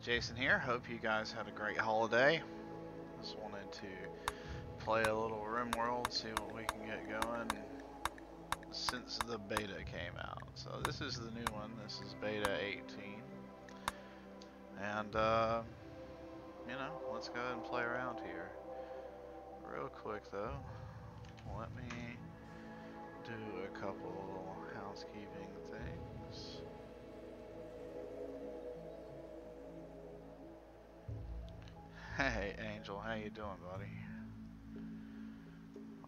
Jason here. Hope you guys had a great holiday. Just wanted to play a little RimWorld, see what we can get going since the beta came out. So this is the new one. This is beta 18. And, you know, let's go ahead and play around here. Real quick though, let me do a couple housekeeping things. Hey Angel, how you doing, buddy?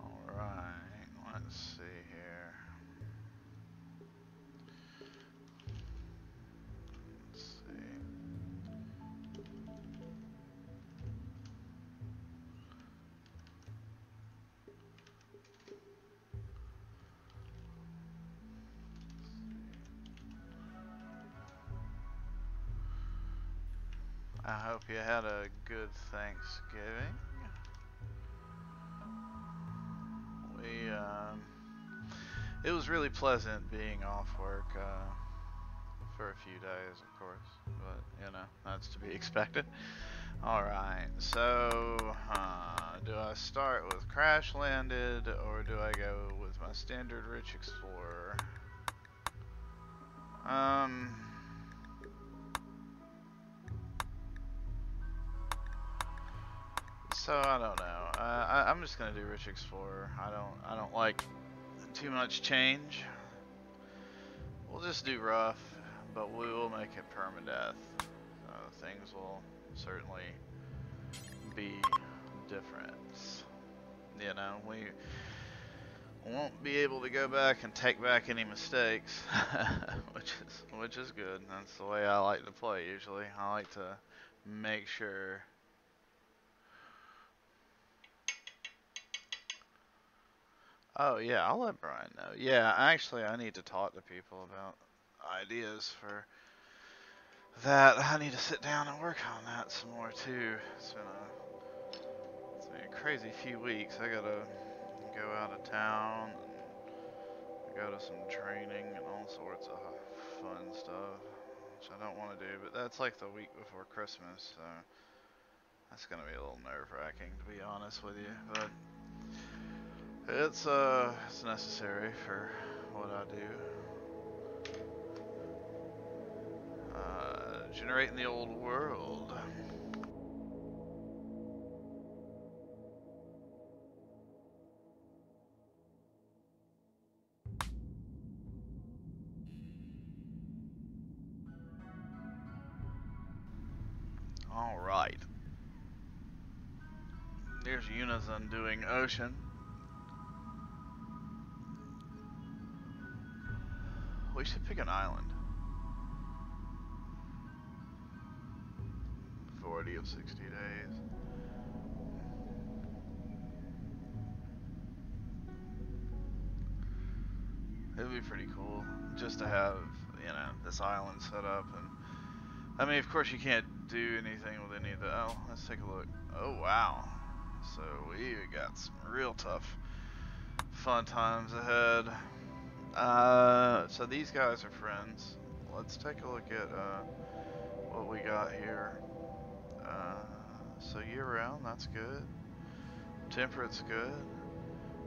Alright, let's see here. Let's see. I hope you had a good Thanksgiving. It was really pleasant being off work for a few days, of course, but you know, that's to be expected. Alright, so do I start with Crash Landed or do I go with my standard Rich Explorer? So I don't know. I'm just gonna do Rich Explorer. I don't like too much change. We'll just do rough, but we will make it permadeath. Things will certainly be different. You know, we won't be able to go back and take back any mistakes, which is good. That's the way I like to play usually. I like to make sure. Oh yeah, I'll let Brian know. Yeah, actually I need to talk to people about ideas for that. I need to sit down and work on that some more too. It's been a crazy few weeks. I gotta go out of town and go to some training and all sorts of fun stuff, which I don't want to do, but that's like the week before Christmas, so that's gonna be a little nerve-wracking to be honest with you, but it's necessary for what I do. Generating the old world. Alright. There's Yuna's undoing ocean. We should pick an island. 40 of 60 days. It would be pretty cool just to have, you know, this island set up. And I mean, of course you can't do anything with any of the, oh, let's take a look. Oh wow, so we got some real tough fun times ahead. So these guys are friends. Let's take a look at what we got here. So year-round, that's good. Temperate's good.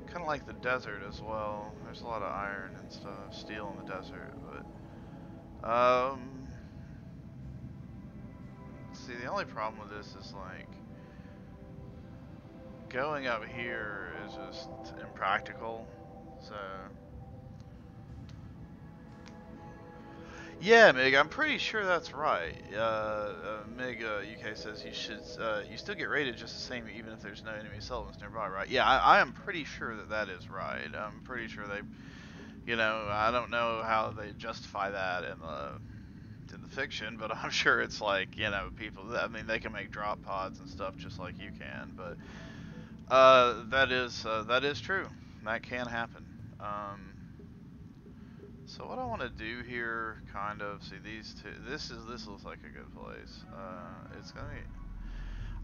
Kind of like the desert as well. There's a lot of iron and stuff, steel in the desert, but see, the only problem with this is like going up here is just impractical. So yeah, Mig, I'm pretty sure that's right. Mig UK says you still get rated just the same even if there's no enemy settlements nearby, right? Yeah, I am pretty sure that is right. I'm pretty sure they, you know, I don't know how they justify that in the fiction, but I'm sure it's like, you know, people. I mean, they can make drop pods and stuff just like you can, but that is true. That can happen. So what I want to do here, kind of, see these two. This looks like a good place. It's gonna be.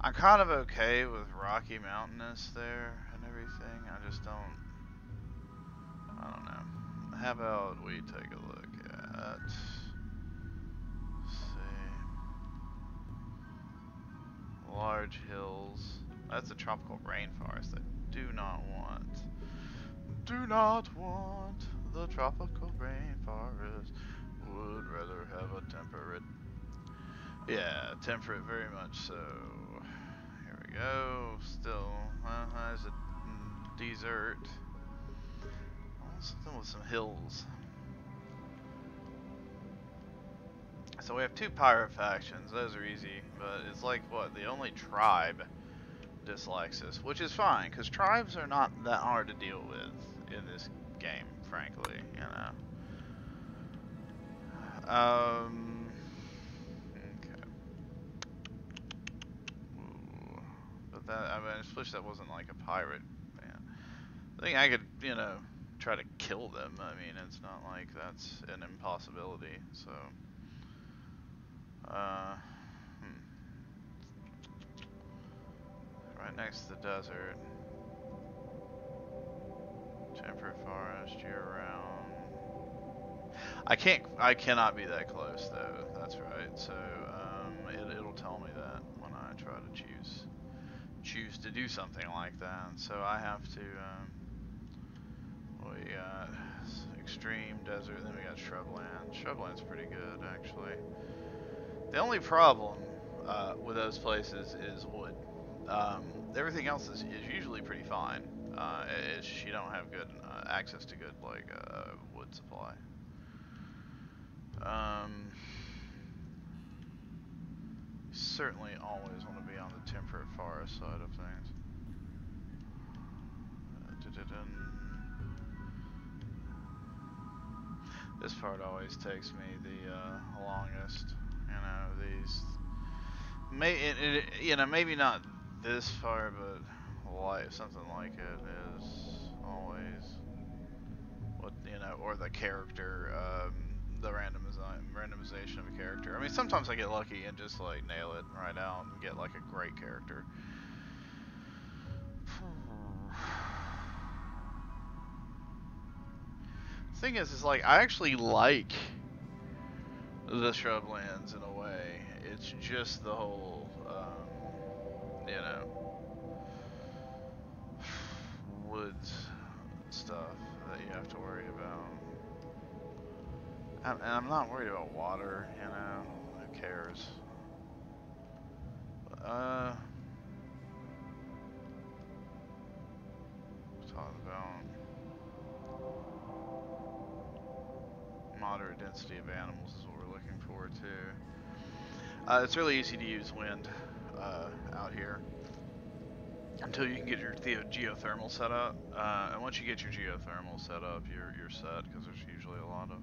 I'm kind of okay with Rocky Mountainous there and everything. I just don't. I don't know. How about we take a look at? Let's see. large hills. That's a tropical rainforest. I do not want. Do not want the tropical rainforest. Would rather have a temperate. Yeah, temperate very much so. Here we go. Still, there's a desert. Something with some hills. So we have two pirate factions. Those are easy, but it's like what? The only tribe dislikes us, which is fine, because tribes are not that hard to deal with in this game, frankly, you know. Okay. Ooh. But that, I mean, especially that wasn't like a pirate, man. I think I could, you know, try to kill them. I mean, it's not like that's an impossibility, so. Right next to the desert. Temperate forest year round. I cannot be that close though. That's right. So it'll tell me that when I try to choose to do something like that. So I have to. We got extreme desert, then we got shrubland. Shrubland's pretty good actually. The only problem with those places is wood. Everything else is usually pretty fine. It's just you don't have good access to good like wood supply. You certainly always want to be on the temperate forest side of things. This part always takes me the longest. You know, these you know, maybe not this far, but something like it is always what, you know, or the character, the randomization of a character. I mean, sometimes I get lucky and just like nail it right out and get like a great character. Thing is like I actually like the shrublands in a way. It's just the whole, you know, woods stuff that you have to worry about. And I'm not worried about water, you know, who cares? Talking about moderate density of animals is what we're looking for too. It's really easy to use wind out here until you can get your geothermal set up. And once you get your geothermal set up, you're set, because there's usually a lot of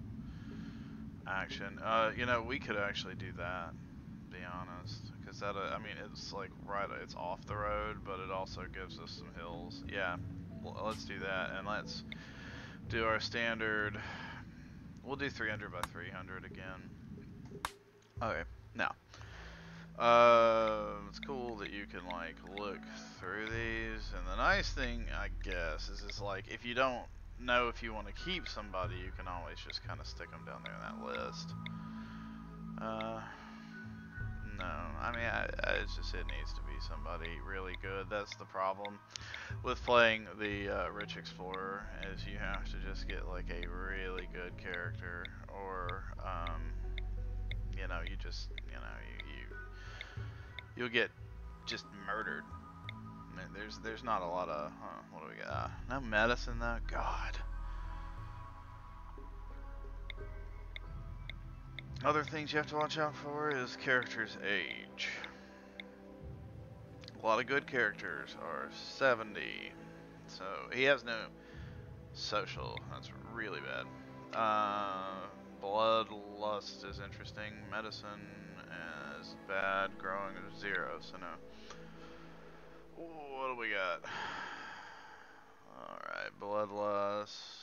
action. You know, we could actually do that, to be honest, because that, I mean, it's like it's off the road, but it also gives us some hills. Yeah, well, let's do that, and let's do our standard. We'll do 300 by 300 again. Okay, now, it's cool that you can like look through these, and the nice thing, I guess, is like if you don't know if you want to keep somebody, you can always just kind of stick them down there in that list. No, I mean, it's just, it needs to be somebody really good. That's the problem with playing the Rich Explorer, is you have to just get like a really good character, or you know, you just, you know, you'll get just murdered. I mean, there's not a lot of, what do we got? No medicine though. God. Other things you have to watch out for is character's age. A lot of good characters are 70, so he has no social. That's really bad. Bloodlust is interesting. Medicine is bad. Growing is 0, so no. What do we got? Alright, bloodlust.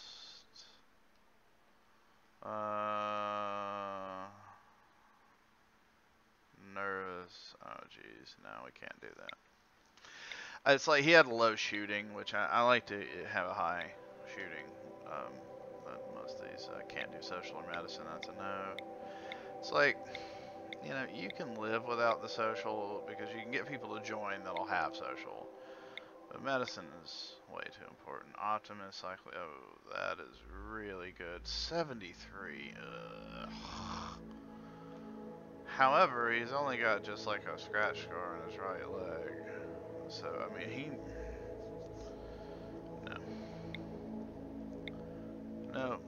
Nervous. Oh, geez. No, we can't do that. It's like he had low shooting, which I like to have a high shooting. But most of these can't do social or medicine. That's a no. It's like, you know, you can live without the social because you can get people to join that'll have social. But medicine is way too important. Optimus, cycling. Oh, that is really good. 73. Ugh. However, he's only got just like a scratch scar on his right leg. So, I mean, no. No.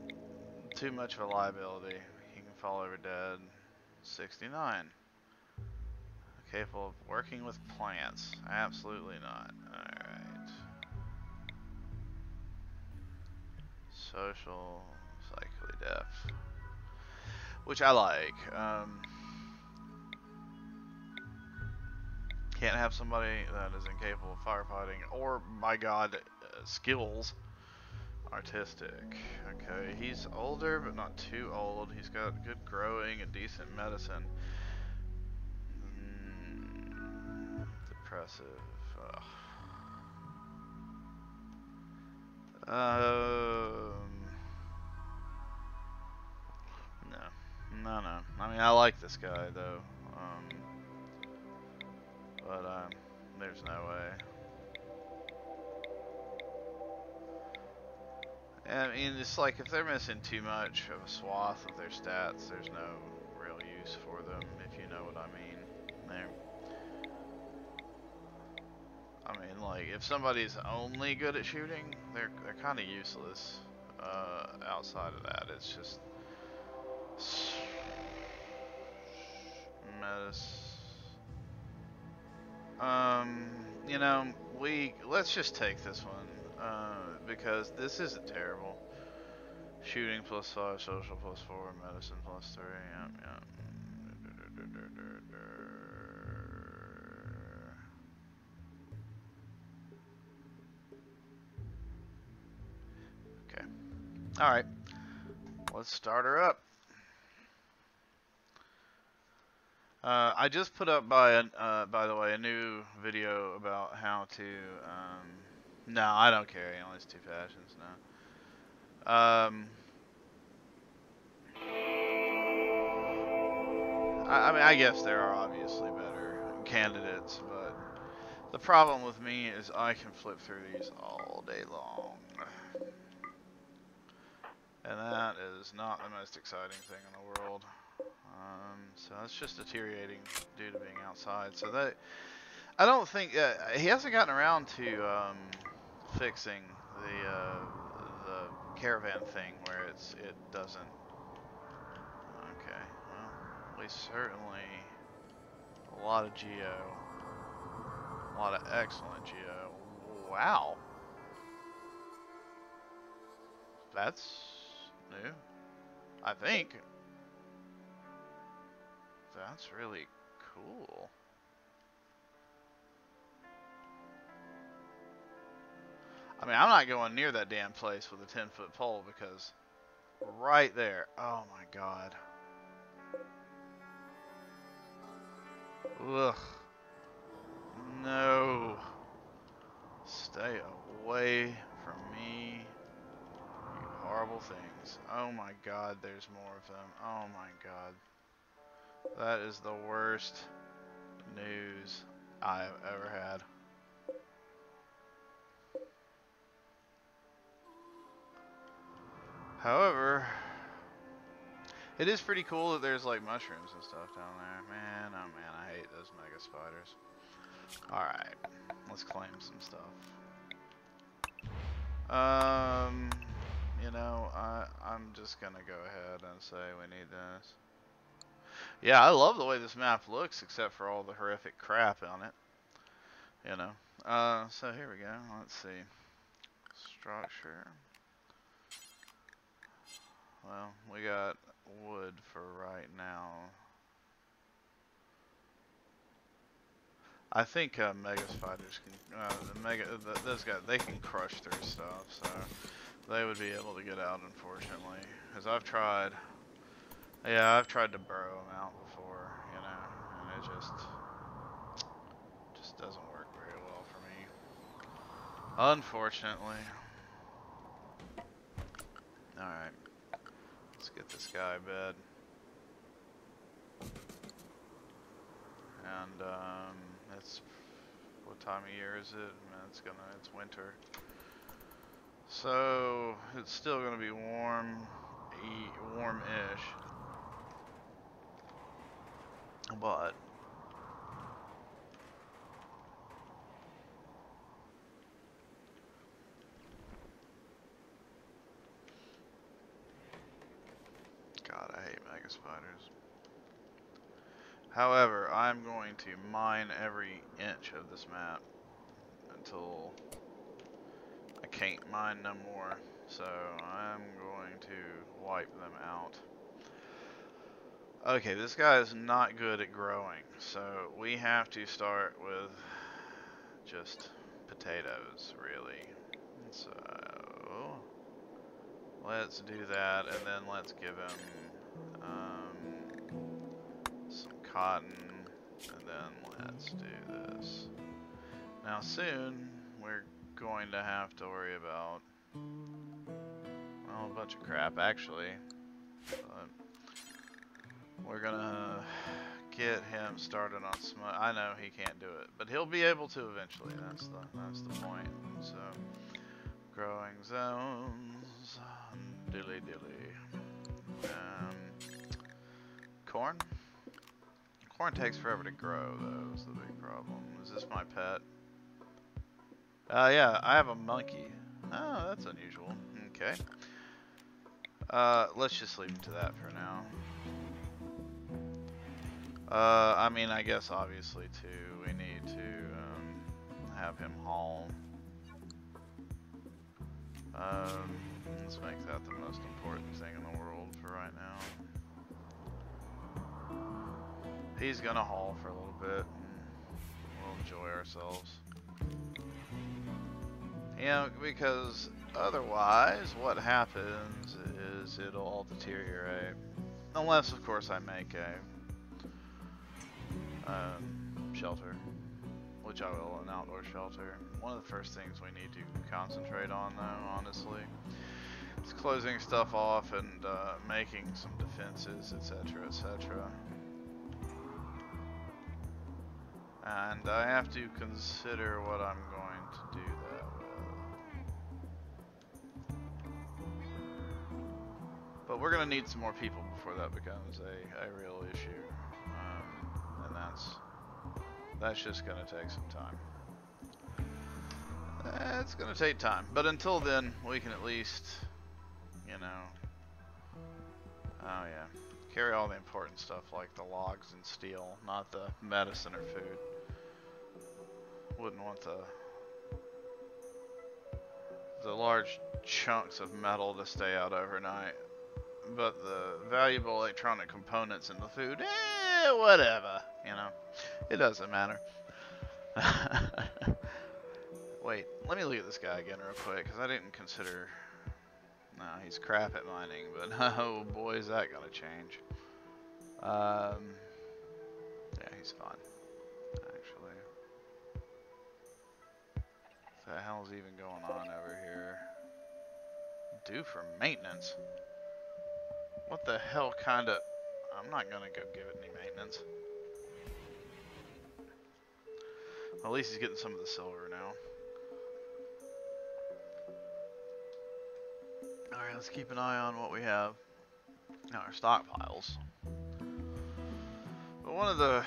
Too much of a liability. He can fall over dead. 69. Capable of working with plants. Absolutely not. Alright. Social, psychically deaf. Which I like. Can't have somebody that is incapable of firefighting or, my god, skills. Artistic. Okay, he's older but not too old. He's got good growing and decent medicine. Depressive. No. I mean, I like this guy though. But there's no way. I mean, it's like if they're missing too much of a swath of their stats, there's no real use for them, if you know what I mean. I mean, like, if somebody's only good at shooting, they're kind of useless. Outside of that, it's just you know, let's just take this one, because this isn't terrible. Shooting +5, social +4, medicine +3, yep. Okay. Alright. Let's start her up. I just put up by the way, a new video about how to, no, I don't care, he only has 2 passions now. I mean, I guess there are obviously better candidates, but the problem with me is I can flip through these all day long. And that is not the most exciting thing in the world. So that's just deteriorating due to being outside. So that, I don't think, he hasn't gotten around to fixing the caravan thing where it doesn't. Okay, well, we certainly, a lot of geo. A lot of excellent geo. Wow. That's new. I think. That's really cool. I mean, I'm not going near that damn place with a 10-foot pole because right there. Oh my god. Ugh. No. Stay away from me. You horrible things. Oh my god, there's more of them. Oh my god. That is the worst news I've ever had. However, it is pretty cool that there's like mushrooms and stuff down there. Man, oh man, I hate those mega spiders. Alright, let's claim some stuff. You know, I'm just gonna go ahead and say we need this. Yeah, I love the way this map looks, except for all the horrific crap on it. You know. So here we go. Let's see. Structure. Well, we got wood for right now. I think mega spiders can, those guys, they can crush through stuff, so they would be able to get out, unfortunately. Because I've tried, yeah, I've tried to burrow them out before, you know, and it just doesn't work very well for me, unfortunately. Alright, let's get this guy bed. and it's what time of year is it? It's winter, so it's still gonna be warm-ish, but God, I hate mega spiders. However, I'm going to mine every inch of this map until I can't mine no more. So I'm going to wipe them out. Okay, this guy is not good at growing, so we have to start with just potatoes, really. So let's do that, and then let's give him some cotton, and then let's do this. Now soon, we're going to have to worry about, well, a bunch of crap, actually. But we're gonna get him started on some. I know he can't do it, but he'll be able to eventually. That's the point. So, growing zones, dilly. Corn. Corn takes forever to grow, though. Is the big problem. Is this my pet? Yeah, I have a monkey. Oh, that's unusual. Okay. Let's just leave him to that for now. I mean, I guess obviously too, we need to have him haul. Let's make that the most important thing in the world for right now. He's gonna haul for a little bit, and we'll enjoy ourselves. You know, because otherwise, what happens is it'll all deteriorate. Unless, of course, I make a shelter, which I will, an outdoor shelter. One of the first things we need to concentrate on, though, honestly, is closing stuff off and making some defenses, etc., etc. And I have to consider what I'm going to do that with. But we're going to need some more people before that becomes a real issue. And that's just going to take some time. It's going to take time. But until then, we can at least, you know, oh yeah, carry all the important stuff like the logs and steel, not the medicine or food. Wouldn't want the large chunks of metal to stay out overnight. But the valuable electronic components in the food, whatever, you know, it doesn't matter. Wait, let me look at this guy again real quick, because I didn't consider, no, he's crap at mining, but oh boy is that gonna change. Yeah, he's fine, actually. What the hell's even going on over here? Due for maintenance? What the hell kind of... I'm not gonna go give it any maintenance. At least he's getting some of the silver now. Alright, let's keep an eye on what we have in our stockpiles. But one of the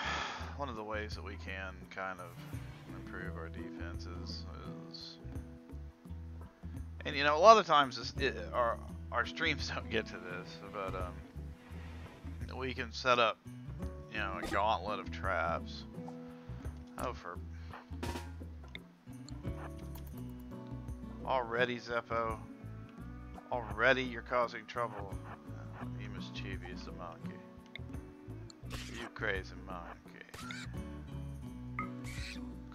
ways that we can kind of improve our defenses is... And you know, a lot of times our streams don't get to this, but we can set up, you know, a gauntlet of traps. Oh, for already, Zeppo. Already you're causing trouble. You mischievous monkey. You crazy monkey.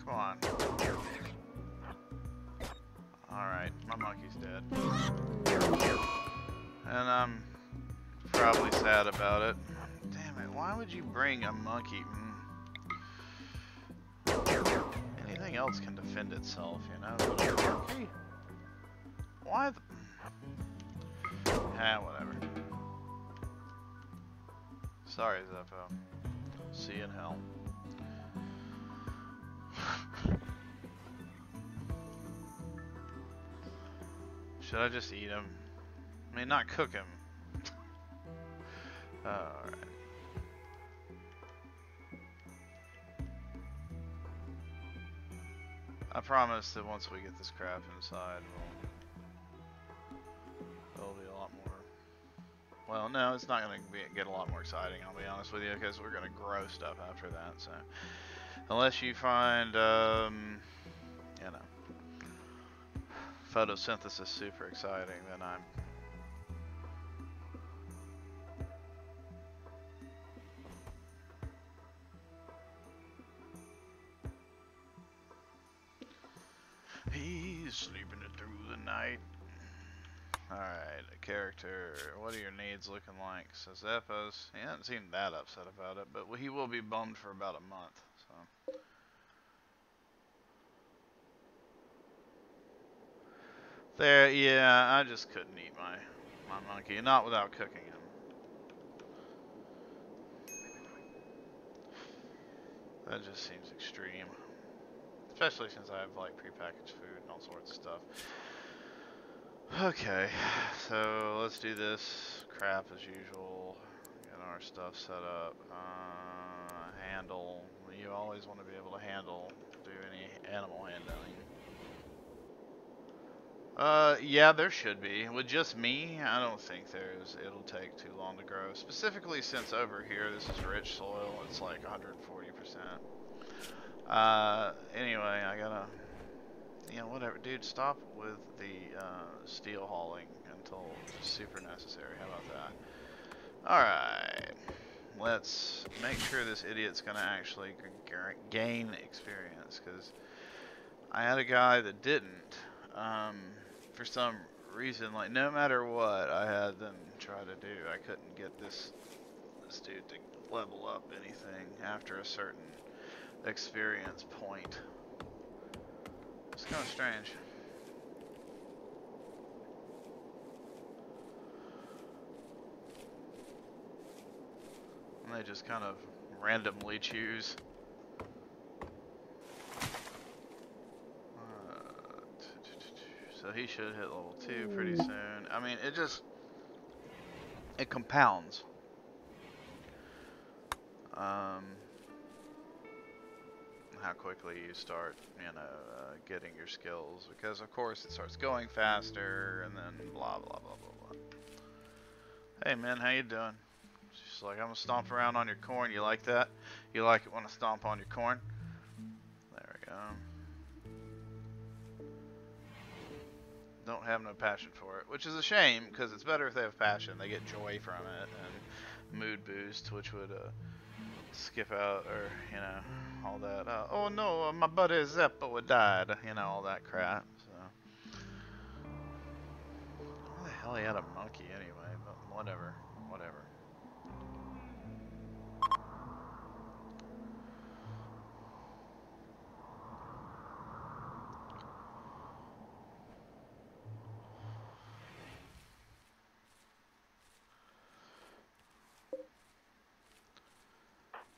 Come on. Alright, my monkey's dead. And I'm probably sad about it. Damn it, why would you bring a monkey? Anything else can defend itself, you know? But a monkey? Why the... whatever. Sorry, Zeppo. See you in hell. Should I just eat him? I mean, not cook him. Alright. I promise that once we get this crap inside, it'll be a lot more... Well, no, it's not going to get a lot more exciting, I'll be honest with you, because we're going to grow stuff after that, so... Unless you find, you know, photosynthesis super exciting, then I'm... He's sleeping it through the night. Alright, a character. What are your needs looking like? Says Epos. He hasn't seemed that upset about it, but he will be bummed for about a month. So. There, yeah, I just couldn't eat my monkey. Not without cooking him. That just seems extreme. Especially since I have like prepackaged food and all sorts of stuff. Okay, so let's do this crap as usual. Get our stuff set up. Handle. You always want to be able to handle, do any animal handling. Yeah, there should be. With just me, I don't think it'll take too long to grow. Specifically since over here, this is rich soil. It's like 140%. Anyway, I gotta, you know, whatever. Dude, stop with the, steel hauling until it's super necessary. How about that? Alright. Let's make sure this idiot's gonna actually gain experience, because I had a guy that didn't. For some reason, like, no matter what I had them try to do, I couldn't get this dude to level up anything after a certain experience point. It's kind of strange. And they just kind of randomly choose. So he should hit level 2 pretty soon. I mean, it compounds. How quickly you start, you know, getting your skills, because of course it starts going faster, and then blah blah blah blah blah. Hey man, how you doing? She's like, I'm gonna stomp around on your corn. You like that? You like it when I stomp on your corn? There we go. Don't have no passion for it, which is a shame, because it's better if they have passion. They get joy from it and mood boost, which would skip out, or, you know, all that. Oh no, my buddy Zeppo died, you know, all that crap. So, why the hell he had a monkey anyway? But whatever, whatever.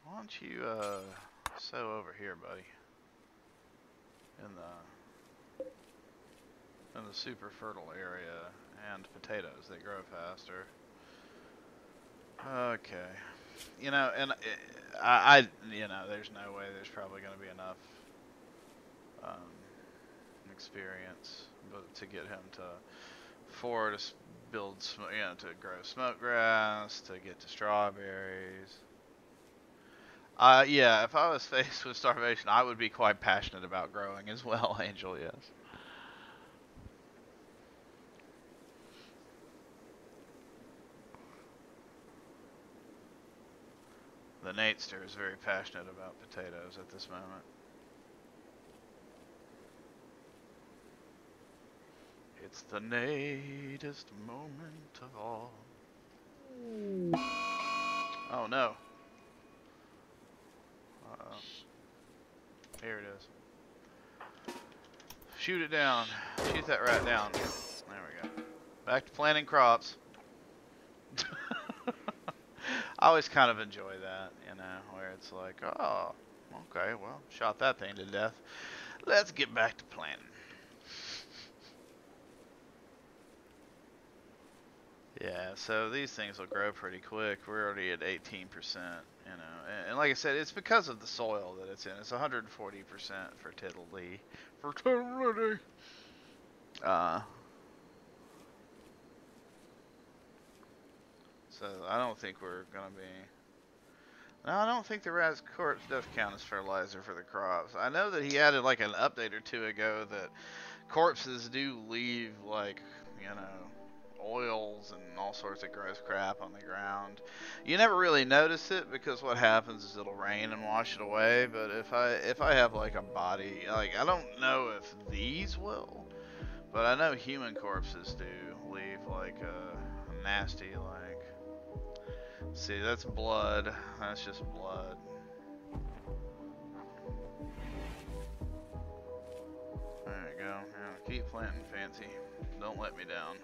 Why don't you sow over here, buddy? In the super fertile area, and potatoes, they grow faster. Okay, you know, and you know, there's no way there's probably going to be enough experience, but to get him to build, you know, to grow smoke grass, to get to strawberries. Yeah, if I was faced with starvation, I would be quite passionate about growing as well, Angel, yes. The Natester is very passionate about potatoes at this moment. It's the natest moment of all. Oh no. Uh-oh. Here it is. Shoot it down. Shoot that rat down. There we go. Back to planting crops. I always kind of enjoy that, you know, where it's like, oh, Okay, well, shot that thing to death. Let's get back to planting. Yeah, so these things will grow pretty quick. We're already at 18%, you know. And like I said, it's because of the soil that it's in. It's 140% fertility. Fertility! So I don't think we're going to be... No, I don't think the rat's corpse does count as fertilizer for the crops. I know that he added like an update or two ago that corpses do leave like, you know, oils and all sorts of gross crap on the ground. You never really notice it because what happens is it'll rain and wash it away. But if I have like a body, like I don't know if these will, but I know human corpses do leave like a nasty like. See, that's blood. That's just blood. There you go. Yeah, keep planting, Fancy. Don't let me down.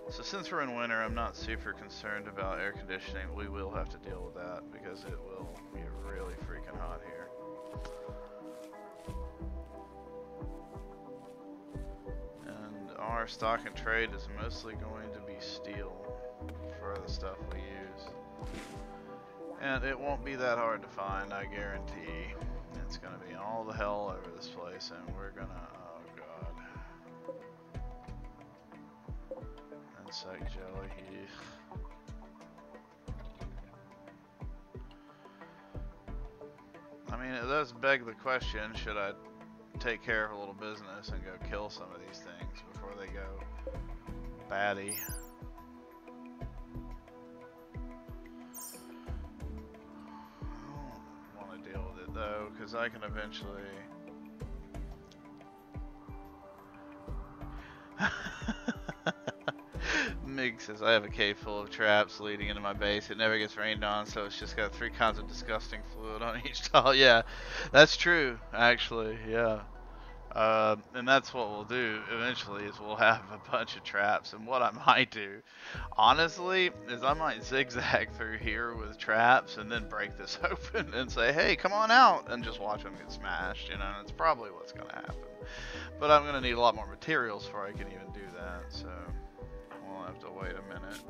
So since we're in winter, I'm not super concerned about air conditioning. We will have to deal with that because it will be really freaking hot here. Our stock and trade is mostly going to be steel for the stuff we use. And it won't be that hard to find, I guarantee. It's going to be all the hell over this place, and we're going to... Oh, God. Insect jelly. I mean, it does beg the question, should I take care of a little business and go kill some of these things before they go batty? I don't want to deal with it though, because I can eventually... Mig says, I have a cave full of traps leading into my base. It never gets rained on, so it's just got 3 kinds of disgusting fluid on each tile. Yeah, that's true, actually, yeah. And that's what we'll do eventually, is we'll have a bunch of traps. And what I might do, honestly, is I might zigzag through here with traps and then break this open and say, hey, come on out, and just watch them get smashed, you know. That's probably what's going to happen. But I'm going to need a lot more materials before I can even do that, so... We'll have to wait a minute.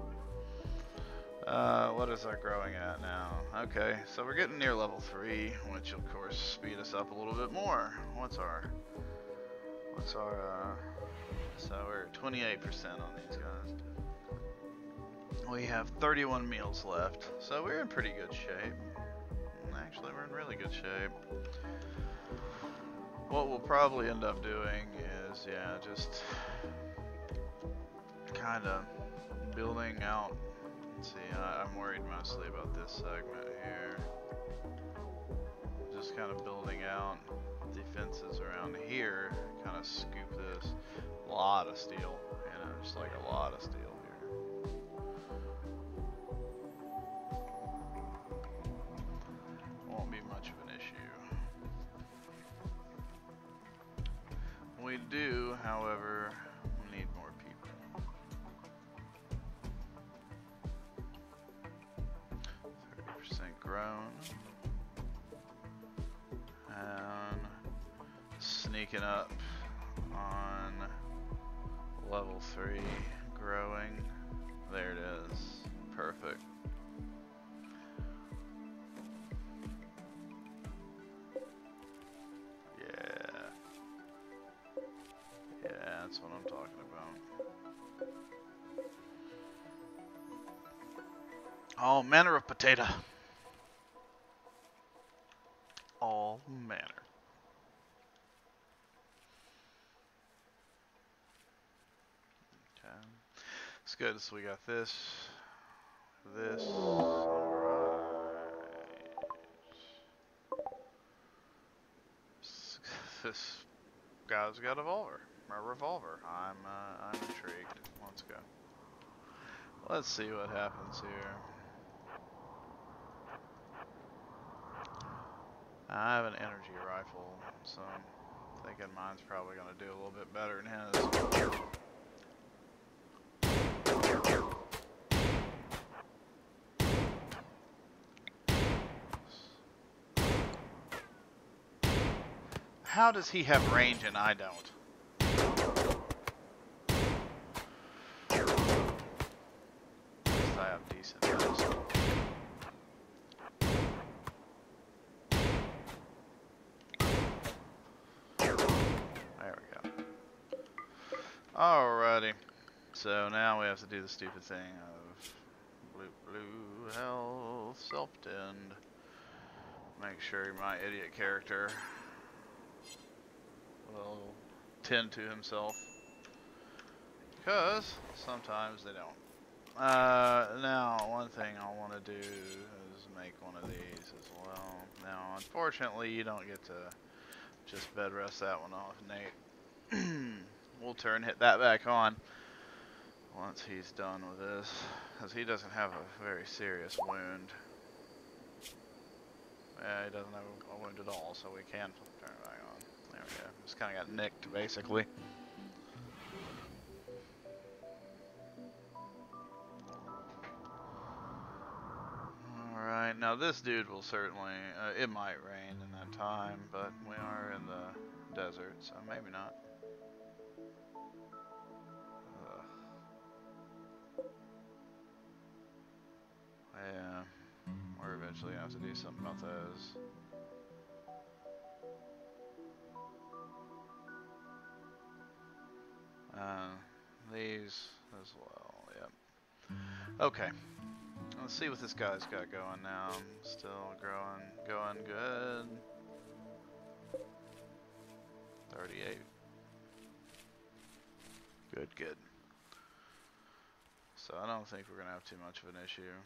What is our growing at now? Okay, so we're getting near level 3, which of course speed us up a little bit more. What's our so we're at 28% on these guys. We have 31 meals left, so we're in pretty good shape. Actually, we're in really good shape. What we'll probably end up doing is, yeah, just kind of building out. Let's see, I'm worried mostly about this segment here. Just kind of building out defenses around here. Kind of scoop this. A lot of steel, you know, just like a lot of steel here. Won't be much of an issue. We do, however, need more people. 30% grown. And sneaking up on level 3, growing. There it is. Perfect. Yeah, that's what I'm talking about. All manner of potato. All manner. Okay. It's good. So we got this. Alright. This guy's got a revolver. I'm intrigued. Let's go. Let's see what happens here. I have an energy rifle, so I'm thinking mine's probably going to do a little bit better than his. How does he have range and I don't? At least I have decent range. There we go. Alrighty. So now we have to do the stupid thing of blue health, self-tend. Make sure my idiot character will tend to himself. Because sometimes they don't. Now, one thing I want to do is make one of these as well. Now, unfortunately, you don't get to just bed rest that one off, Nate. We'll hit that back on once he's done with this, because he doesn't have a very serious wound. Yeah, he doesn't have a wound at all, so we can turn it back on. There we go. Just kind of got nicked, basically. Alright, now this dude will certainly, it might rain in that time, but we are in the desert, so maybe not. Yeah, we're eventually gonna have to do something about those. These as well, yep. Okay, let's see what this guy's got going now. Still going good. 38. Good. So I don't think we're gonna have too much of an issue.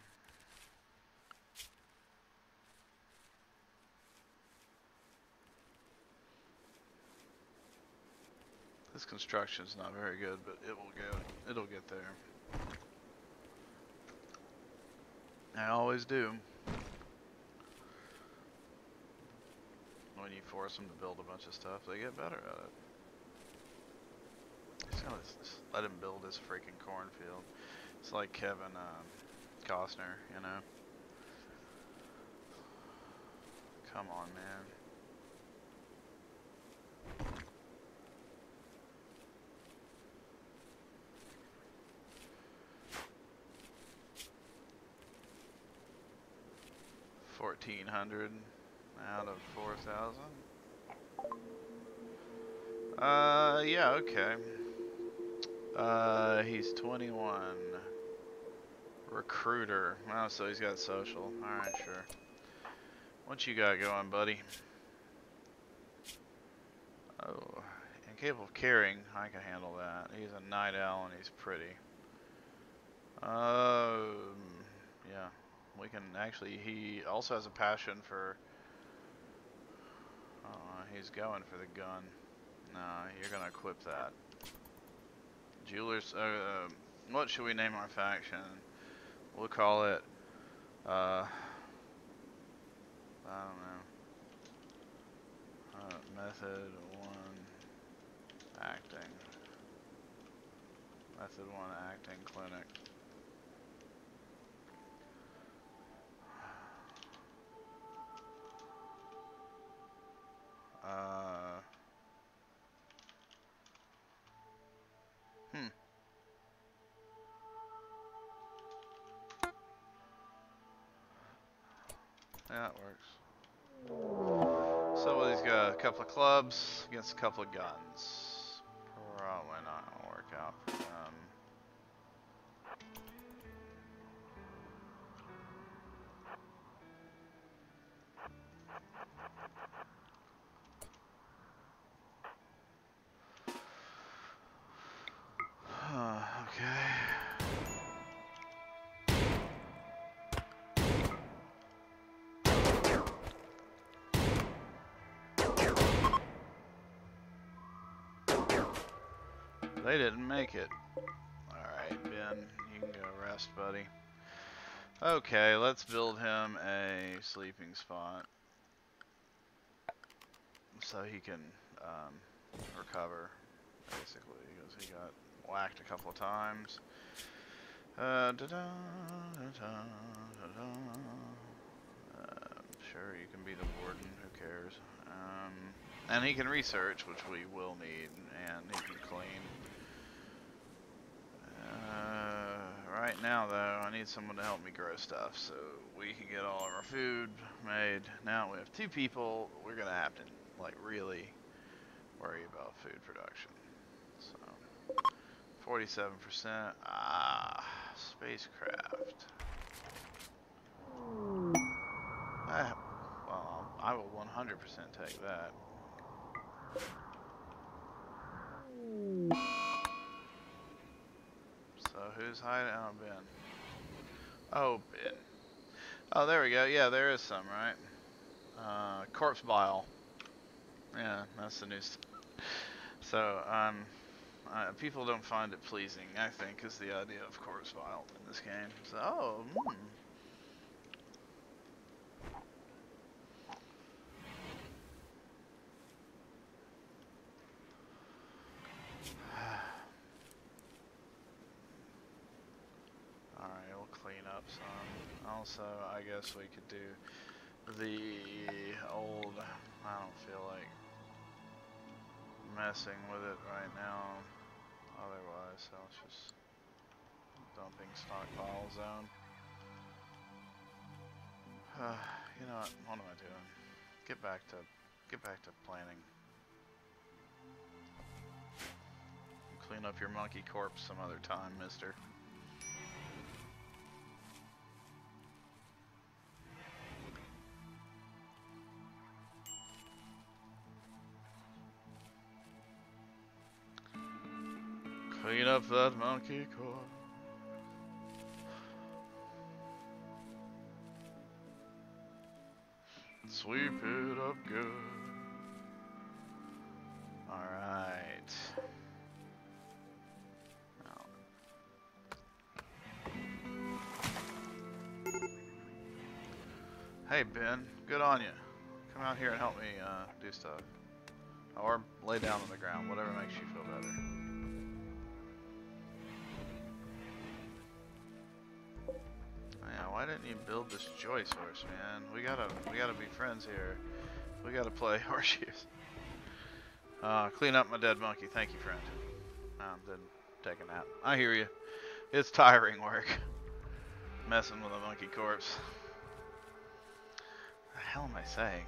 This construction's not very good, but it'll get there. I always do. When you force them to build a bunch of stuff, they get better at it. Just let him build his freaking cornfield. It's like Kevin Costner, you know. Come on, man. $1,400 out of 4,000. Yeah, okay. He's 21. Recruiter. Oh, so he's got social. Alright, sure. What you got going, buddy? Oh, incapable of carrying. I can handle that. He's a night owl and he's pretty. Yeah. We can actually, he also has a passion for, he's going for the gun. No, you're gonna equip that. Jewelers, what should we name our faction? We'll call it, I don't know. Method 1 acting. Method 1 acting clinic. Yeah, that works. So he's got a couple of clubs against a couple of guns. Probably not gonna work out for them. Okay. They didn't make it. Alright, Ben, you can go rest, buddy. Okay, let's build him a sleeping spot. So he can recover, basically, because he got whacked a couple of times. Sure, you can be the warden, who cares? And he can research, which we will need, and he can clean. Right now, though, I need someone to help me grow stuff so we can get all of our food made. Now we have 2 people. We're gonna have to like really worry about food production. So 47%. Spacecraft. Well, I will 100% take that. So who's hiding? Oh, Ben. Oh, Ben. Oh, there we go. Yeah, there is some, right? Corpse bile. Yeah, that's the new stuff. So, people don't find it pleasing, I think, is the idea of corpse bile in this game. So, Alright, we'll clean up some. Also, I guess we could do the old, I don't feel like messing with it right now. Otherwise, so it's just dumping stockpile zone. You know what am I doing? Get back to planning. Clean up your monkey corpse some other time, mister. Clean up that monkey corpse. Sweep it up good. Alright. Hey Ben, good on you. Come out here and help me do stuff. Or lay down on the ground, whatever makes you feel better. Yeah, why didn't you build this joist horse, man? We gotta be friends here. We gotta play horseshoes. Clean up my dead monkey. Thank you, friend. Didn't take a nap. I hear you. It's tiring work. Messing with a monkey corpse. What the hell am I saying?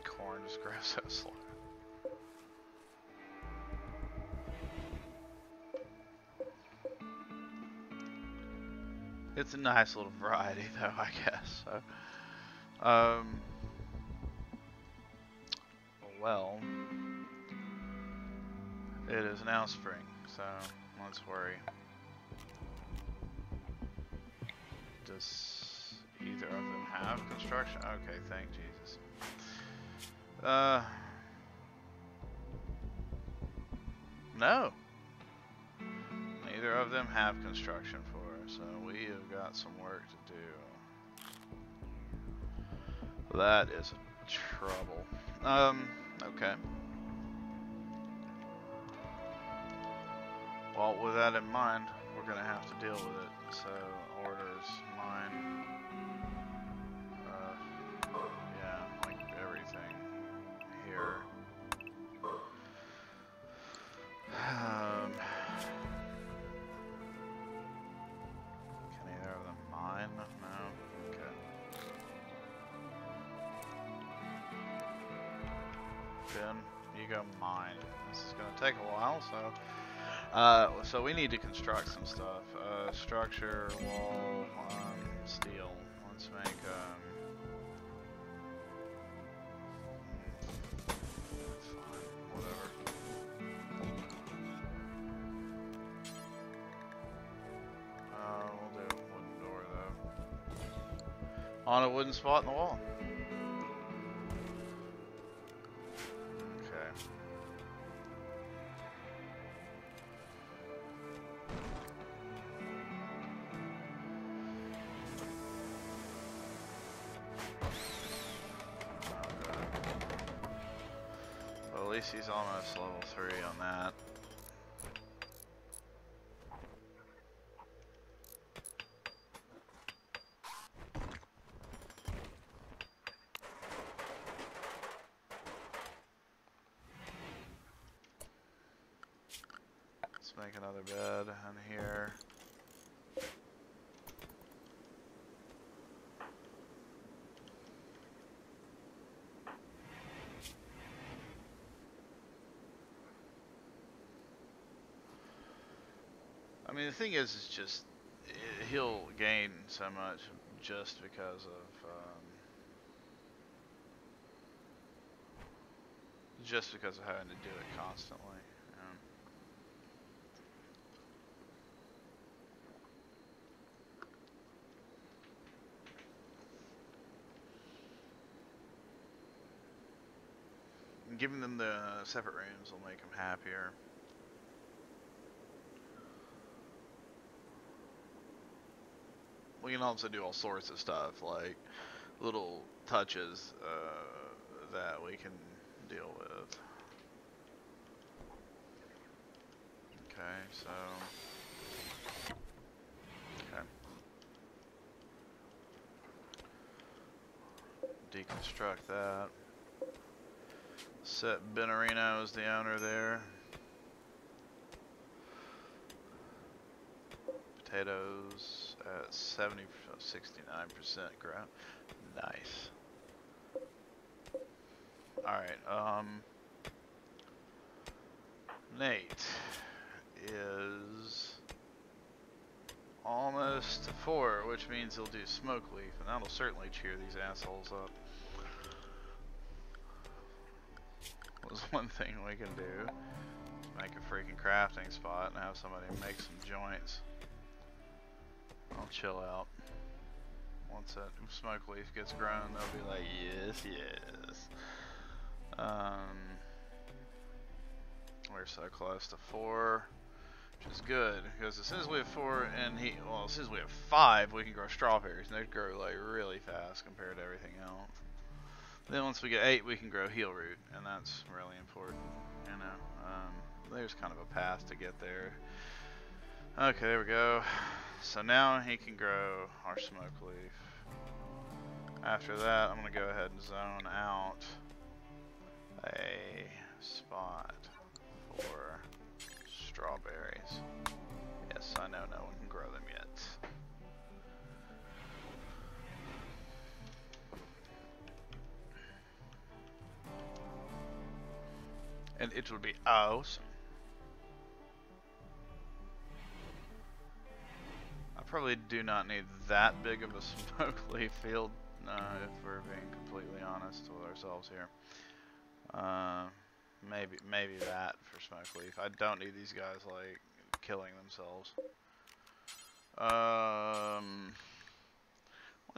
Corn just grows so slow. It's a nice little variety, though, I guess. So, well, it is now spring, so let's worry. Does either of them have construction? Okay, thank Jesus. No. Neither of them have construction for us, so we have got some work to do. That is trouble. Okay. Well, with that in mind, we're gonna have to deal with it. So, orders, mine. Yeah, like everything here. Can either of them mine? No? Okay. Ben, you go mine. This is gonna take a while, so we need to construct some stuff. Structure, wall, steel. Let's make fine, whatever. We'll do a wooden door though. On a wooden spot in the wall. Okay. At least he's almost level 3 on that. Let's make another bed in here. I mean, the thing is, it's just, he'll gain so much just because of, having to do it constantly. And giving them the separate rooms will make them happier. We can also do all sorts of stuff, like little touches that we can deal with. Okay, so... Okay. Deconstruct that. Set Benarino as the owner there. Potatoes at 69% ground. Nice. Alright, Nate is almost to 4, which means he'll do smoke leaf, and that'll certainly cheer these assholes up. Was one thing we can do. Make a freaking crafting spot and have somebody make some joints. I'll chill out. Once that smoke leaf gets grown, they'll be like, yes, yes. We're so close to 4, which is good, because as soon as we have 4 and as soon as we have 5, we can grow strawberries, and they grow like really fast compared to everything else. Then once we get 8, we can grow heel root, and that's really important, you know. There's kind of a path to get there. Okay, there we go. So now he can grow our smoke leaf. After that, I'm going to go ahead and zone out a spot for strawberries. Yes, I know no one can grow them yet. And it will be awesome. I probably do not need that big of a smoke leaf field, if we're being completely honest with ourselves here. Maybe that for smoke leaf. I don't need these guys like killing themselves. What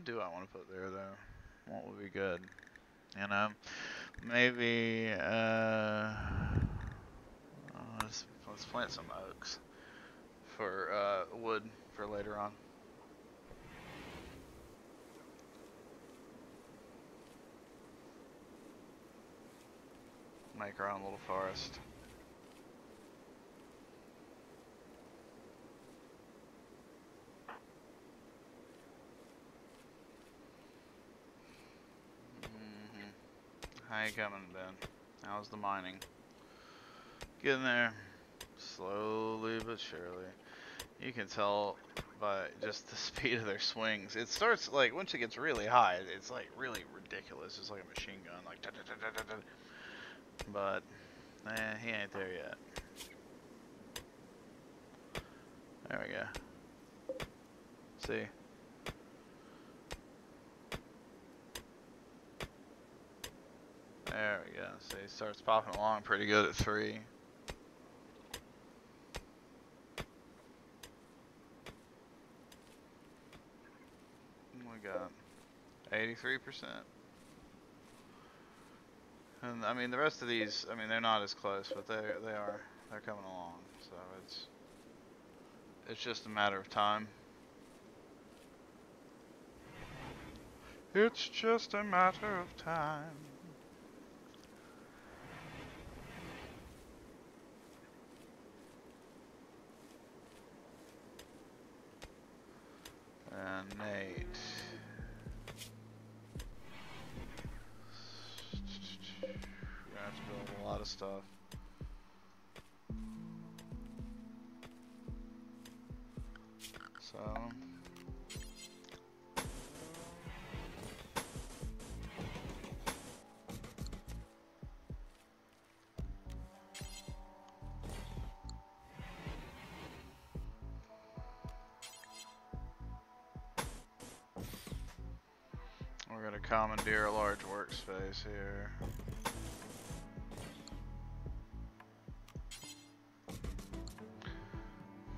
do I want to put there though? What would be good? You know, maybe let's plant some oaks for wood for later on. Make our own little forest. How you coming, Ben? How's the mining? Getting there. Slowly but surely. You can tell by just the speed of their swings. It starts, like, once it gets really high, it's, like, really ridiculous. It's like a machine gun, like, da, da, da, da, da, da. But, he ain't there yet. There we go. See? There we go. See, it starts popping along pretty good at 3. We got 83%. And I mean the rest of these, I mean they're not as close, but they're coming along. So it's just a matter of time. It's just a matter of time. to commandeer a large workspace here.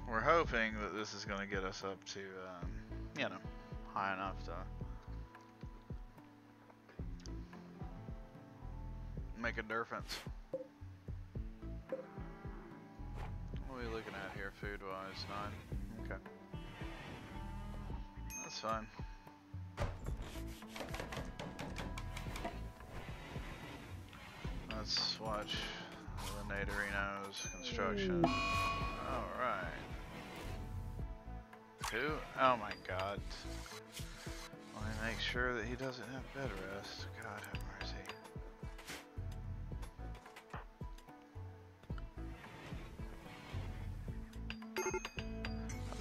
We're hoping that this is going to get us up to, you know, high enough to make a difference. What are we looking at here, food-wise? 9? Okay. That's fine. Let's watch the Naderino's construction. Alright. Who? Oh my god. Let me make sure that he doesn't have bed rest. God have mercy.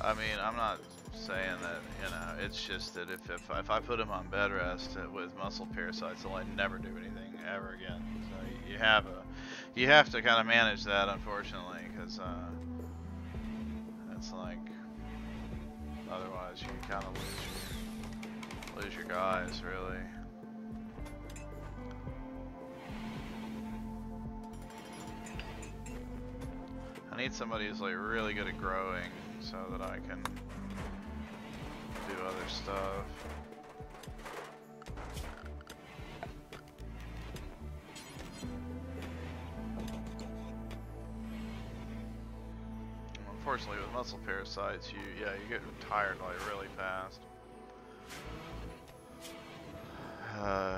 I mean, I'm not saying that, you know, it's just that if I put him on bed rest with muscle parasites, he'll never do anything ever again. So you have to kind of manage that, unfortunately, because it's like otherwise you kind of lose your guys, really. I need somebody who's like really good at growing so that I can do other stuff. Unfortunately, with muscle parasites, you get tired like really fast.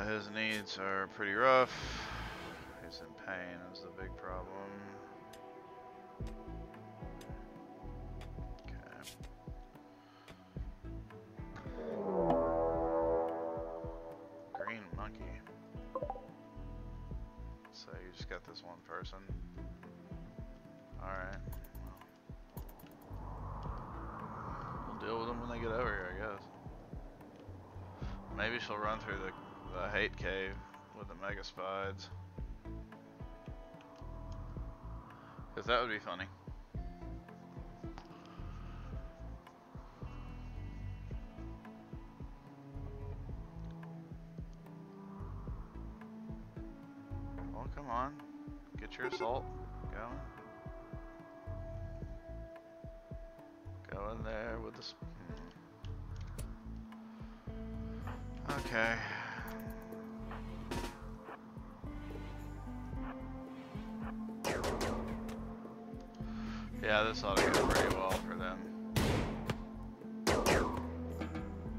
His needs are pretty rough. He's in pain is the big problem. Okay. Green monkey. So you just got this one person. Alright. Deal with them when they get over here, I guess. Maybe she'll run through the hate cave with the mega spides. Because that would be funny. Well, come on. Get your assault going. Go in there with the... Okay. Yeah, this ought to go pretty well for them.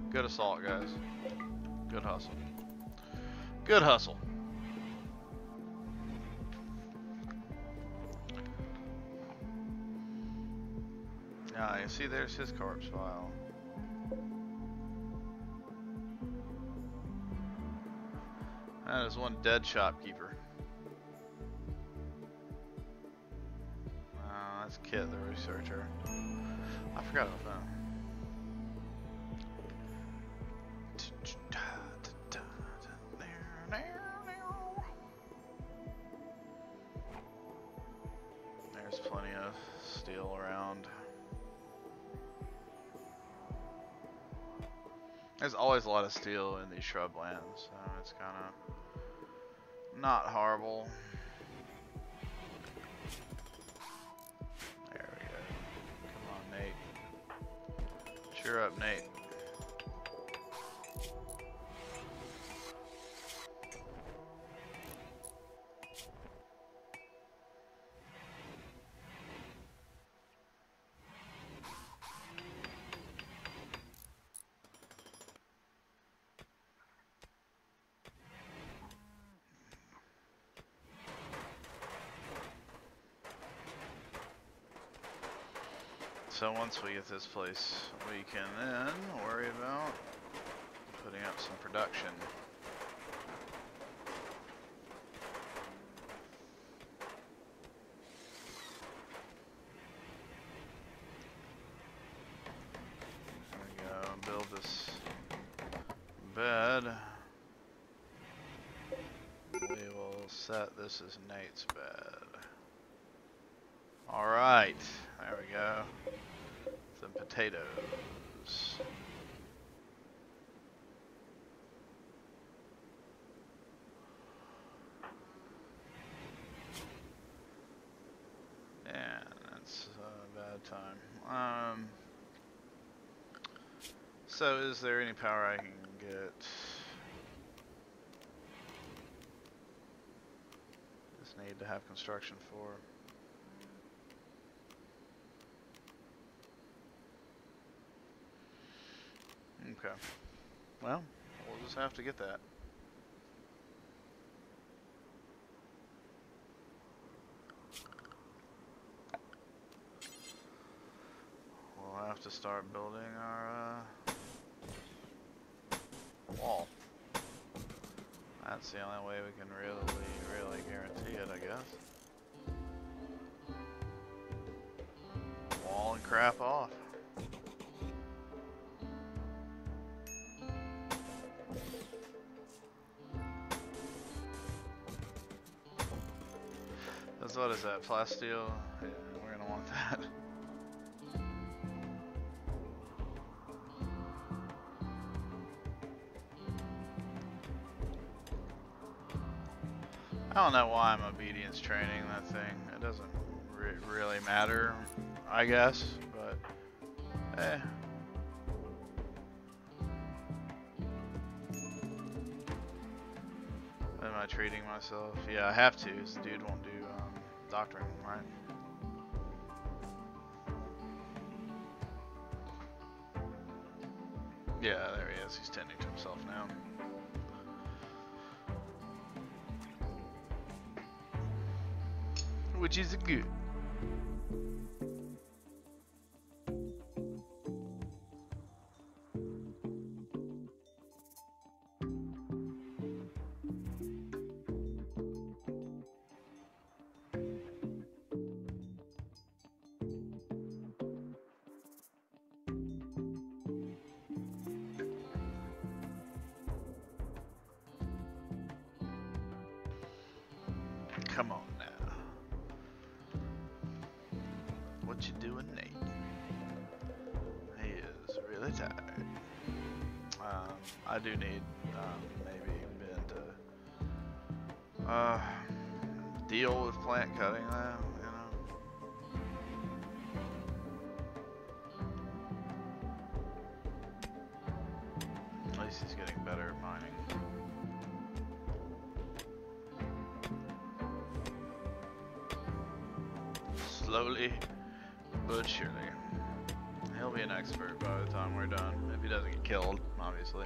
Good assault, guys. Good hustle. Good hustle. Ah, you see there's his corpse file. That is one dead shopkeeper. That's Kit, the researcher. I forgot about that. There's plenty of steel around. There's always a lot of steel in these shrublands, so it's kind of not horrible. There we go. Come on, Nate. Cheer up, Nate. So once we get this place, we can then worry about putting up some production. There we go, build this bed. We will set this as Nate's bed. Alright, there we go. Some potatoes. time. So is there any power I can get? Just need to have construction for. Okay. Well, we'll just have to get that. We'll have to start building our wall. That's the only way we can really guarantee it, I guess. Wall and crap off. That's what is that? Plasteel? Yeah, we're gonna want that. I don't know why I'm obedience training that thing. It doesn't really matter, I guess, but eh. Am I treating myself? Yeah, I have to. This dude won't do doctoring, right? Yeah, there he is. He's tending to himself now. Which is good. Come on now. What you doing, Nate? He is really tired. I do need maybe Ben to deal with plant cutting now, you know. At least he's getting better at mining. Slowly but surely. He'll be an expert by the time we're done, if he doesn't get killed, obviously.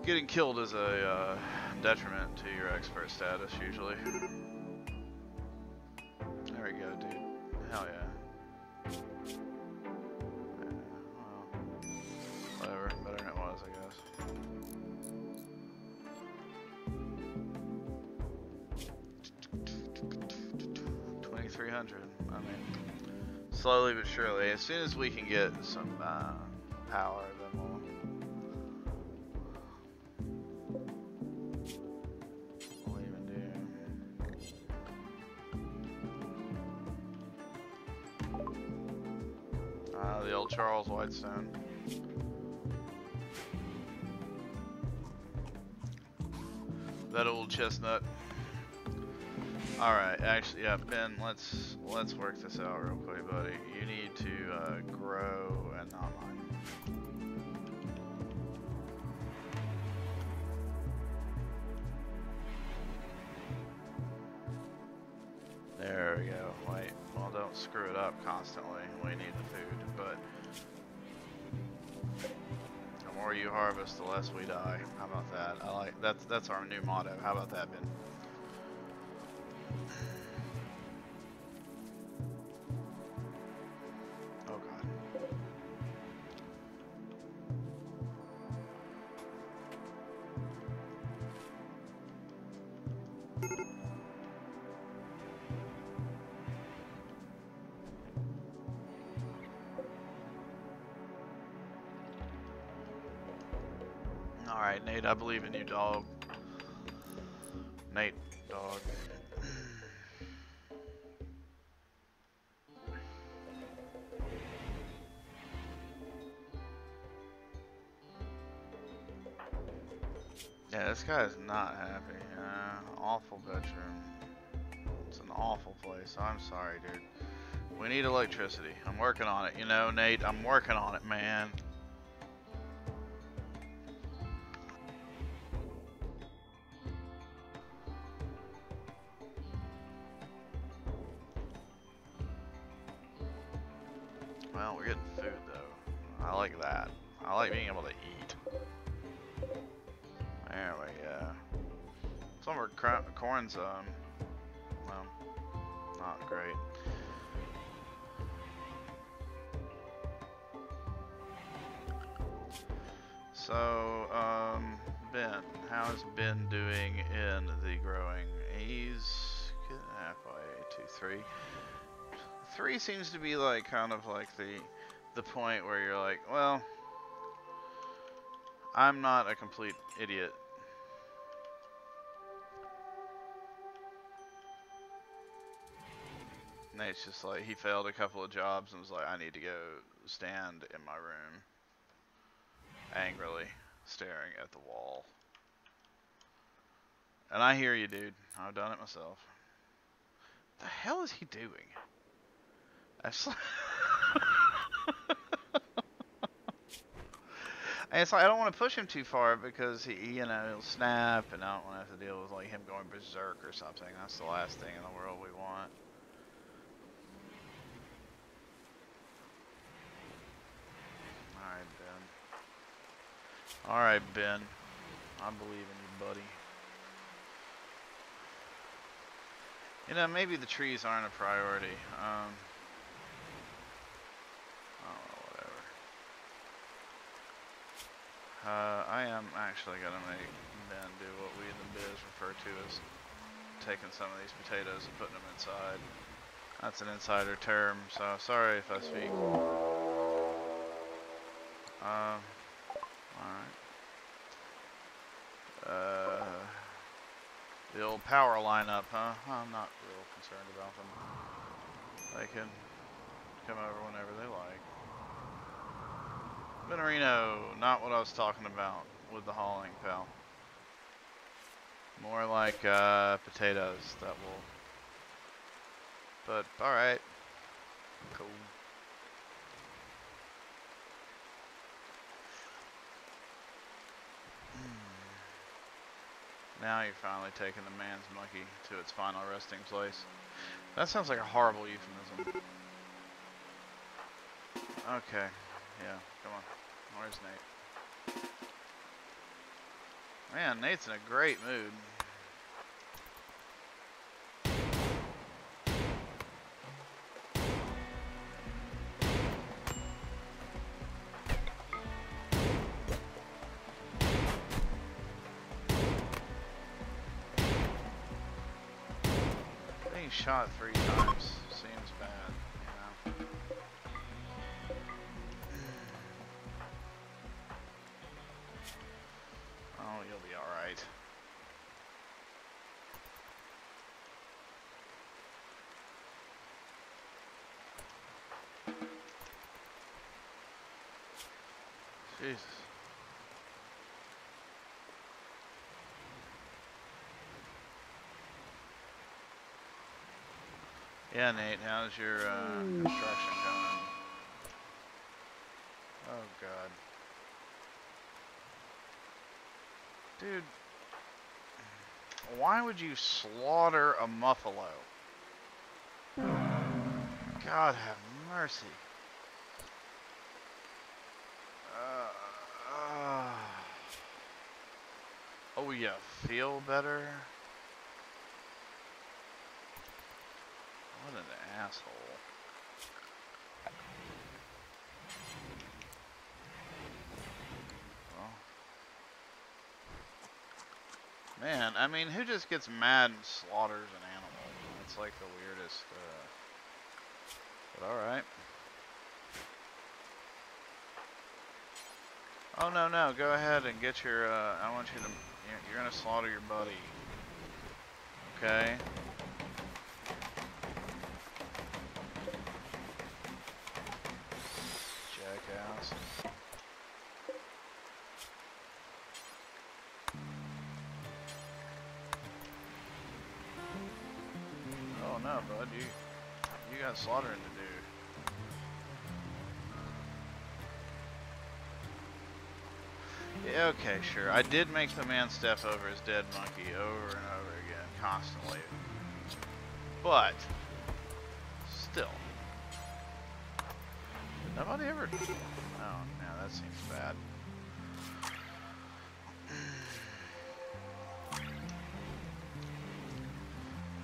Getting killed is a detriment to your expert status, usually. There we go, dude. Hell yeah. Well, whatever. Better than it was, I guess. 2,300. I mean, slowly but surely. As soon as we can get some power, then we'll even do the old Charles Whitestone. That old chestnut. Alright, actually, yeah, Ben, let's work this out real quick, buddy. You need to grow and not mine. There we go. Wait, well, don't screw it up constantly. We need the food, but the more you harvest, the less we die. How about that? I like that's our new motto. How about that, Ben? Oh god. Alright, Nate, I believe in you, dog. Nate, dog. Yeah, this guy is not happy. Awful bedroom. It's an awful place. I'm sorry, dude. We need electricity. I'm working on it. You know, Nate, I'm working on it, man. Well, we're getting food, though. I like that. I like being able to eat. There we go. Some of our corn's, well, not great. So, Ben, how's Ben doing in the growing? He's getting halfway, 2, 3. 3 seems to be like kind of like the point where you're like, well, I'm not a complete idiot. Nate's just like, he failed a couple of jobs and was like, I need to go stand in my room, angrily staring at the wall. And I hear you, dude. I've done it myself. What the hell is he doing? And it's like, I don't want to push him too far because he, you know, he'll snap, and I don't want to have to deal with like him going berserk or something. That's the last thing in the world we want. Alright, Ben. I believe in you, buddy. You know, maybe the trees aren't a priority. Oh, whatever. I am actually going to make Ben do what we in the biz refer to as taking some of these potatoes and putting them inside. That's an insider term, so sorry if I speak. Alright. The old power lineup, huh? I'm not real concerned about them. They can come over whenever they like. Benarino, not what I was talking about with the hauling, pal. More like potatoes that will... But, alright. Cool. Now you're finally taking the man's monkey to its final resting place. That sounds like a horrible euphemism. Okay. Yeah, come on. Where's Nate? Man, Nate's in a great mood. Being shot 3 times seems bad, you know. Oh, you'll be alright. Jesus. Yeah, Nate, how's your construction going? Oh, God. Dude, why would you slaughter a muffalo? God have mercy. Oh, you feel better? What an asshole. Well, man, I mean, who just gets mad and slaughters an animal? It's like the weirdest, but alright. Oh, no, go ahead and get your, I want you to, you're gonna slaughter your buddy. Okay? Jackass. Oh no. have slaughtering to do. Yeah, okay, sure. I did make the man step over his dead monkey over and over again, constantly. But, still. Did nobody ever... Oh, yeah, that seems bad.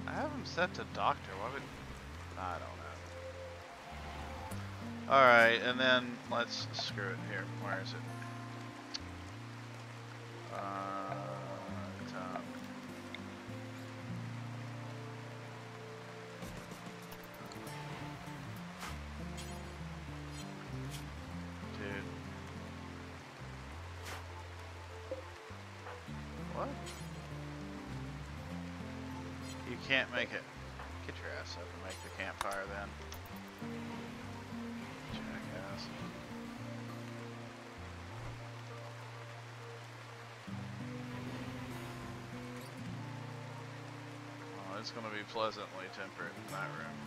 I have him set to doctor. Why would... I don't know. Alright, and then let's screw it here. Where is it? Dude. What? You can't make it. Get your ass up and make the campfire then. Jackass. Oh, it's going to be pleasantly temperate in that room.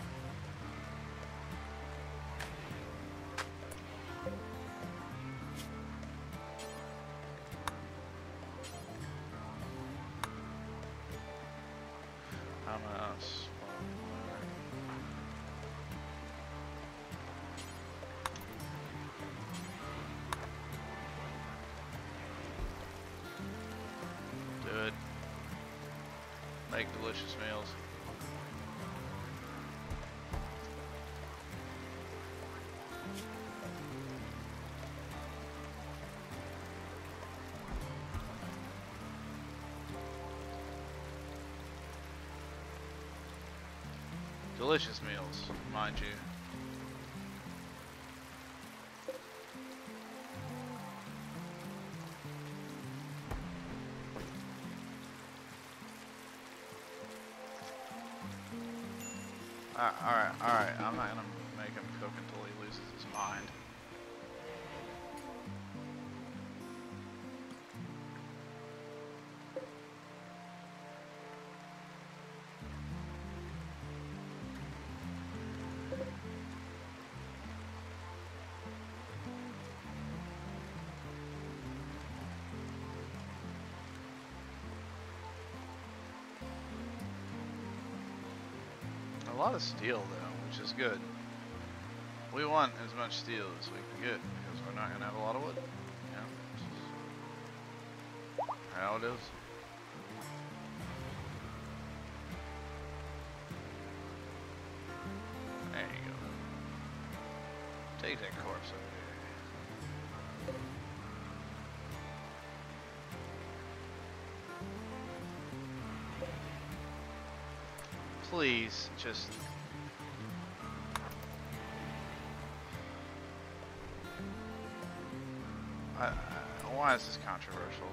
Make delicious meals. Delicious meals, mind you. Alright, I'm not gonna make him cook until he loses his mind. A lot of steel though, which is good. We want as much steel as we can get because we're not gonna have a lot of wood. You know, this is how it is. There you go. Take that corpse over there. Please, just... why is this controversial?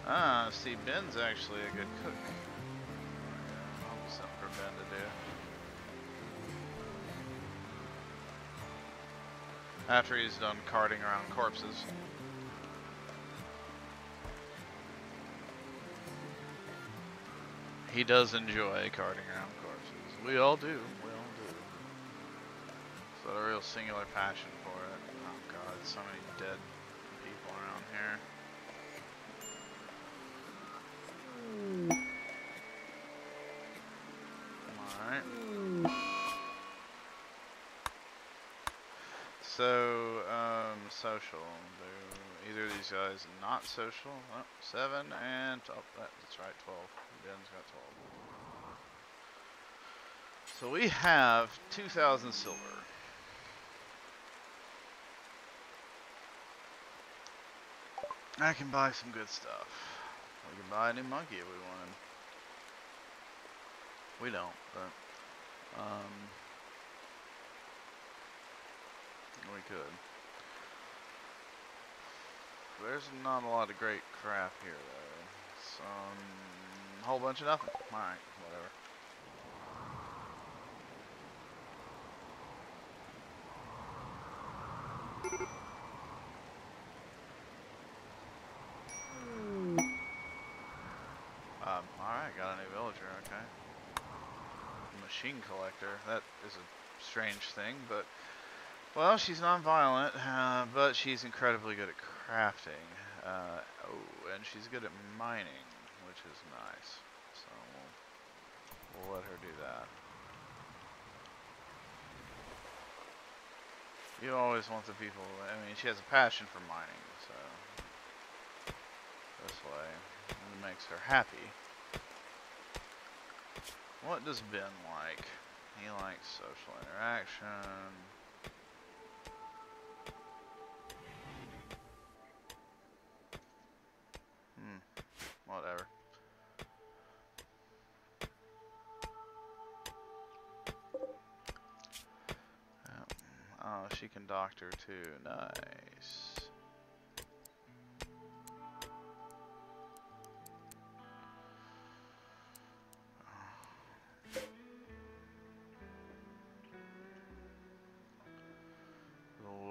Ah, see, Ben's actually a good cook. I'll be something for Ben to do. After he's done carting around corpses. He does enjoy carting around corpses. We all do. We all do. He's got a real singular passion for it. Oh god, so many dead people around here. Alright. So, social. Either of these guys not social. Oh, 7 and, oh, that's right, 12. Ben's got 12. So we have 2,000 silver. I can buy some good stuff. We can buy a new monkey if we wanted. We don't, but we could. There's not a lot of great crap here though. A whole bunch of nothing. Alright, whatever. Alright, got a new villager, okay. Machine collector. That is a strange thing, but... Well, she's non-violent, but she's incredibly good at crafting. Oh, and she's good at mining, which is nice. So we'll let her do that. You always want the people... I mean, she has a passion for mining, so... This way. It makes her happy. What does Ben like? He likes social interaction. Whatever. Oh, she can doctor too. Nice.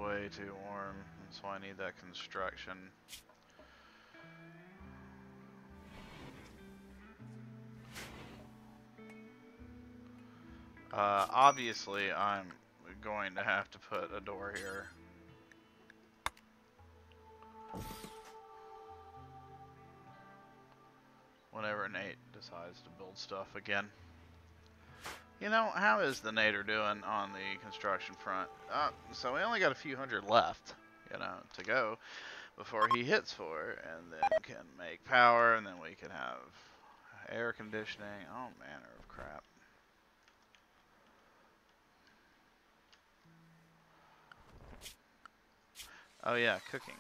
Way too warm. That's why I need that construction. Obviously, I'm going to have to put a door here. Whenever Nate decides to build stuff again. You know, how is the Nader doing on the construction front? So we only got a few hundred left, you know, to go before he hits 4, and then can make power, and then we can have air conditioning, all manner of crap. Oh yeah, cooking.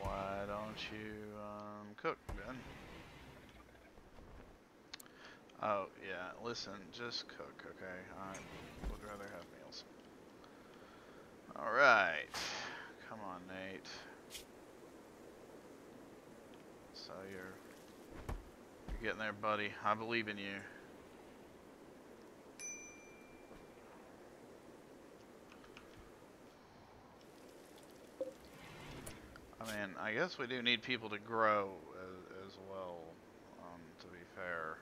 Why don't you cook, Ben? Oh yeah, listen, just cook, okay? I would rather have meals. Alright. Come on, Nate. So you're getting there, buddy. I believe in you. I mean, I guess we do need people to grow as well, to be fair.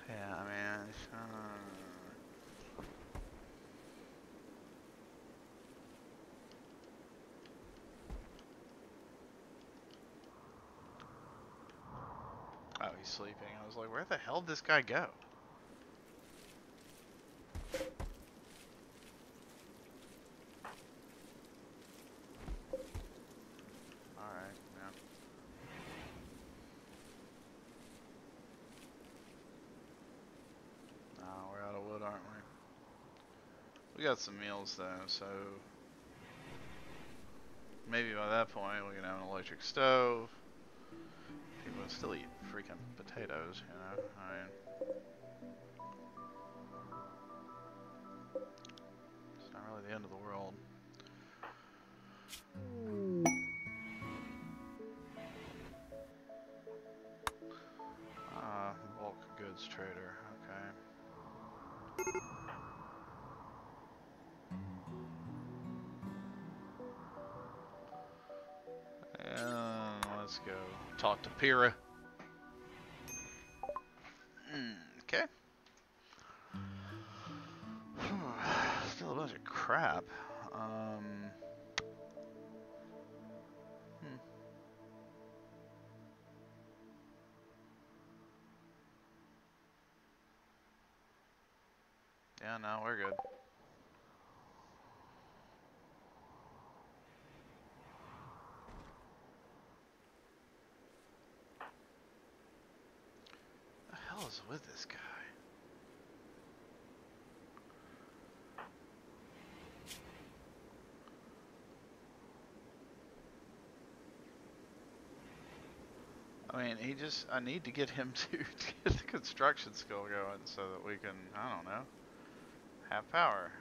Yeah, I mean, oh, he's sleeping. I was like, where the hell did this guy go? Alright, yeah. We're out of wood, aren't we? We got some meals though, so maybe by that point we can have an electric stove. People can still eat freaking potatoes, you know? I mean, it's not really the end of the world. Bulk goods trader, okay. And let's go talk to Pyrrha. Okay. Still a bunch of crap. Yeah, no, we're good. What the hell is with this guy? I mean, I need to get him to get the construction skill going so that we can, I don't know, have power.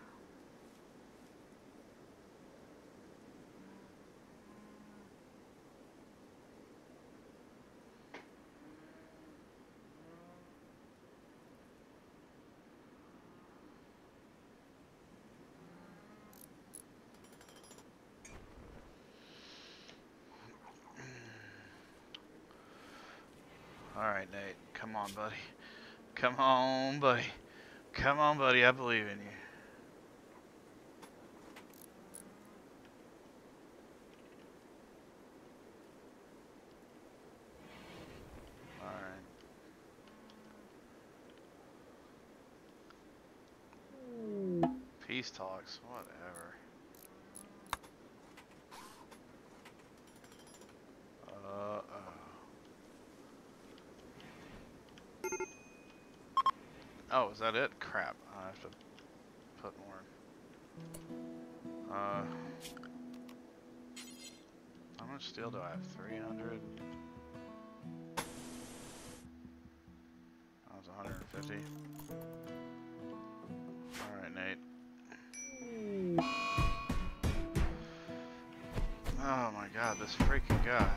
Alright, Nate. Come on, buddy. Come on, buddy. Come on, buddy. I believe in you. Alright. Peace talks. Whatever. Oh, is that it? Crap. I have to put more. How much steel do I have? 300? That was 150. Alright, Nate. Oh my god, this freaking guy.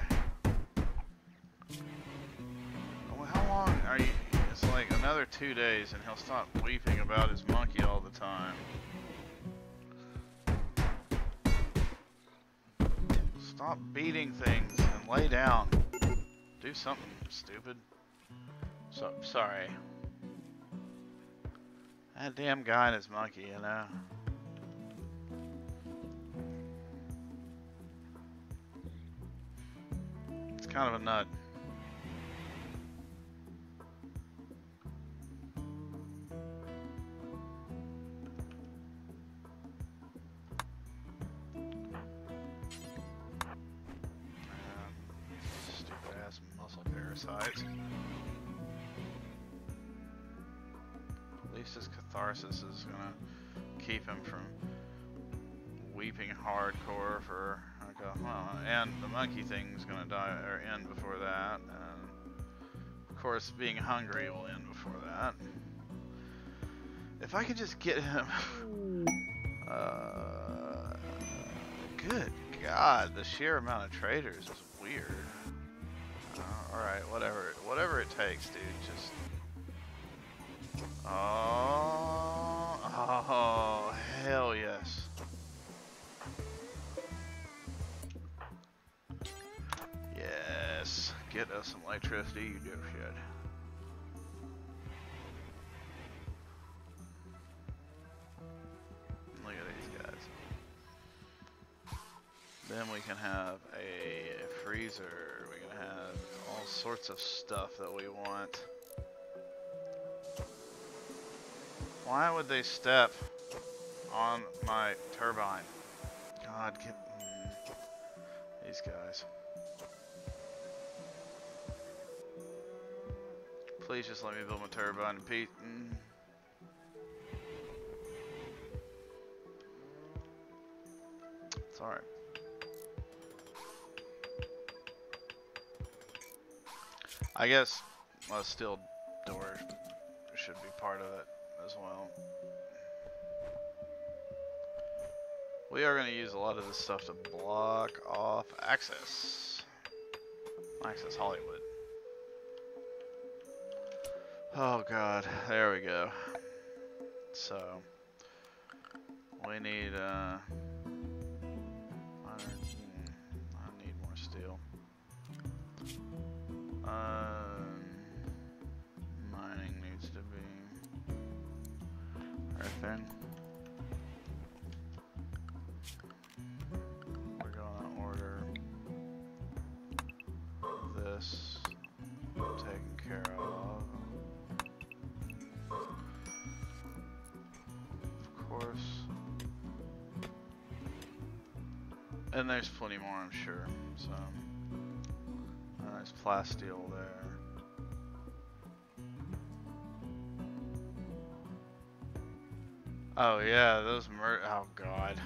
Well, how long are you? It's like another 2 days and he'll stop weeping about his monkey all the time. Stop beating things and lay down. Do something, stupid. So, sorry. That damn guy and his monkey, you know. It's kind of a nut. Parasites. At least his catharsis is gonna keep him from weeping hardcore for okay, well, and the monkey thing's gonna die or end before that, and of course being hungry will end before that. If I could just get him, good God, the sheer amount of traders is weird. Alright, whatever it takes, dude, just... Oh, hell yes. Yes, get us some electricity, you dipshit. Look at these guys. Then we can have a freezer, we can have all sorts of stuff that we want. Why would they step on my turbine? God, get these guys. Please just let me build my turbine in peace. It's alright. I guess steel doors should be part of it as well. We are going to use a lot of this stuff to block off access. Access Hollywood. Oh god, there we go. So, we need I need more steel. Mining needs to be earthing. We're gonna order this taken care of. Of course. And there's plenty more, I'm sure. So. Nice plasteel there. Oh yeah, those oh god.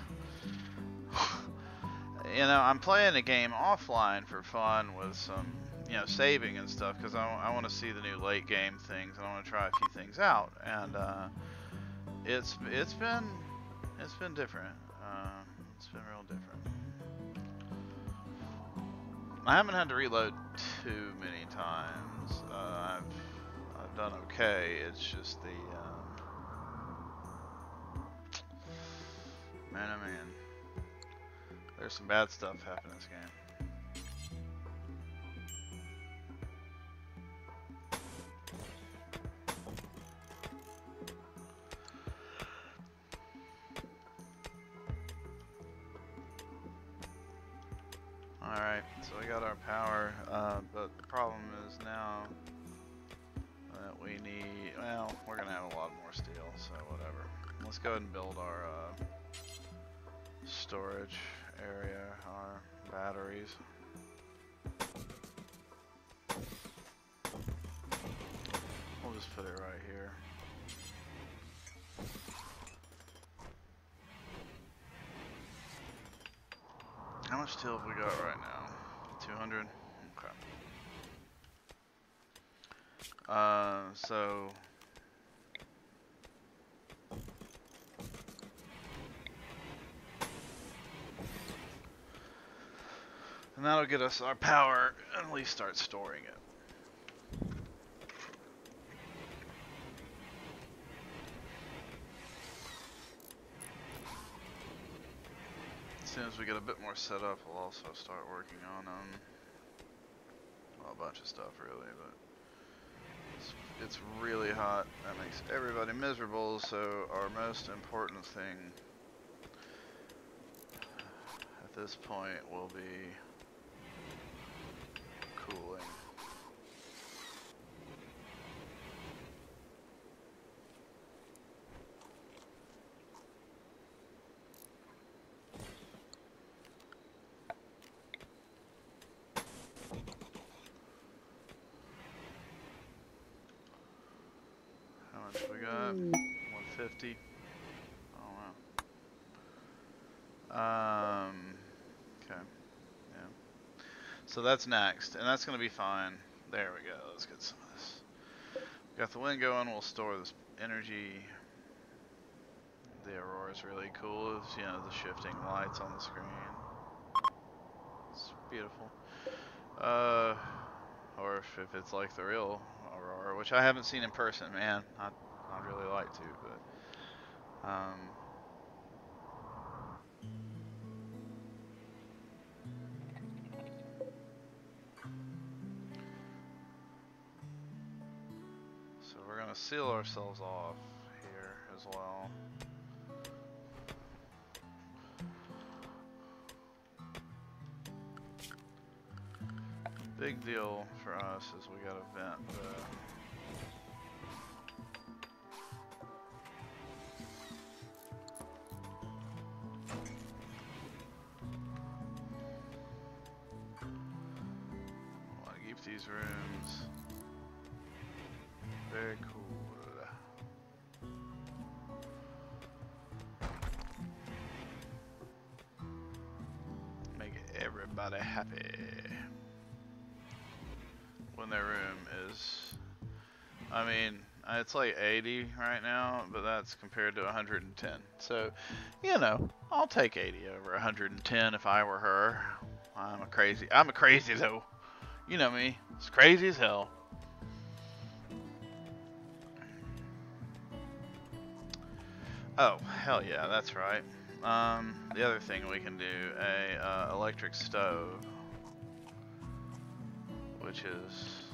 You know, I'm playing a game offline for fun with some you know, saving and stuff, because I want to see the new late game things, and I want to try a few things out, and it's been different. It's been real different. I haven't had to reload too many times. I've done okay. It's just the man, oh man, there's some bad stuff happening in this game. Alright, so we got our power, but the problem is now that we need, well, we're going to have a lot more steel, so whatever. Let's go ahead and build our storage area, our batteries. We'll just put it right here. How much steel have we got right now? 200? Okay. So... and that'll get us our power, and at least start storing it. As soon as we get a bit more set up, we'll also start working on well, a bunch of stuff really, but it's really hot. That makes everybody miserable, so our most important thing at this point will be cooling. We got 150. Oh wow. Okay. Yeah. So that's next, and that's gonna be fine. There we go. Let's get some of this. We got the wind going. We'll store this energy. The aurora is really cool. It's, you know, the shifting lights on the screen. It's beautiful. Or if it's like the real aurora, which I haven't seen in person, man. I'd really like to, but so we're gonna seal ourselves off here as well. Big deal for us is we gotta vent the these rooms very cool. Make everybody happy when their room is, I mean, it's like 80 right now, but that's compared to 110. So, you know, I'll take 80 over 110 if I were her. I'm a crazy though. You know me, it's crazy as hell. Oh, hell yeah, that's right. The other thing we can do, a electric stove, which is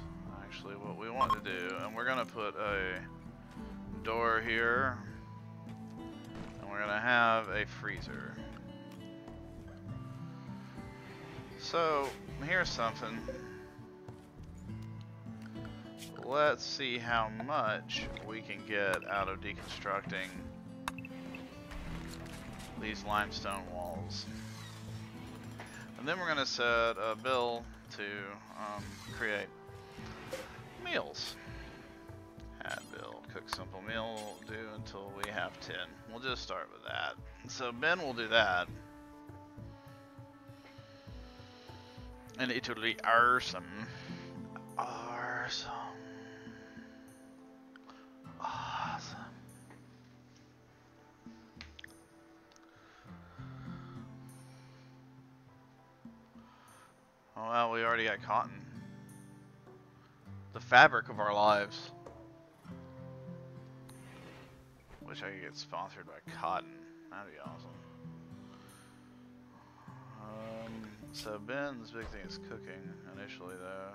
actually what we want to do. And we're gonna put a door here, and we're gonna have a freezer. So, here's something. Let's see how much we can get out of deconstructing these limestone walls. And then we're going to set a bill to create meals. Add bill, cook simple meal, do until we have 10. We'll just start with that. So Ben will do that. And it will be awesome. Awesome. Awesome. Oh well, we already got cotton. The fabric of our lives. Wish I could get sponsored by cotton. That'd be awesome. So Ben's big thing is cooking initially though.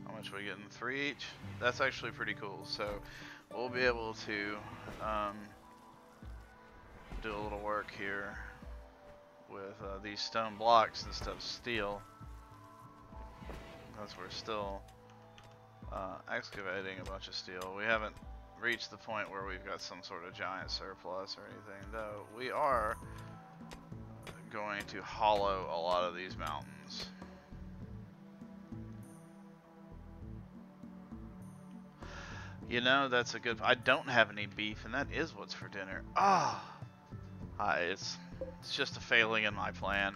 How much are we getting? 3 each? That's actually pretty cool. So we'll be able to do a little work here with these stone blocks instead of steel. Because we're still excavating a bunch of steel. We haven't reached the point where we've got some sort of giant surplus or anything, though we are going to hollow a lot of these mountains. You know, that's a good... I don't have any beef, and that is what's for dinner. Ah! It's just a failing in my plan.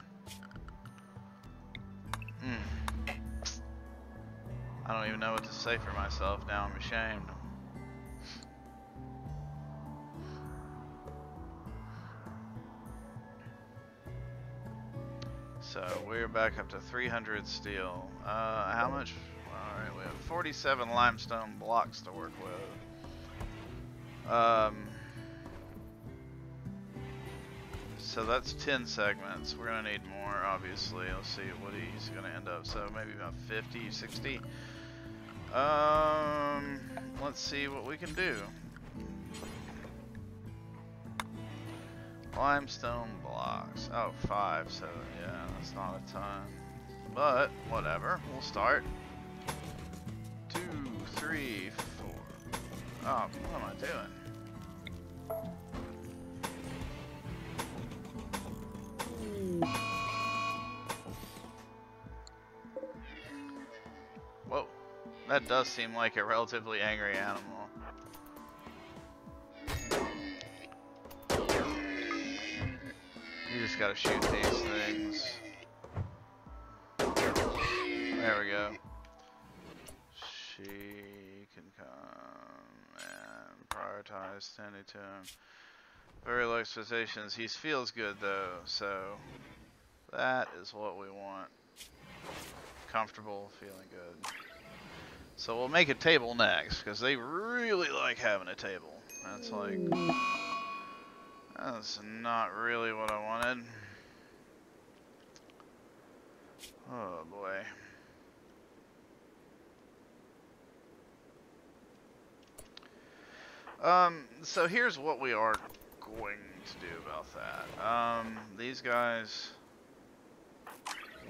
I don't even know what to say for myself now. I'm ashamed. So we're back up to 300 steel. How much? Alright, we have 47 limestone blocks to work with. So that's 10 segments. We're gonna need more, obviously. Let's see what he's gonna end up. So maybe about 50, 60. Let's see what we can do. Limestone blocks. Oh, 5. So yeah, that's not a ton. But whatever. We'll start. 2, 3, 4. Oh, what am I doing? Whoa, that does seem like a relatively angry animal. You just gotta shoot these things. There we go. She can come and prioritize tending to him. Very low expectations. He feels good though, so that is what we want. Comfortable, feeling good. So we'll make a table next, because they really like having a table. That's like... That's not really what I wanted. Oh boy. So here's what we are going to do about that. These guys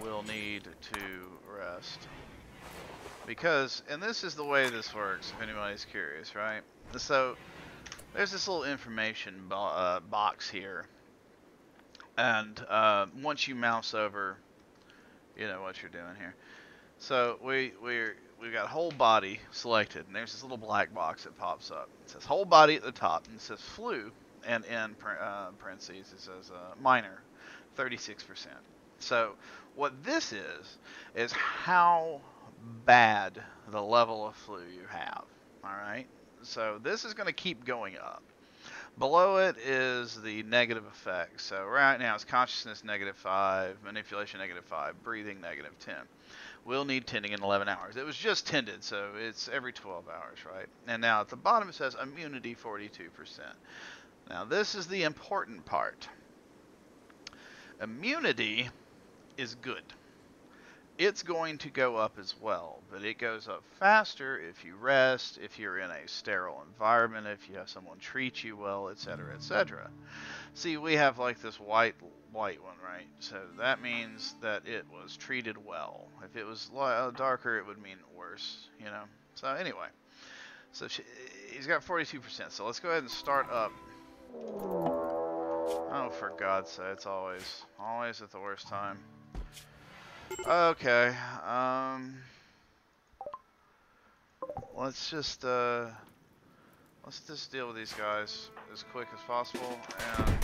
will need to rest. Because, and this is the way this works, if anybody's curious, right? So, there's this little information box here. And once you mouse over, you know what you're doing here. So, we've got whole body selected, and there's this little black box that pops up. It says whole body at the top, and it says flu, and in parentheses it says minor, 36%. So, what this is how bad the level of flu you have. Alright? So, this is going to keep going up. Below it is the negative effects. So, right now it's consciousness -5, manipulation -5, breathing -10. We'll need tending in 11 hours. It was just tended, so it's every 12 hours, right? And now at the bottom it says immunity 42%. Now this is the important part. Immunity is good. It's going to go up as well, but it goes up faster if you rest, if you're in a sterile environment, if you have someone treat you well, etc., etc. See, we have like this white one, right? So that means that it was treated well. If it was darker, it would mean worse, you know? So anyway, so he's got 42%, so let's go ahead and start up. Oh, for God's sake, it's always at the worst time. Okay, let's just deal with these guys as quick as possible, and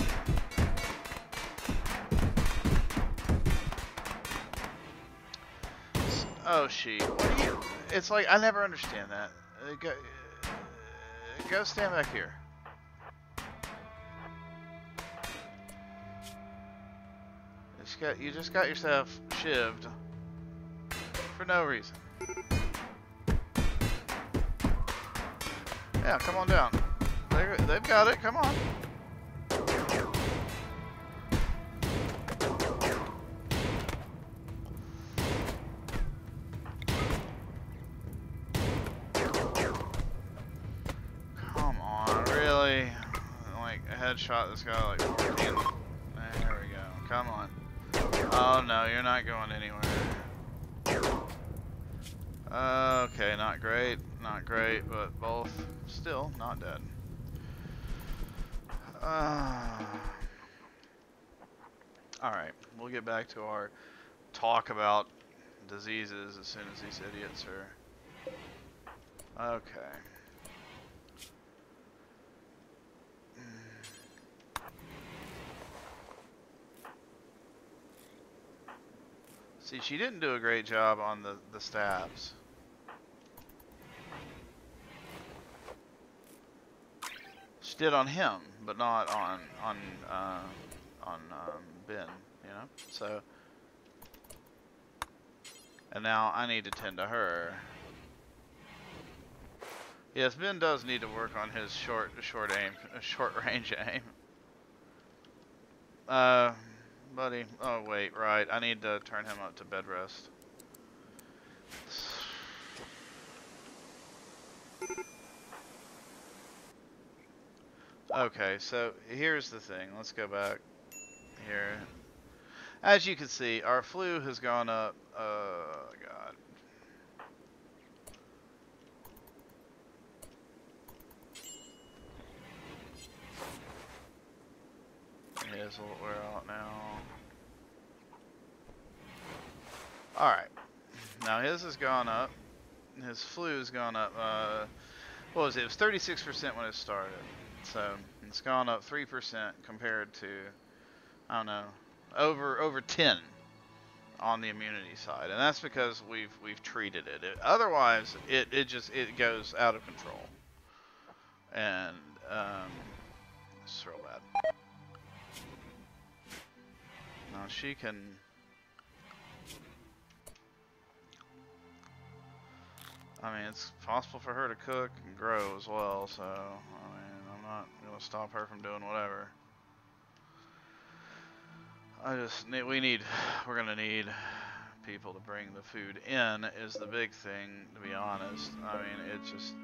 Oh, she. What do you? It's like I never understand that. Go stand back here. You just got yourself shivved for no reason. Yeah, come on down. They've got it. Come on. Come on, really? Like, I headshot this guy like 14. There we go. Come on. Oh no, you're not going anywhere. Okay, not great, but both still not dead. Alright, we'll get back to our talk about diseases as soon as these idiots are... Okay. See, she didn't do a great job on the stabs. She did on him, but not on Ben, you know? So, and now I need to tend to her. Yes, Ben does need to work on his short range aim. Buddy. Oh wait, right. I need to turn him up to bed rest. Okay, so here's the thing. Let's go back here. As you can see, our flu has gone up. God. His will wear out now. Alright. Now his has gone up. His flu has gone up. What was it? It was 36% when it started. So it's gone up 3% compared to, I don't know, over 10 on the immunity side, and that's because we've treated it. Otherwise, it goes out of control, and it's real bad. Now she can. I mean, it's possible for her to cook and grow as well, so I mean, I'm not gonna stop her from doing whatever. We're gonna need people to bring the food in is the big thing, to be honest. I mean, it just,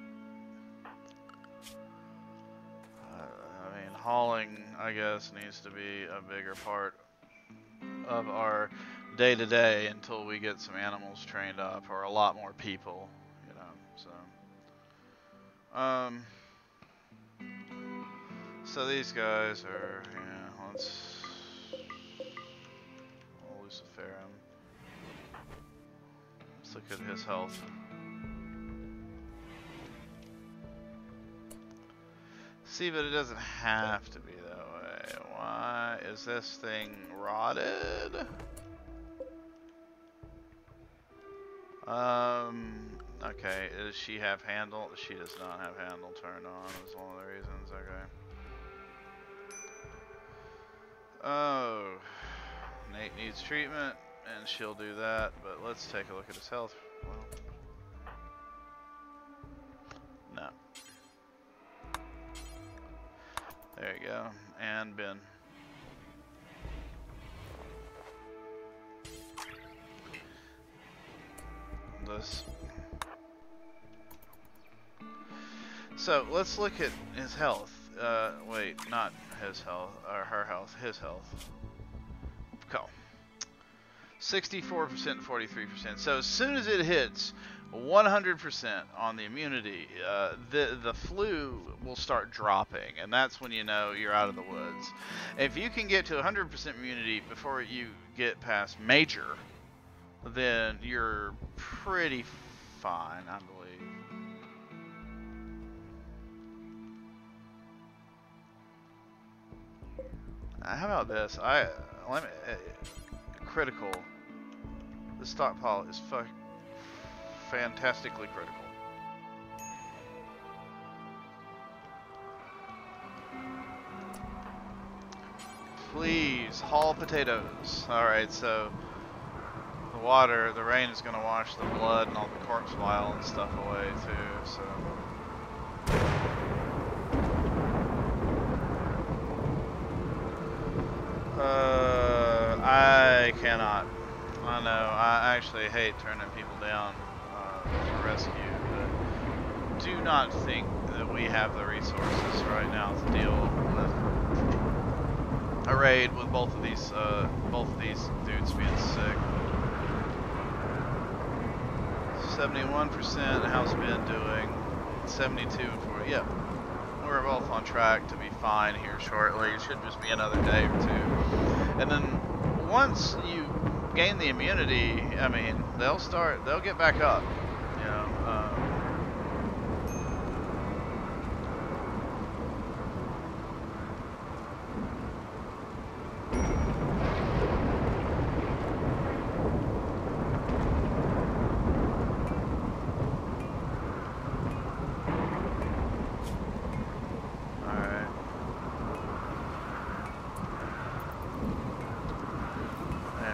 I mean, hauling, I guess, needs to be a bigger part of our day-to-day until we get some animals trained up, or a lot more people, you know, so. So these guys are, yeah, let's Lucifer him. Let's look at his health. See, but it doesn't have to be that way. Why is this thing rotted? Okay, does she have handle? She does not have handle turned on, is one of the reasons, okay. Oh, Nate needs treatment, and she'll do that, but let's take a look at his health. Well, no. There you go, and Ben. This. So let's look at his health. Wait, not his health, or her health, his health. Cool. 64%, 43%. So as soon as it hits 100% on the immunity, the flu will start dropping, and that's when you know you're out of the woods. If you can get to 100% immunity before you get past major, then you're pretty fine, I believe. How about this? Critical. The stockpile is fantastically critical. Please, haul potatoes. Alright, so the water, the rain is going to wash the blood and all the corpse bile and stuff away too, so... I cannot. I know, I actually hate turning people down for rescue, but do not think that we have the resources right now to deal with a raid with both of these dudes being sick. 71%, how's Ben doing? 72 and 40, yep. We're both on track to be fine here shortly. It should just be another day or two. And then once you gain the immunity, I mean, they'll get back up, you know.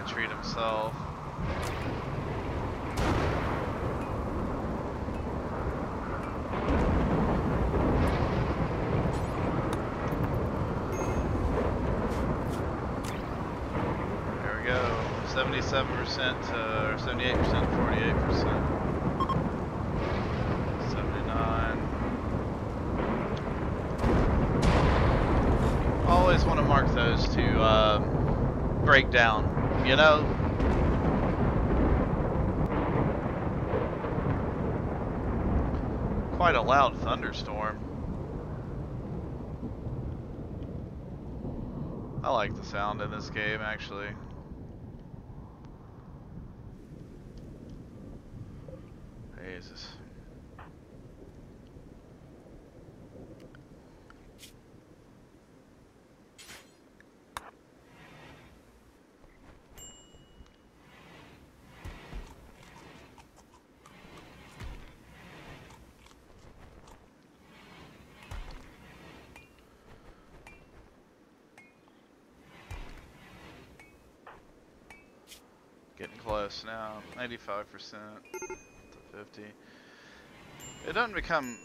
Treat himself. There we go. 77% or 78% to 48%. 79. Always want to mark those to break down. You know, quite a loud thunderstorm. I like the sound in this game, actually. Jesus. Getting close now, 85% to 50. It doesn't become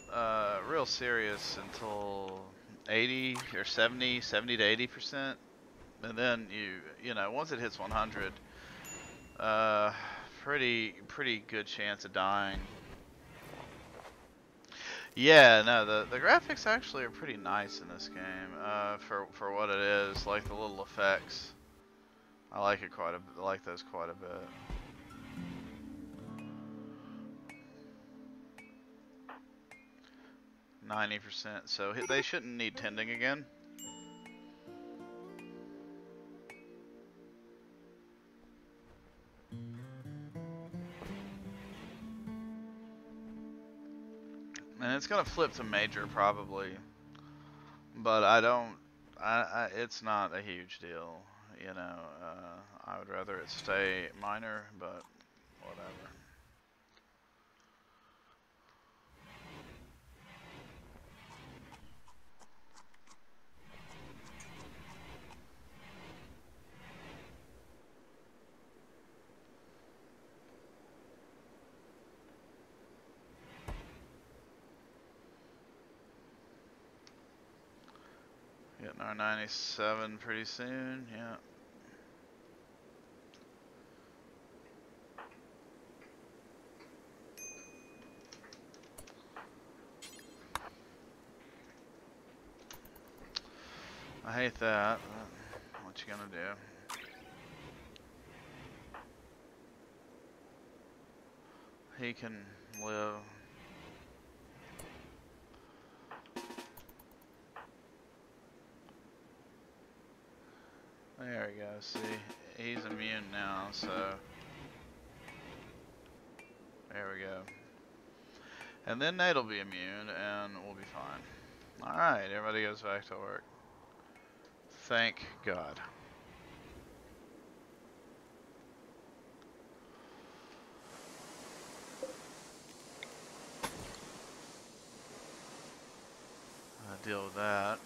real serious until 80 or 70 to 80%, and then you know, once it hits 100, pretty good chance of dying. Yeah, no, the graphics actually are pretty nice in this game for what it is, like the little effects. I like it quite a bit. I like those quite a bit. %, so they shouldn't need tending again. And it's gonna flip to major probably, but it's not a huge deal. You know, I would rather it stay minor, but whatever. Getting our 97 pretty soon, yeah. I hate that, but what you gonna do? He can live. There we go, see, he's immune now, so there we go. And then Nate'll be immune, and we'll be fine. Alright, everybody goes back to work. Thank God. deal with that.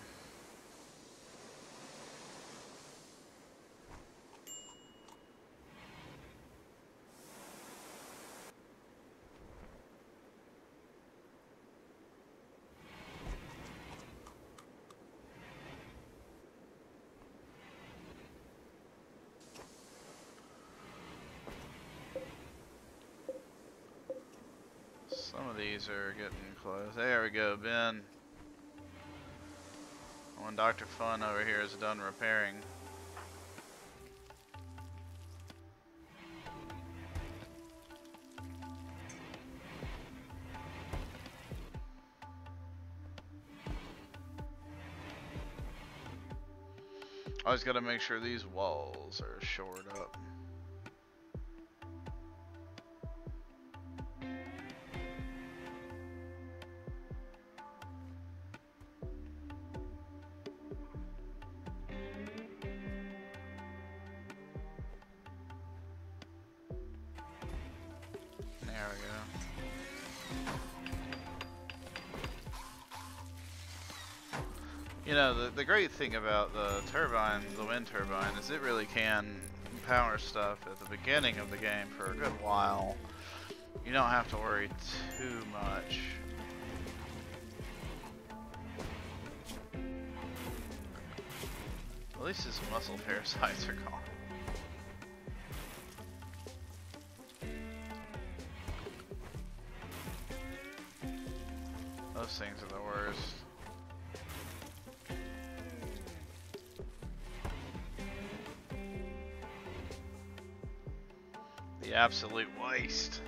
Some of these are getting close. There we go, Ben. When Dr. Fun over here is done repairing. Always gotta make sure these walls are shored up. There we go. You know, the great thing about the turbine, the wind turbine, is it really can power stuff at the beginning of the game for a good while. You don't have to worry too much. At least his muscle parasites are gone. Those things are the worst. The absolute waste.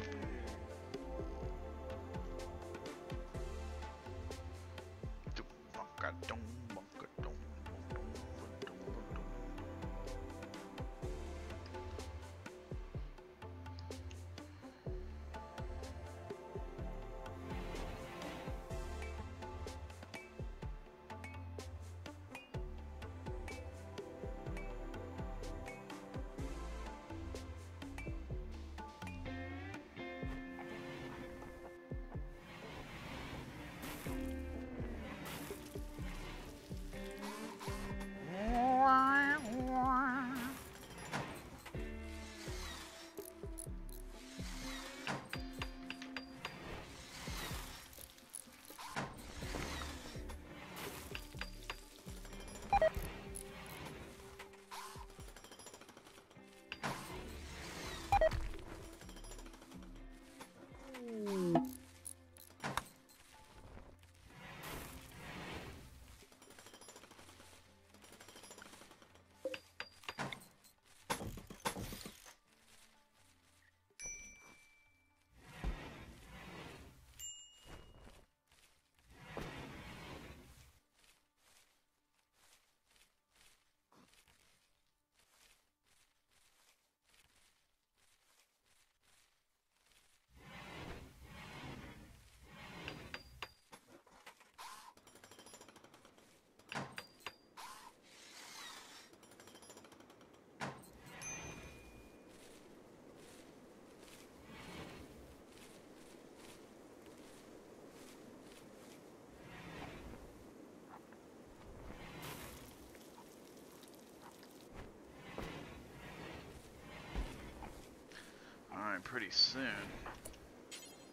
Pretty soon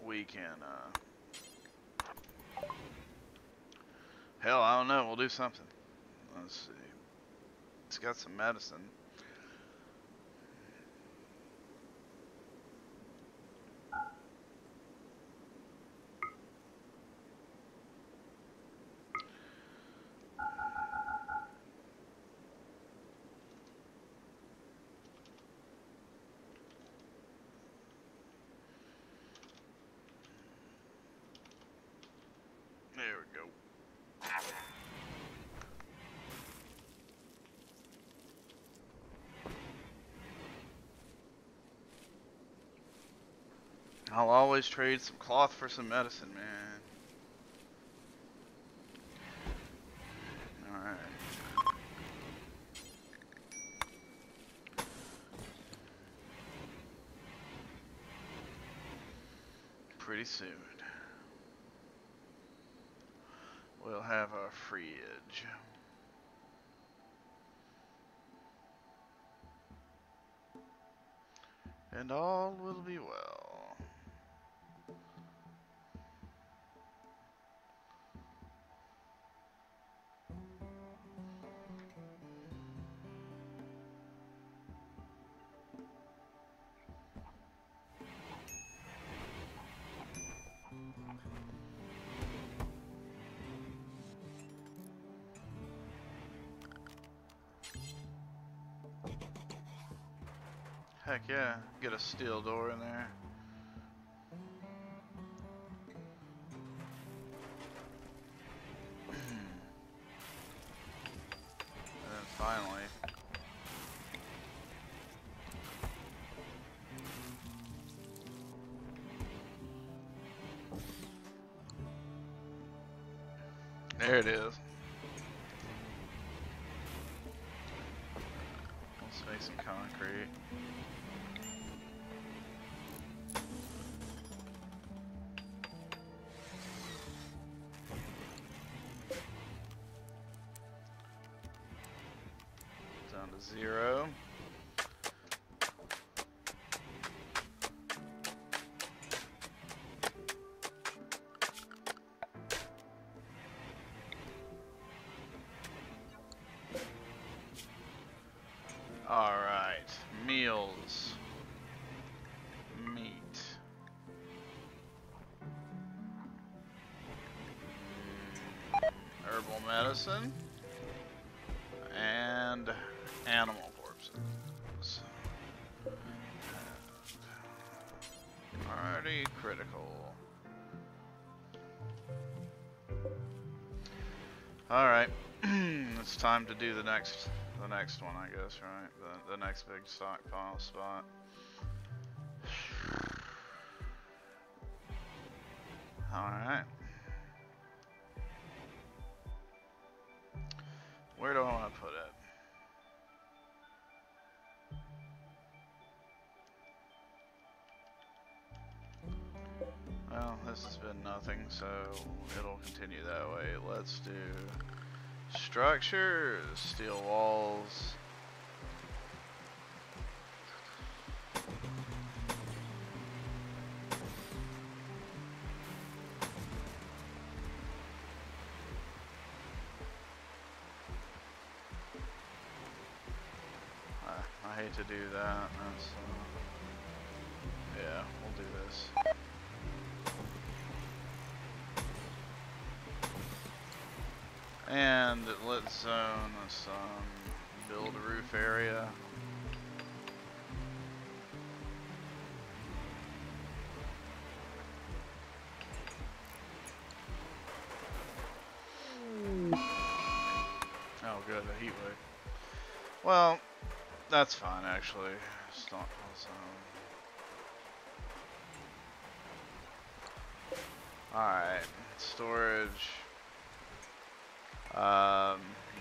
we can hell, I don't know, we'll do something. Let's see. It's got some medicine. There we go. I'll always trade some cloth for some medicine, man. Alright. Pretty soon we'll have our fridge. And all will be well. Heck yeah, get a steel door in there. And then finally, there it is. Let's make some concrete. Down to 0. Alright, meals. Meat. Herbal medicine. And animal corpses. Alrighty, critical. Alright, it's time to do the next one, I guess, right? The next big stockpile spot. Alright. Where do I want to put it? Well, this has been nothing, so it'll continue that way. Let's do structures, steel walls. I hate to do that. That's, yeah, we'll do this. And let's zone some build roof area. Oh good, a heat wave. Well, that's fine actually. Stockpile zone. Alright, storage.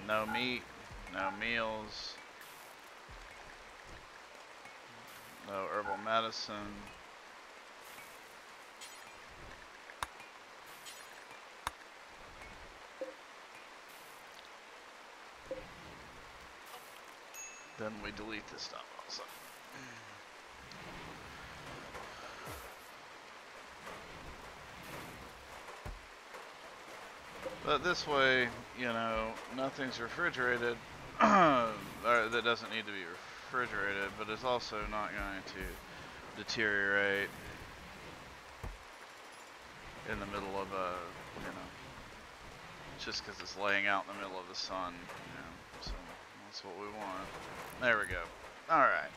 No meat, no meals, no herbal medicine. Then we delete this stuff also. But this way, you know, nothing's refrigerated, or that doesn't need to be refrigerated, but it's also not going to deteriorate in the middle of a, you know, just because it's laying out in the middle of the sun, you know, so that's what we want. There we go. Alright.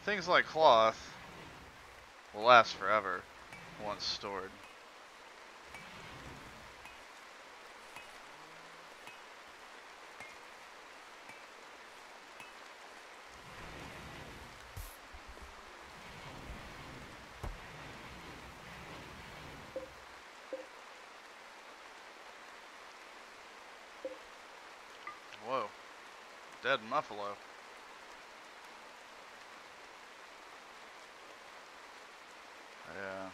Things like cloth will last forever once stored. Whoa. Dead muffalo. Yeah.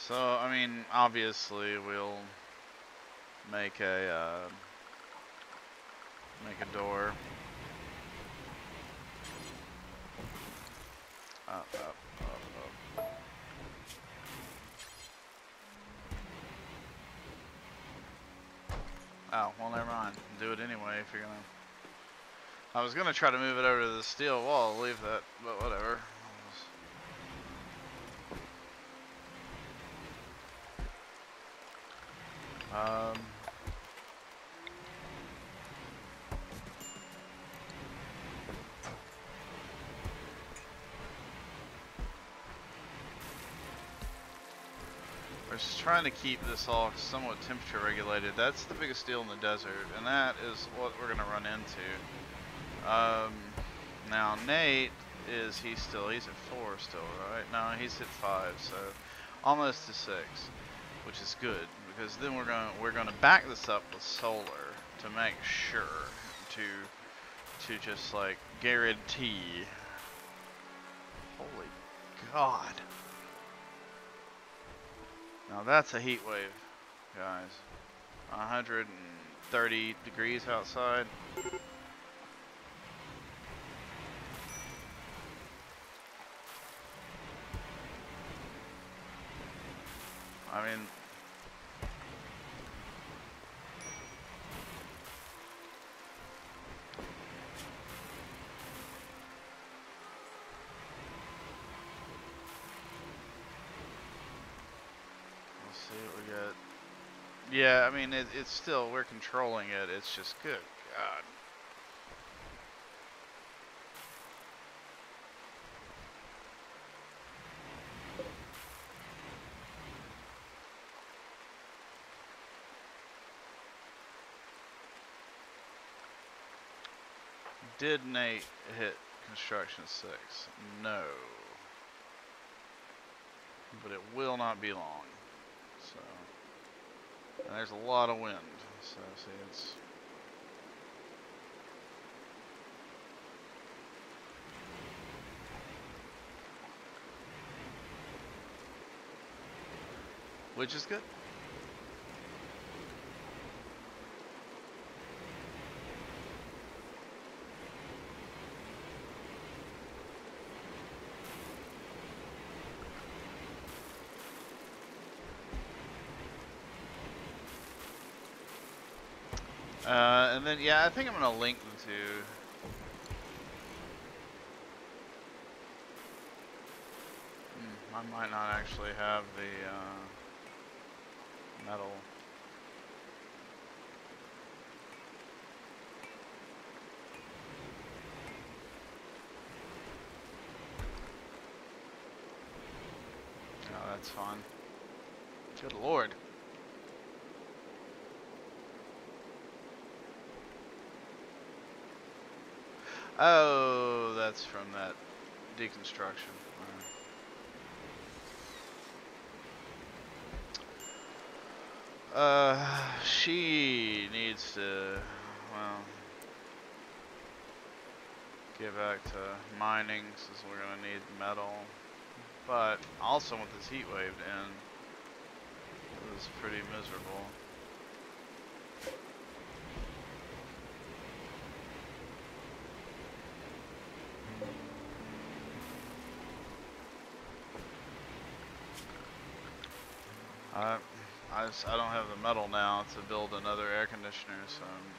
So, I mean, obviously we'll make a door. Up, up, up, up. Oh, well, never mind. Do it anyway if you're gonna. I was gonna try to move it over to the steel wall, leave that, but whatever. We're just trying to keep this all somewhat temperature regulated. That's the biggest deal in the desert, and that is what we're gonna run into. Now Nate he's at 4 still, right? No, he's at 5, so almost to 6, which is good because then we're gonna back this up with solar to make sure to just like guarantee. Holy God! Now that's a heat wave, guys. 130 degrees outside. I mean, let's see what we got. Yeah, I mean, it's still, we're controlling it. It's just good. God. Did Nate hit construction 6? No. But it will not be long. So, and there's a lot of wind. So, see, it's. Which is good. And then, yeah, I think I'm going to link the two. I might not actually have the metal. Oh, that's fine. Good Lord. Oh, that's from that deconstruction. She needs to, well, get back to mining since we're gonna need metal. But also with this heat wave in, it was pretty miserable. I don't have the metal now to build another air conditioner, so I'm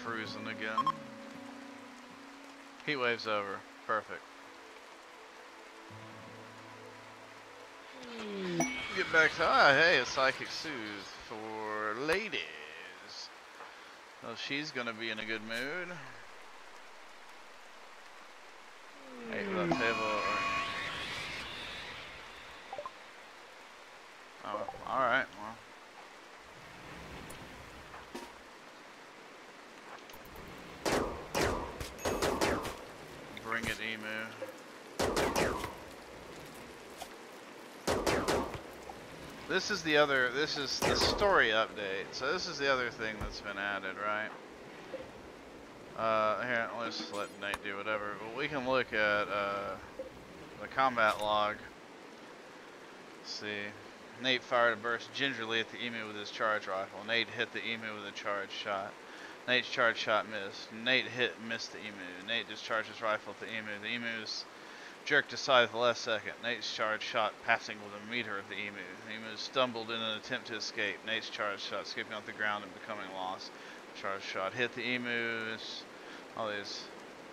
freezing again. Heat wave's over. Perfect. Get back to, hey, a psychic soothe for ladies. So she's gonna be in a good mood. Hey, that table. Oh, alright, well. get emu. This is the story update. So this is the other thing that's been added, right? Here, let's let Nate do whatever. But we can look at the combat log. Let's see. Nate fired a burst gingerly at the emu with his charge rifle. Nate hit the emu with a charge shot. Nate's charge shot missed. Nate missed the emu. Nate discharged his rifle at the emu. The emu's jerked aside at the last second. Nate's charge shot passing within a meter of the emu. The emu stumbled in an attempt to escape. Nate's charge shot skipping off the ground and becoming lost. Charge shot hit the emu. All these,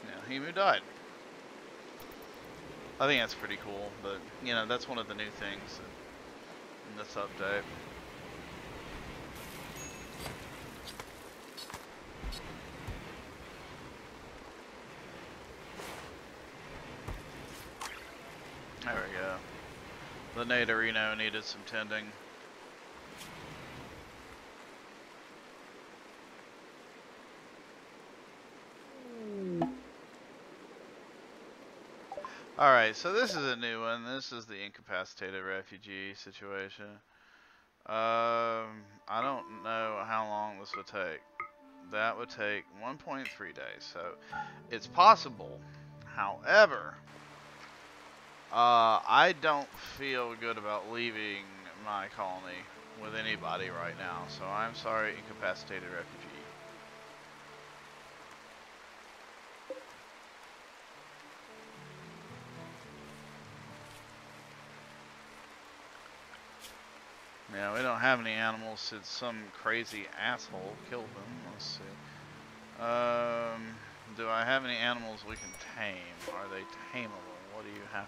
yeah, emu died. I think that's pretty cool, but you know, that's one of the new things in this update. There we go. The Naderino needed some tending. Alright, so this is a new one. This is the incapacitated refugee situation. I don't know how long this would take. That would take 1.3 days, so it's possible. However, I don't feel good about leaving my colony with anybody right now, so I'm sorry, incapacitated refugee. Yeah, we don't have any animals since some crazy asshole killed them. Let's see. Do I have any animals we can tame? Are they tameable? What do you have?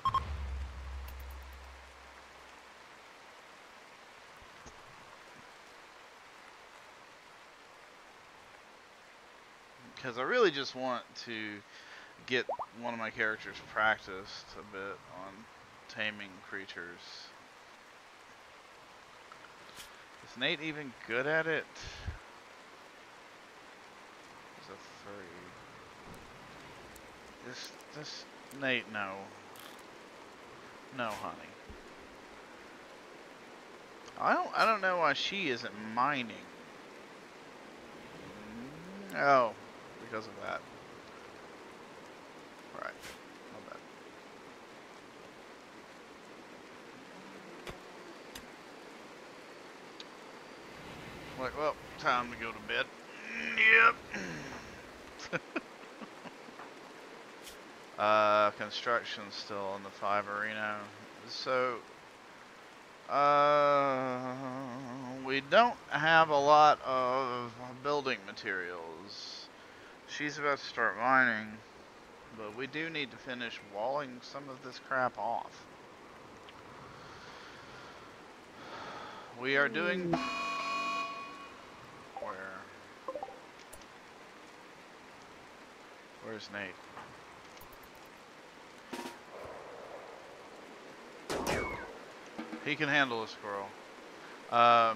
Because I really just want to get one of my characters practiced a bit on taming creatures. Is Nate even good at it? It's a 3. This Nate, no. No, honey. I don't know why she isn't mining. Oh, because of that. Right. My bad. Like, well, time to go to bed. Yep. Construction's still in the 5 arena. So, we don't have a lot of building materials. She's about to start mining, but we do need to finish walling some of this crap off. We are doing... Where's Nate? He can handle a squirrel. I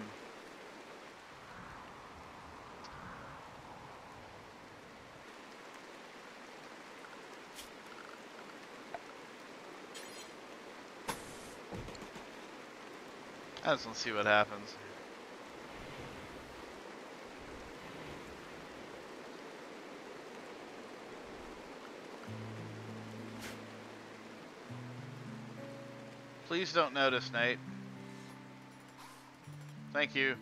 just want to see what happens. Please don't notice, Nate. Thank you.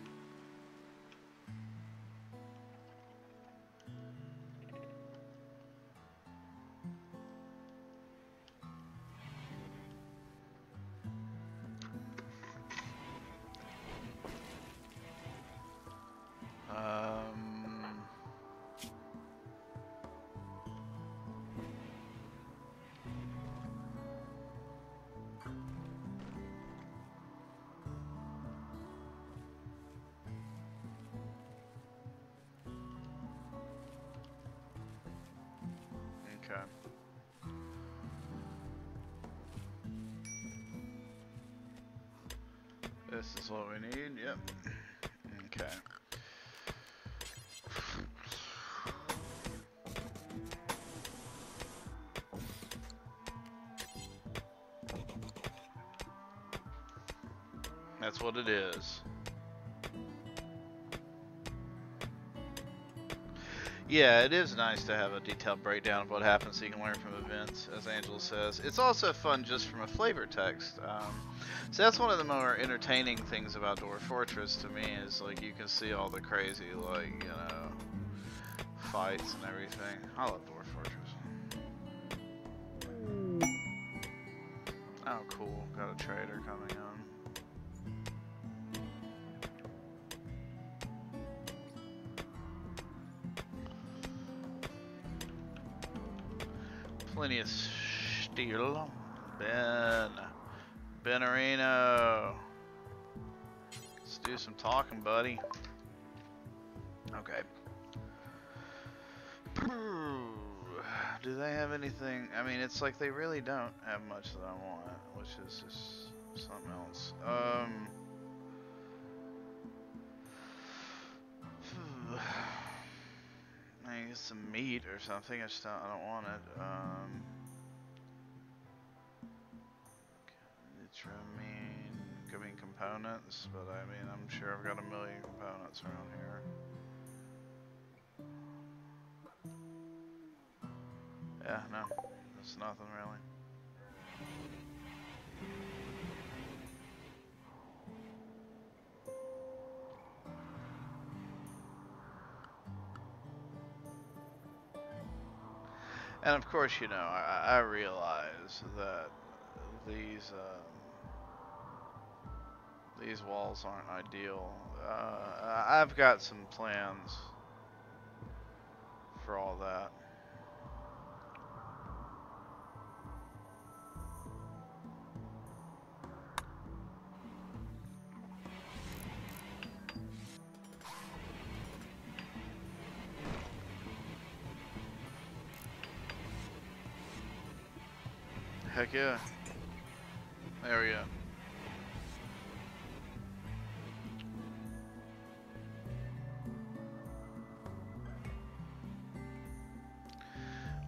Okay. This is what we need, yep. Okay. That's what it is. Yeah, it is nice to have a detailed breakdown of what happens so you can learn from events, as Angela says. It's also fun just from a flavor text. So that's one of the more entertaining things about Dwarf Fortress to me is like you can see all the crazy, like, you know, fights and everything. I love Dwarf Fortress. Oh, cool. Got a trader coming on. Plenty of steel. Benarino. Let's do some talking, buddy. Okay. Do they have anything? I mean, it's like they really don't have much that I want, which is just something else. I guess some meat or something. I don't want it. It's mean components, but I mean, I'm sure I've got a million components around here. Yeah, no, it's nothing really. And of course, you know, I realize that these walls aren't ideal. I've got some plans for all that. Heck yeah. There we go.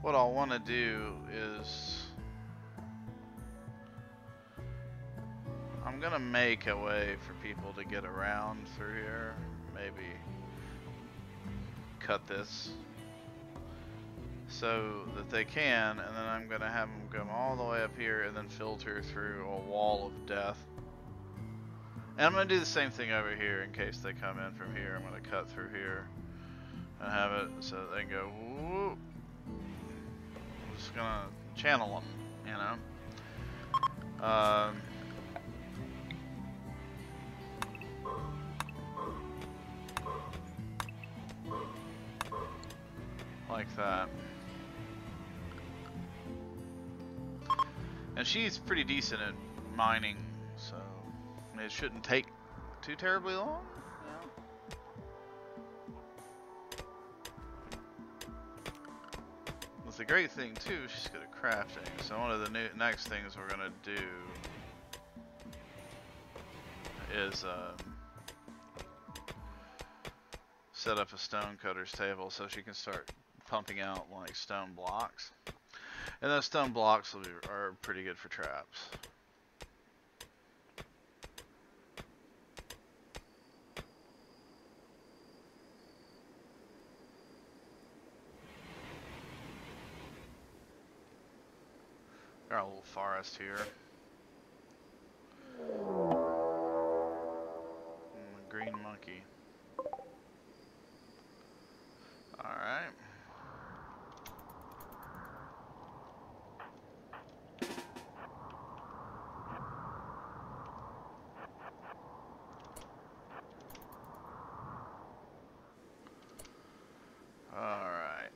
What I'll want to do is I'm gonna make a way for people to get around through here. Maybe cut this so that they can, and then I'm gonna have them come all the way up here and then filter through a wall of death. And I'm gonna do the same thing over here in case they come in from here. I'm gonna cut through here and have it so they can go whoop. I'm just gonna channel them, you know. Like that. And she's pretty decent at mining, so it shouldn't take too terribly long. The great thing too, she's good at crafting. So one of the next things we're gonna do is set up a stone cutter's table so she can start pumping out like stone blocks, and those stone blocks are pretty good for traps. Got a little forest here. Green monkey. Alright. Alright.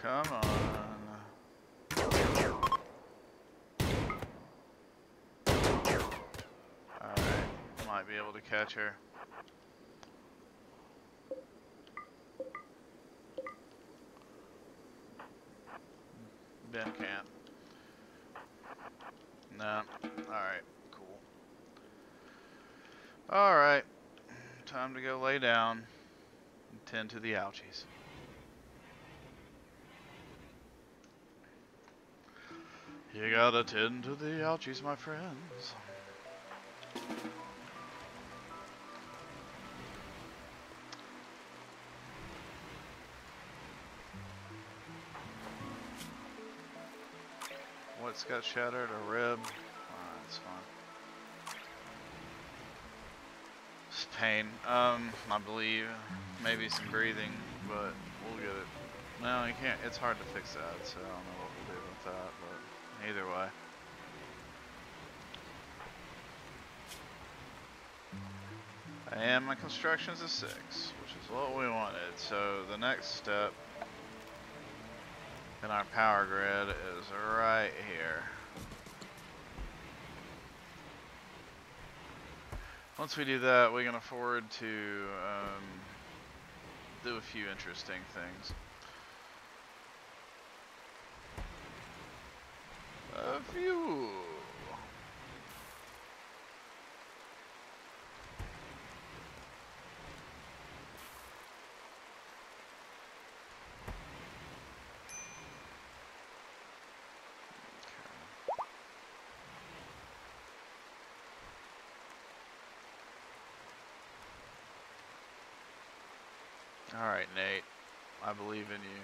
Come on. Alright, might be able to catch her. Ben can't. Nah. Alright, cool. Alright. Time to go lay down and tend to the ouchies. You gotta tend to the ouchies, my friends. What's got shattered? A rib? Alright, that's fine. It's pain. I believe. Maybe some breathing, but we'll get it. No, you can't. It's hard to fix that, so I don't know what we'll do with that, but either way. And my construction is a 6, which is what we wanted. So the next step in our power grid is right here. Once we do that, we can afford to do a few interesting things. A few. Alright, Nate. I believe in you.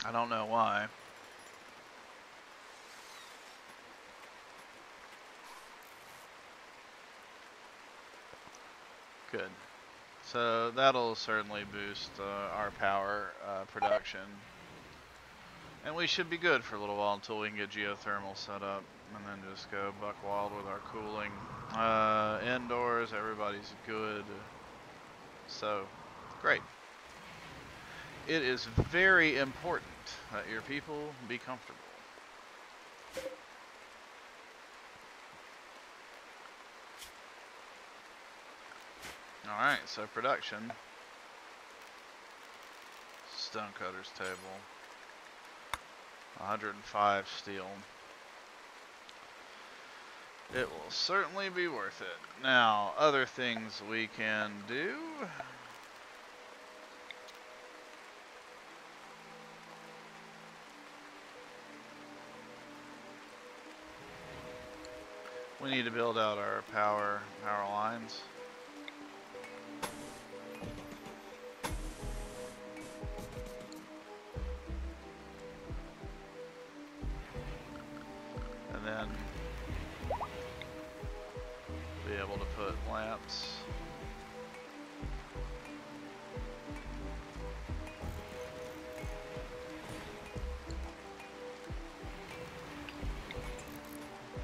I don't know why. Good. So that'll certainly boost our power production. And we should be good for a little while until we can get geothermal set up. And then just go buck wild with our cooling. Indoors, everybody's good. So, great. It is very important that your people be comfortable. Alright, so production. Stonecutter's table. 105 steel. It will certainly be worth it. Now, other things we can do. We need to build out our power lines. And then be able to put lamps.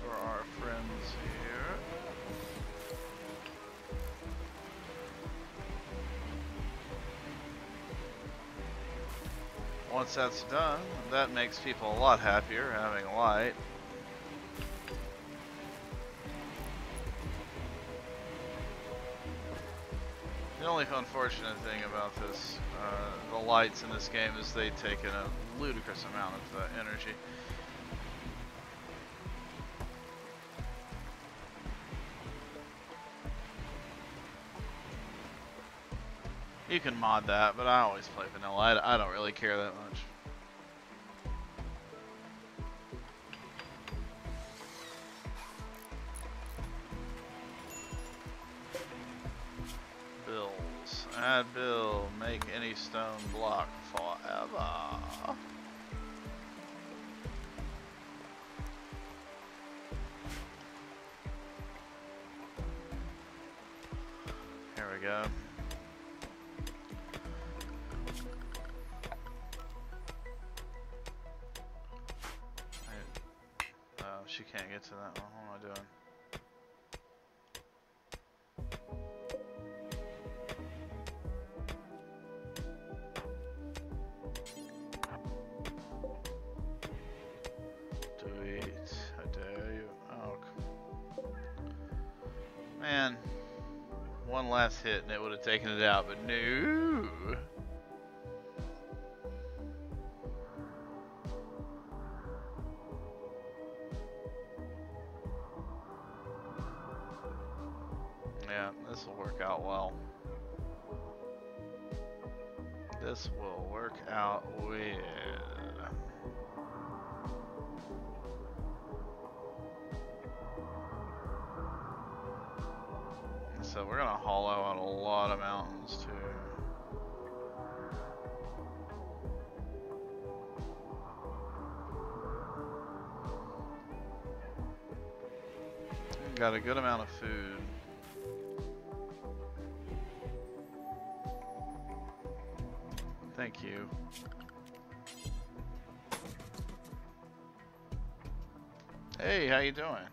For our friends here. Once that's done, that makes people a lot happier having a light. The only unfortunate thing about this, the lights in this game, is they take in a ludicrous amount of energy. You can mod that, but I always play vanilla. I don't really care that much. Bills. Add bill. Make any stone block forever. Here we go. She can't get to that one. What am I doing? Do it. I dare you. Oh, man. one last hit and it would have taken it out, but no. Yeah, this will work out well. This will work out well. So we're gonna hollow out a lot of mountains too. Got a good amount of food. Thank you. Hey, how you doing?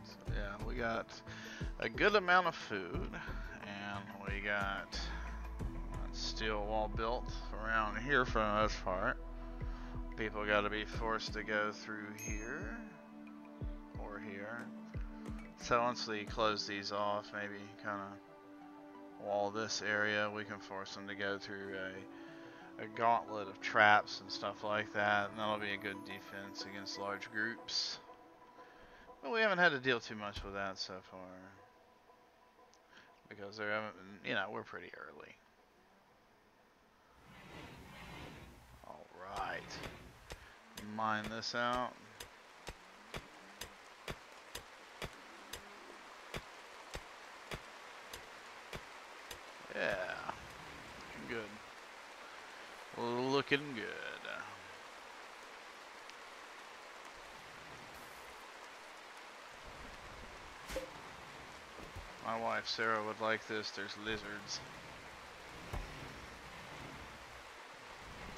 So, yeah, we got a good amount of food, and we got a steel wall built around here for the most part. People got to be forced to go through here or here. So once we close these off, maybe kind of wall this area, we can force them to go through a gauntlet of traps and stuff like that, and that'll be a good defense against large groups. But we haven't had to deal too much with that so far, because there haven't been, you know, we're pretty early. Alright. Mine this out. Yeah. Good. Looking good. My wife Sarah would like this. There's lizards.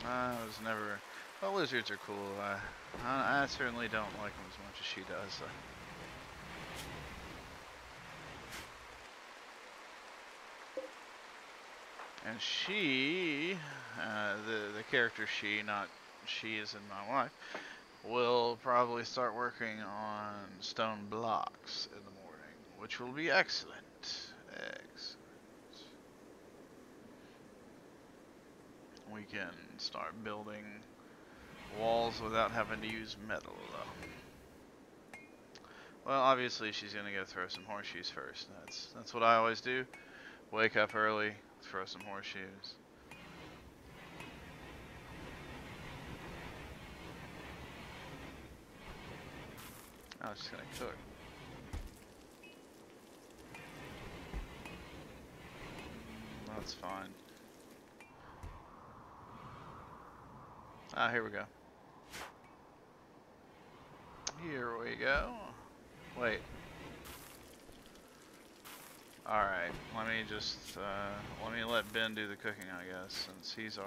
I was never... Well, lizards are cool. I certainly don't like them as much as she does. And she, the character she, not she as in my wife, will probably start working on stone blocks in the morning, which will be excellent. Excellent. We can start building walls without having to use metal, though. Well, obviously she's gonna go throw some horseshoes first. That's what I always do. Wake up early, throw some horseshoes. I was just gonna cook. That's fine. Ah, here we go. Here we go. Wait. Alright, let me just, let me let Ben do the cooking, I guess, since he's the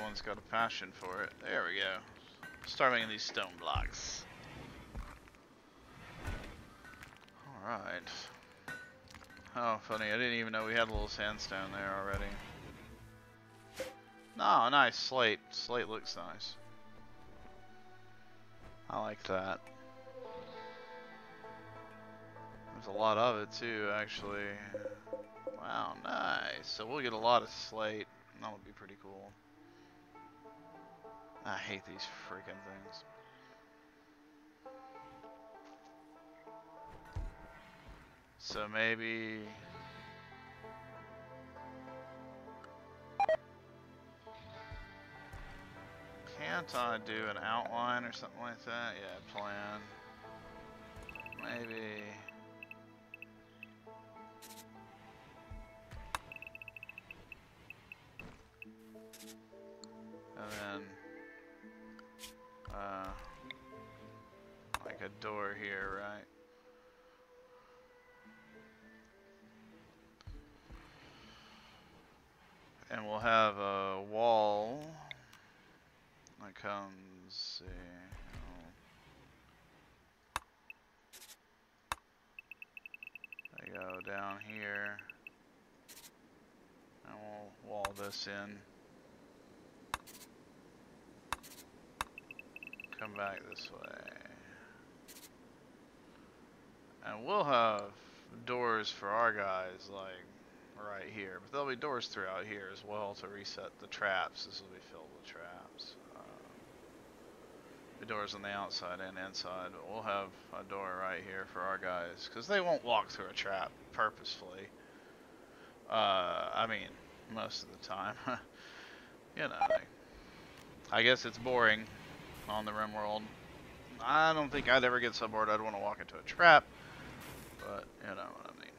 one that's got a passion for it. There we go. Start making these stone blocks. Alright. Oh, funny, I didn't even know we had a little sandstone there already. No, nice, slate. Slate looks nice. I like that. There's a lot of it too, actually. Wow, nice. So we'll get a lot of slate. That would be pretty cool. I hate these freaking things. So maybe... Can't I do an outline or something like that? Yeah, plan. Maybe... And then... like a door here, right? And we'll have a wall that comes, they go down here, and we'll wall this in. come back this way. And we'll have doors for our guys, like, right here. But there'll be doors throughout here as well to reset the traps. This will be filled with traps. The doors on the outside and inside. But we'll have a door right here for our guys, because they won't walk through a trap purposefully. I mean, most of the time. You know, I guess it's boring on the RimWorld. I don't think I'd ever get so bored I'd want to walk into a trap, but you know what I mean.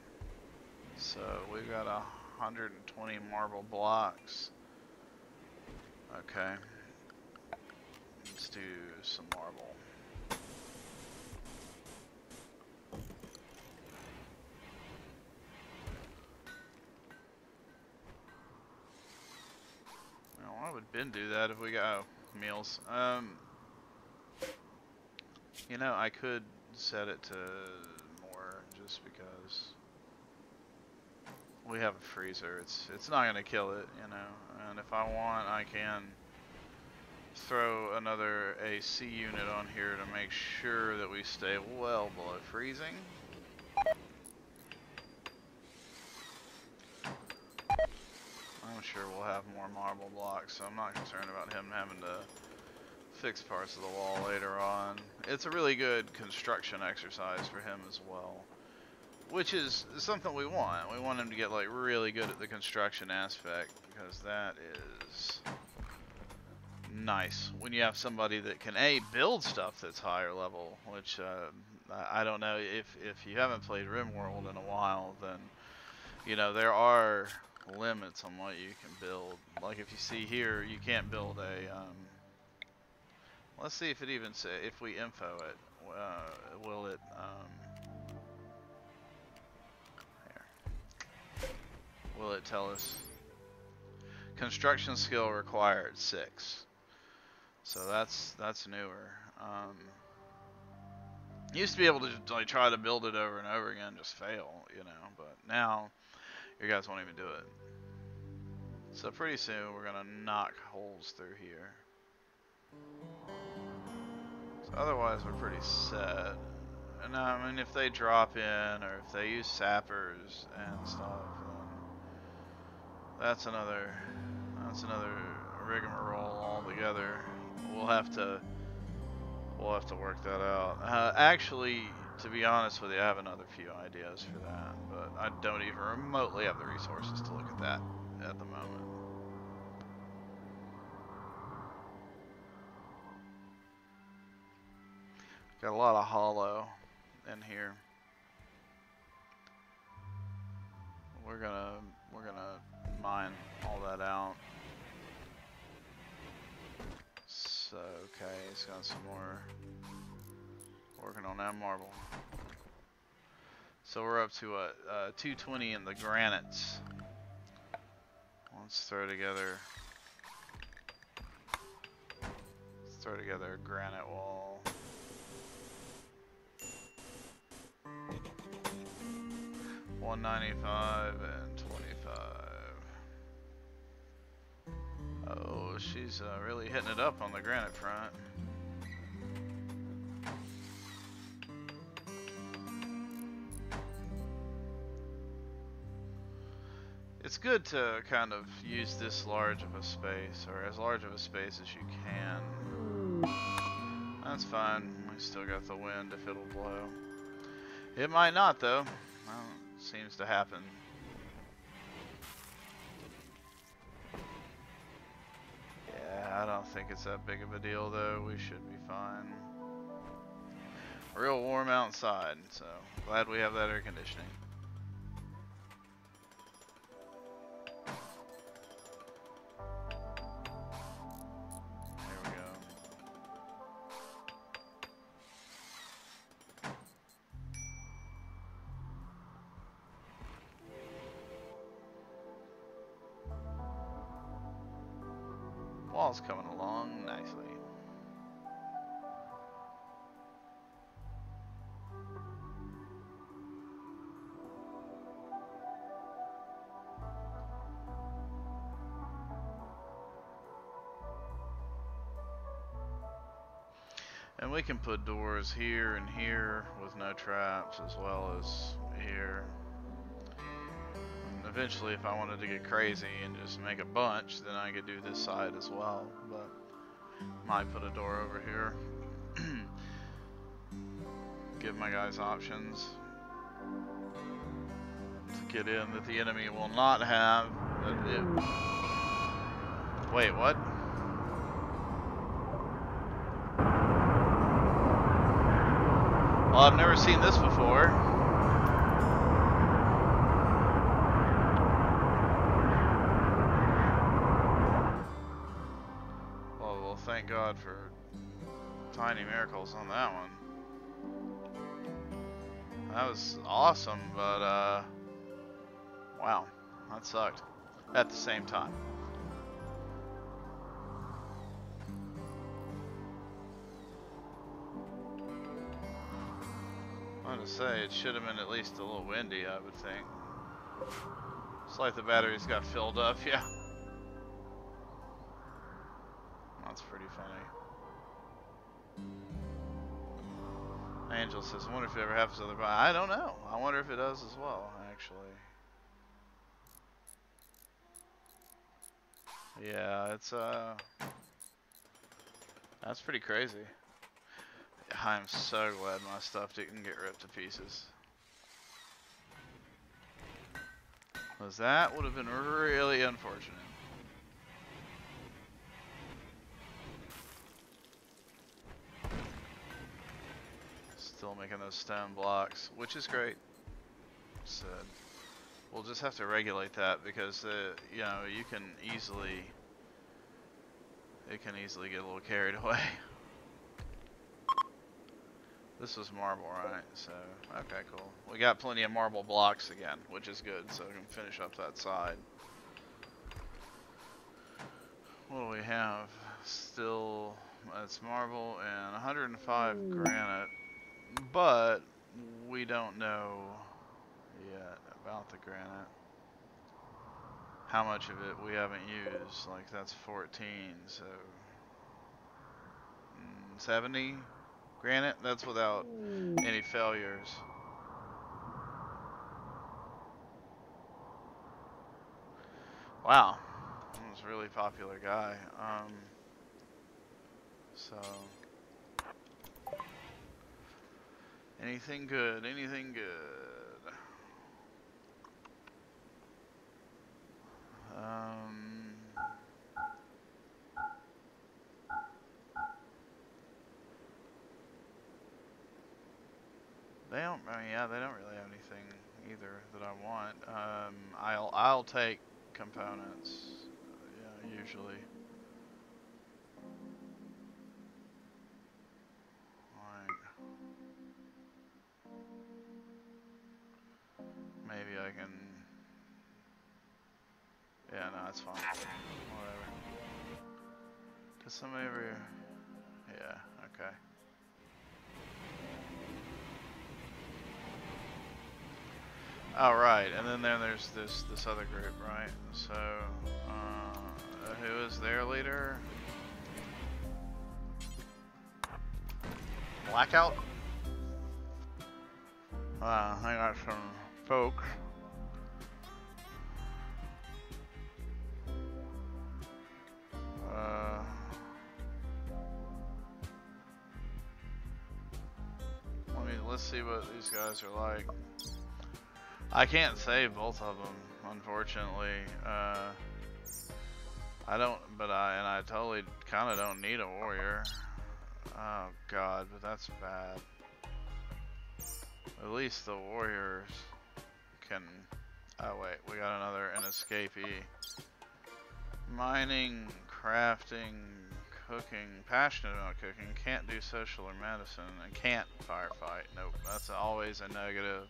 So we've got 120 marble blocks. Okay, let's do some marble. Well, why would Ben do that if we got meals? You know, I could set it to more just because we have a freezer. It's not gonna kill it, you know. And if I want, I can throw another AC unit on here to make sure that we stay well below freezing. I'm sure we'll have more marble blocks, so I'm not concerned about him having to fix parts of the wall later on. It's a really good construction exercise for him as well, which is something we want. We want him to get like really good at the construction aspect, because that is nice when you have somebody that can build stuff that's higher level, which I don't know if you haven't played RimWorld in a while, then you know there are limits on what you can build. Like if you see here, you can't build a let's see if it even say, if we info it, will it here. Will it tell us construction skill required 6? So that's newer. Used to be able to like try to build it over and over again and just fail, you know, but now your guys won't even do it. So pretty soon we're gonna knock holes through here. So otherwise we're pretty set. And I mean if they drop in or if they use sappers and stuff, then that's another rigmarole altogether. We'll have to work that out. Actually, to be honest with you, I have another few ideas for that, but I don't even remotely have the resources to look at that at the moment. Got a lot of hollow in here. We're gonna mine all that out. So, okay, it's got some more working on that marble. So we're up to 220 in the granites. Let's throw together a granite wall. $195 and 25. Oh, she's really hitting it up on the granite front. It's good to kind of use this large of a space, or as large of a space as you can. That's fine. We still got the wind if it'll blow. It might not though. Well, it seems to happen. Yeah, I don't think it's that big of a deal though. We should be fine. Real warm outside, so glad we have that air conditioning. Wall's coming along nicely. And we can put doors here and here with no traps, as well as here. And eventually, if I wanted to get crazy and just make a bunch, then I could do this side as well. But might put a door over here. Give my guys options to get in that the enemy will not have. Wait, what? Well, I've never seen this before. Well, thank God for tiny miracles on that one. That was awesome, but wow, that sucked at the same time. I'm gonna say it should have been at least a little windy, I would think. It's like the batteries got filled up, yeah. That's pretty funny. Angel says, I wonder if it ever happens to other bikes. I don't know. I wonder if it does as well, actually. Yeah, it's that's pretty crazy. I'm so glad my stuff didn't get ripped to pieces. Because that would have been really unfortunate. Still making those stone blocks, which is great. So we'll just have to regulate that because you know, it can easily get a little carried away. This was marble, right? So okay, cool. We got plenty of marble blocks again, which is good. So we can finish up that side. What do we have? Still, it's marble and 105 granite. But we don't know yet about the granite. How much of it we haven't used. Like that's 14, so 70 granite. That's without any failures. Wow, that was a really popular guy. So. Anything good? Anything good? They don't. I mean, yeah, they don't really have anything either that I want. I'll take components. Yeah, usually. Maybe I can. Yeah, no, it's fine. Whatever. Does somebody ever? Yeah, okay. Alright, and then there's this other group, right? So, who is their leader? Blackout? I got some folks. Let's see what these guys are like. I can't save both of them, unfortunately. I don't, I totally kind of don't need a warrior. Oh God, but that's bad. At least the warriors can. Oh wait, we got an escapee. Mining, crafting, cooking, passionate about cooking, can't do social or medicine, and can't firefight. Nope, that's always a negative.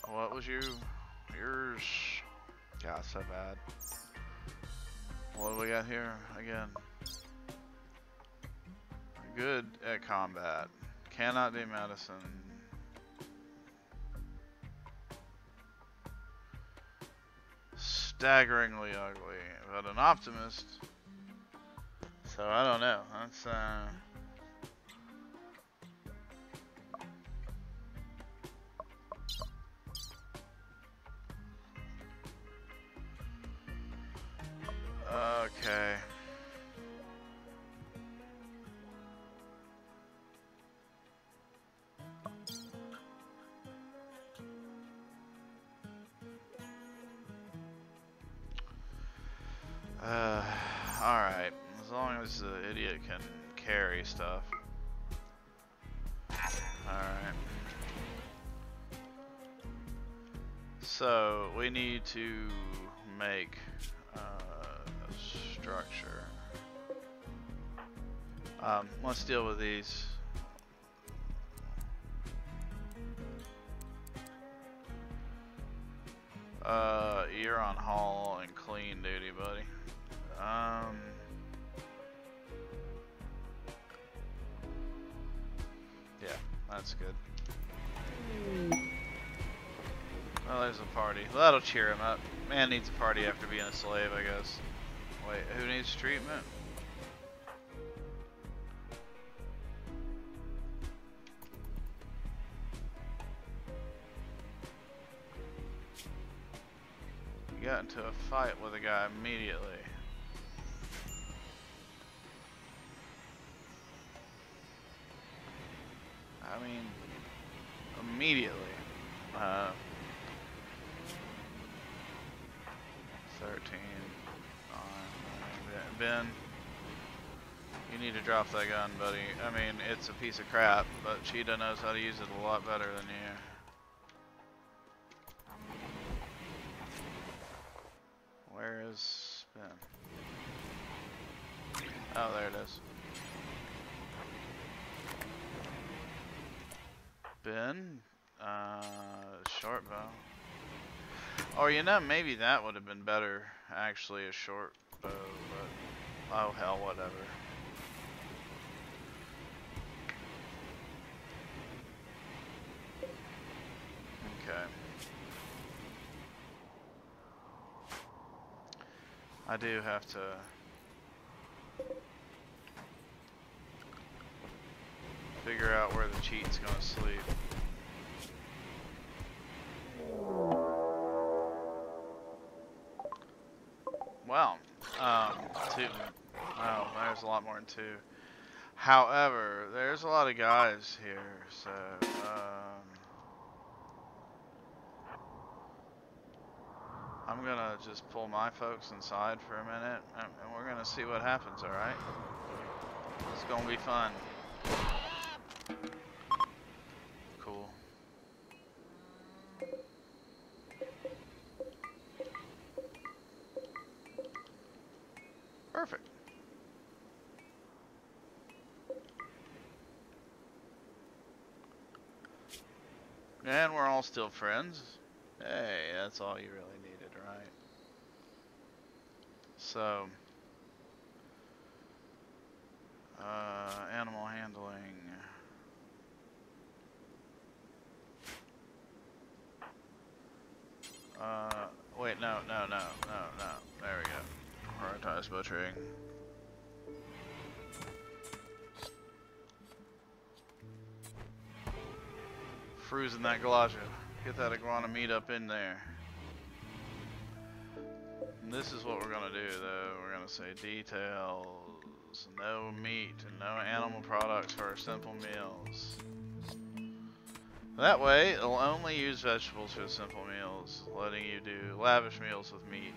What was yours? God, so bad. What do we got here again? Good at combat, cannot do medicine. Staggeringly ugly, but an optimist. So I don't know. That's long as the idiot can carry stuff. Alright. So, we need to make a structure. Let's deal with these. You're on haul and clean duty, buddy. Yeah, that's good. Well, there's a party. Well, that'll cheer him up. Man needs a party after being a slave, I guess. Wait, who needs treatment? You got into a fight with a guy immediately. I mean, immediately. 13. Ben, you need to drop that gun, buddy. I mean, it's a piece of crap, but Cheetah knows how to use it a lot better than you. Where is Ben? Oh, there it is. Ben, short bow. Or you know, maybe that would have been better, actually, a short bow, but oh hell, whatever. Okay. I do have to figure out where the cheat's gonna sleep. Well, two. Oh, there's a lot more than two. However, there's a lot of guys here, so I'm gonna just pull my folks inside for a minute, and we're gonna see what happens. All right? It's gonna be fun. Cool. Perfect. And we're all still friends. Hey, that's all you really needed, right? So, animal handling. Wait, no. There we go. Prioritize butchering. Freezing that galaja. Get that iguana meat up in there. And this is what we're gonna do, though. We're gonna say details, no meat and no animal products for our simple meals. That way, it'll only use vegetables for simple meals, letting you do lavish meals with meat.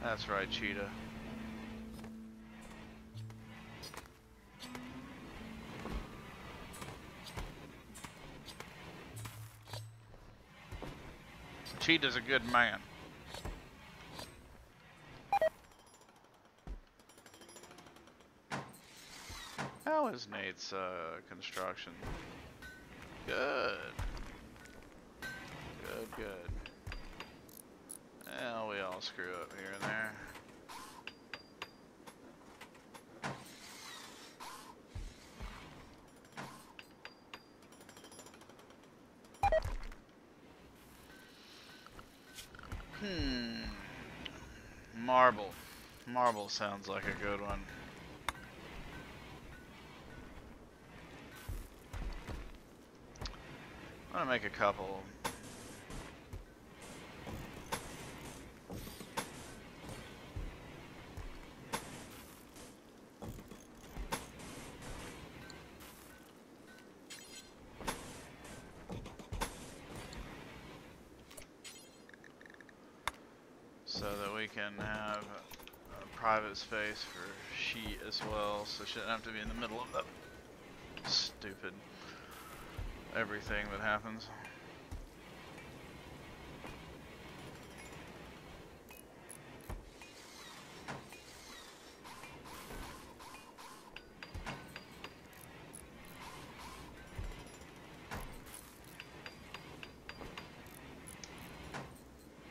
That's right, Cheetah. Cheetah's a good man. How is Nate's construction? Good. Good. Well, we all screw up here and there. Marble. Marble sounds like a good one. I'm gonna make a couple. can have a private space for sheet as well, so it shouldn't have to be in the middle of the stupid everything that happens.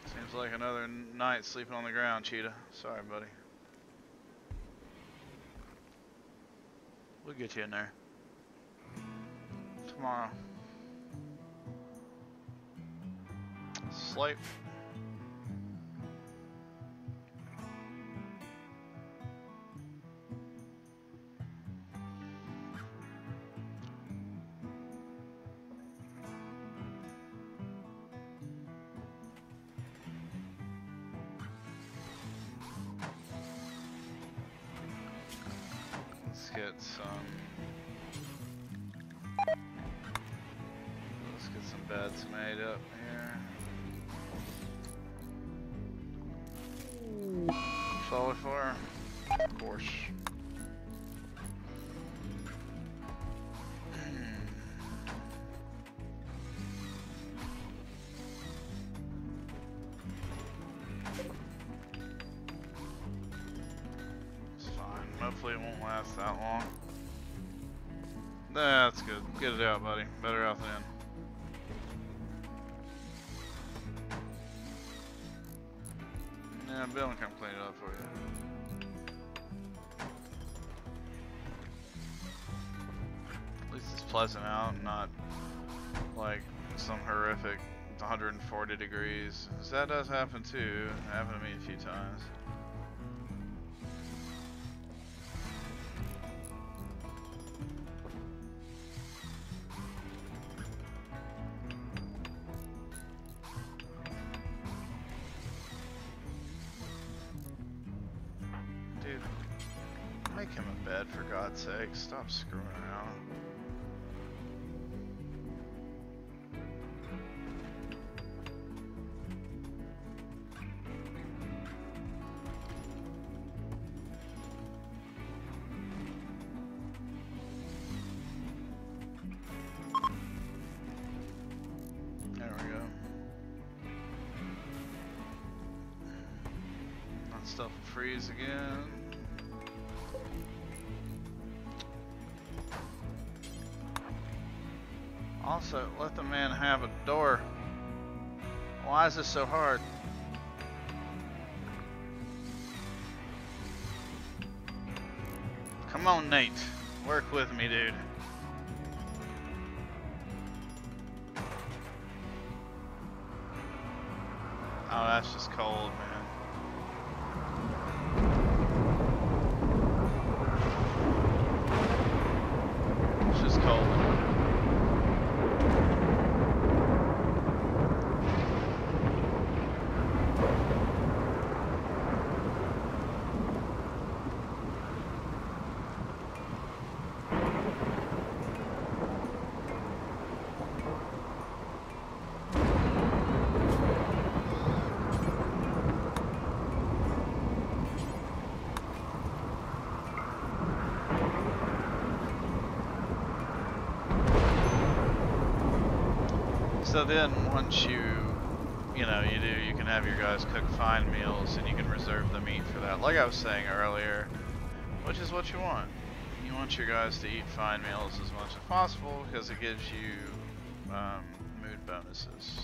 Seems like another night sleeping on the ground, Cheetah. Sorry, buddy. We'll get you in there tomorrow. Sleep. Let's get some beds made up here. Solid fire, of course. It's fine. Hopefully it won't last that long. That's good. Get it out, buddy. Better out than in. Yeah, Bill can come clean it up for you. At least it's pleasant out, not like some horrific 140 degrees. 'Cause that does happen too. It happened to me a few times. Dude, make him a bed for God's sake. Stop screwing around. There we go. That stuff will freeze again. Also, let the man have a door. Why is this so hard? Come on, Nate. Work with me, dude. Oh, that's just cold, man. It's just cold. So then once you can have your guys cook fine meals and you can reserve the meat for that. Like I was saying earlier, which is what you want. You want your guys to eat fine meals as much as possible because it gives you mood bonuses.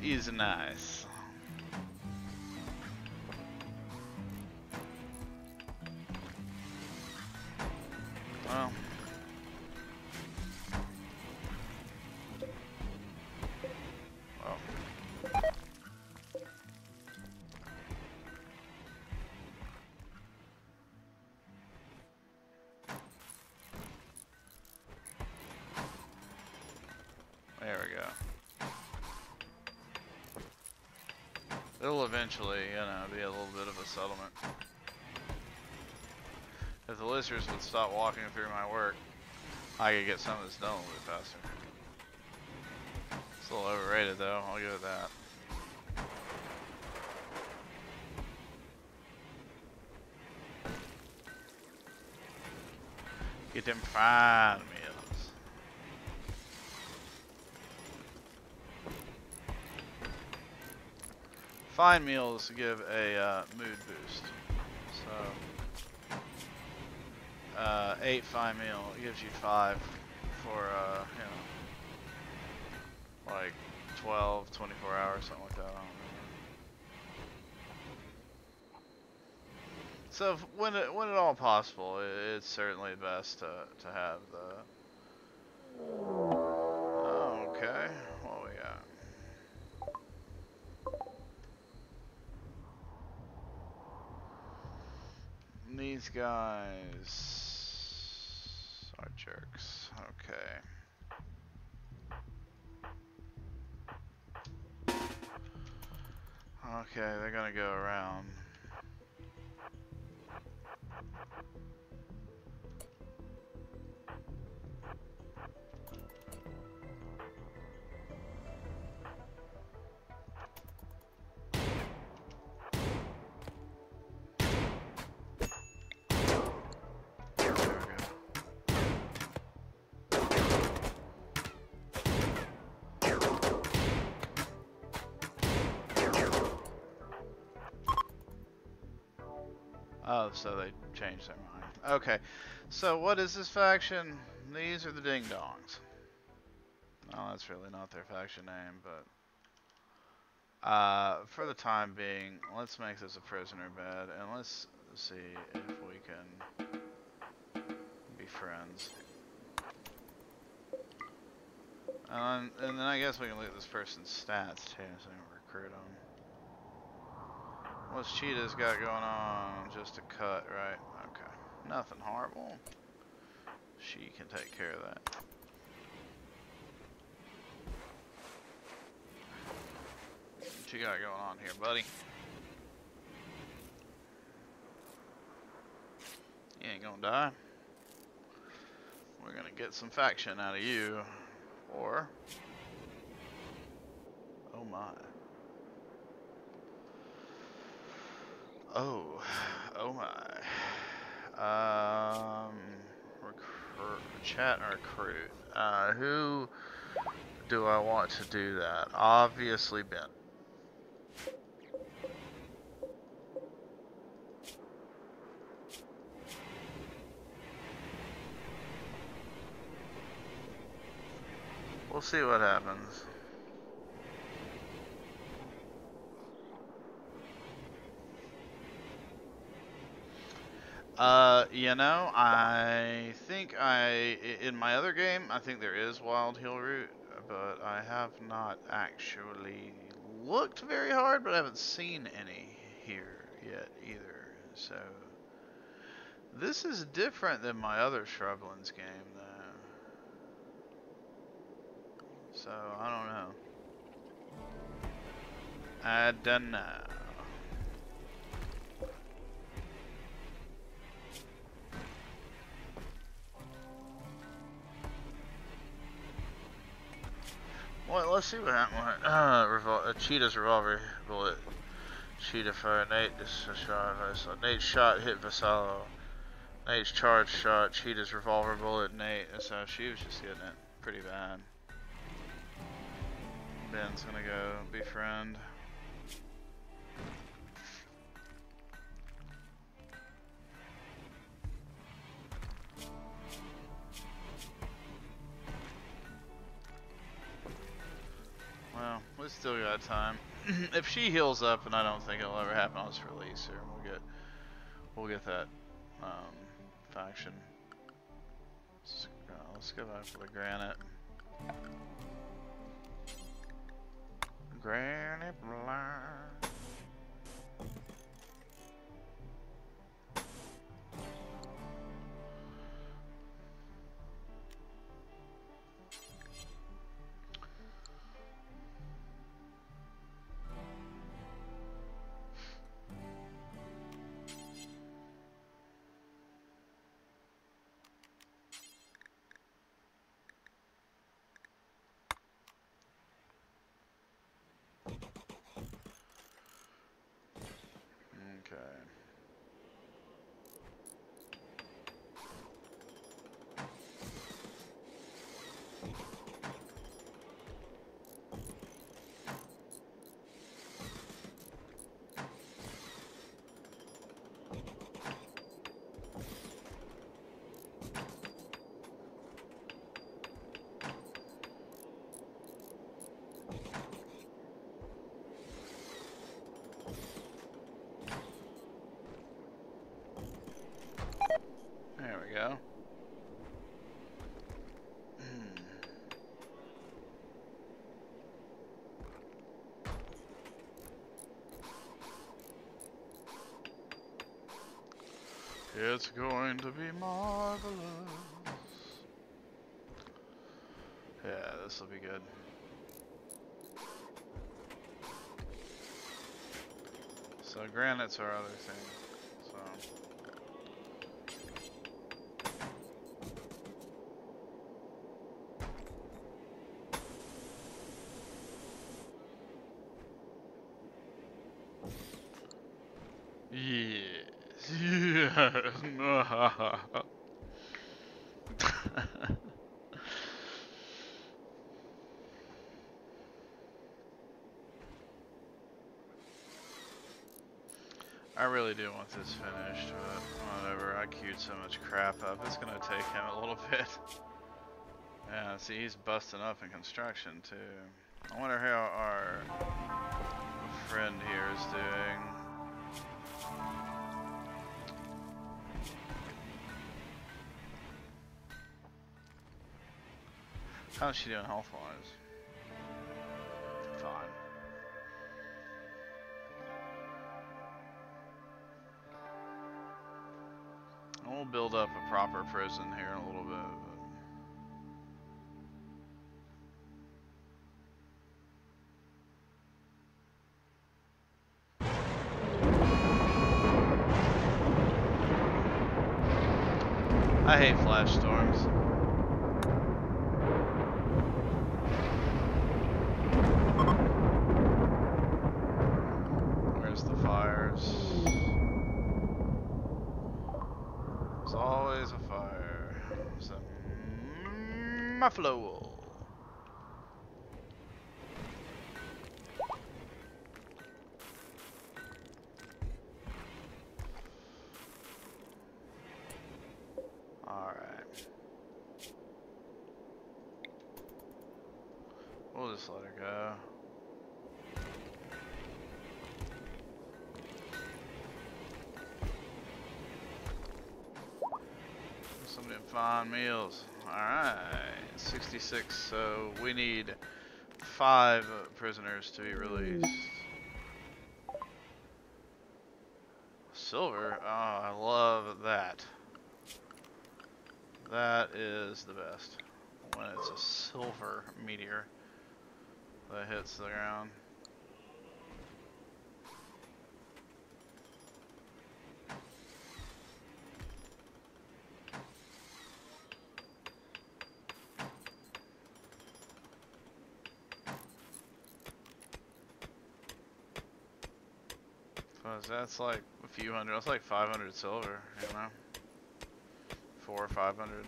Easy nice. Well. There we go. It'll eventually, be a little bit of a settlement. If the lizards would stop walking through my work, I could get some of this done a little bit faster. It's a little overrated though, I'll give it that. Get them fine meals. Fine meals give a mood boost. So, 8 fine meal gives you 5 for, you know, like 12, 24 hours, something like that. I don't remember. So, when at all possible, it's certainly best to have the. Okay, what we got? These guys are jerks. Okay. Okay, they're gonna go around. Oh, so they changed their mind. Okay, so what is this faction? These are the Ding Dongs. Oh, that's really not their faction name, but for the time being, let's make this a prisoner bed, and let's see if we can be friends. And then I guess we can look at this person's stats too, so we can recruit them. What's Cheetah's got going on? Just a cut, right? Okay. Nothing horrible. She can take care of that. What you got going on here, buddy? You ain't gonna die. We're gonna get some faction out of you. Or... oh my. Oh my. Chat and recruit. Who do I want to do that? Obviously Ben. We'll see what happens. You know, I think in my other game, I think there is wild heal root, but I have not actually looked very hard, but I haven't seen any here yet either. So, this is different than my other Shrublands game, though. So, I don't know. I don't know. Well, let's see what happened. Cheetah's revolver bullet. Cheetah fire. Nate shot. Nate's shot hit Vasallo. Nate's charge shot. Cheetah's revolver bullet. Nate. So she was just getting it pretty bad. Ben's gonna go befriend. Well, we still got time. If she heals up, and I don't think it'll ever happen, I'll just release her. We'll get that faction. Let's go back for the granite. Granite blind. Okay. go. It's going to be marvelous. Yeah, this will be good. So granite's our other thing. So yes. Yes. I really do want this finished, but whatever. I queued so much crap up. It's gonna take him a little bit. Yeah, see, he's busting up in construction too. I wonder how our friend here is doing. How's she doing health-wise? Fine. We'll build up a proper prison here in a little bit. I hate flash storms. Where's the fires? There's always a fire. There's a muffalo. We'll just let her go. Somebody find meals. Alright, 66, so we need 5 prisoners to be released. Silver? Oh, I love that. That is the best. When it's a silver meteor that hits the ground. Cause that's like a few hundred, that's like 500 silver, you know? 400 or 500.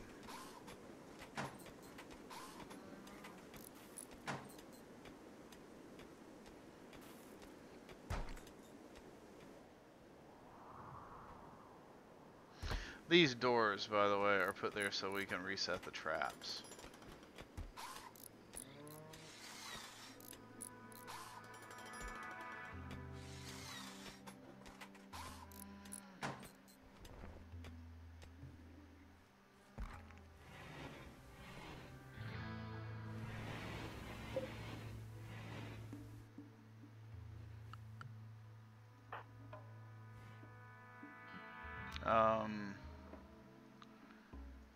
These doors, by the way, are put there so we can reset the traps.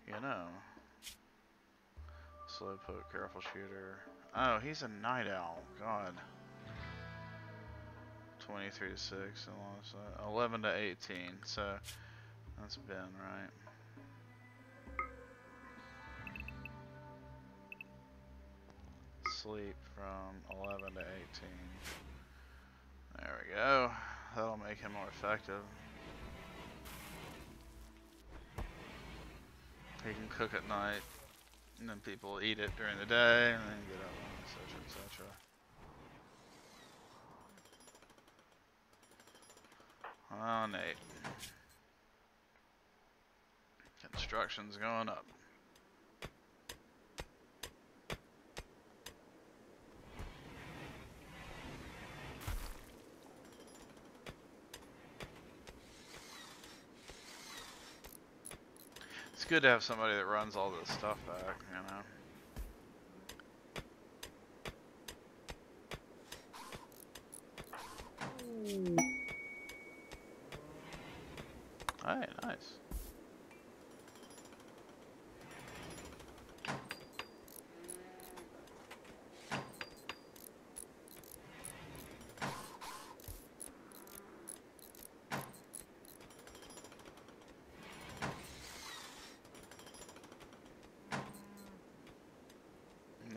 You know, slow poke, careful shooter. Oh, he's a night owl. God. 23 to 6, and 11 to 18. So that's Ben, right? Sleep from 11 to 18. There we go. That'll make him more effective. He can cook at night, and then people eat it during the day, and then get up, etc., etc. Oh, Nate. Construction's going up. It's It's good to have somebody that runs all this stuff back, you know. Alright, nice.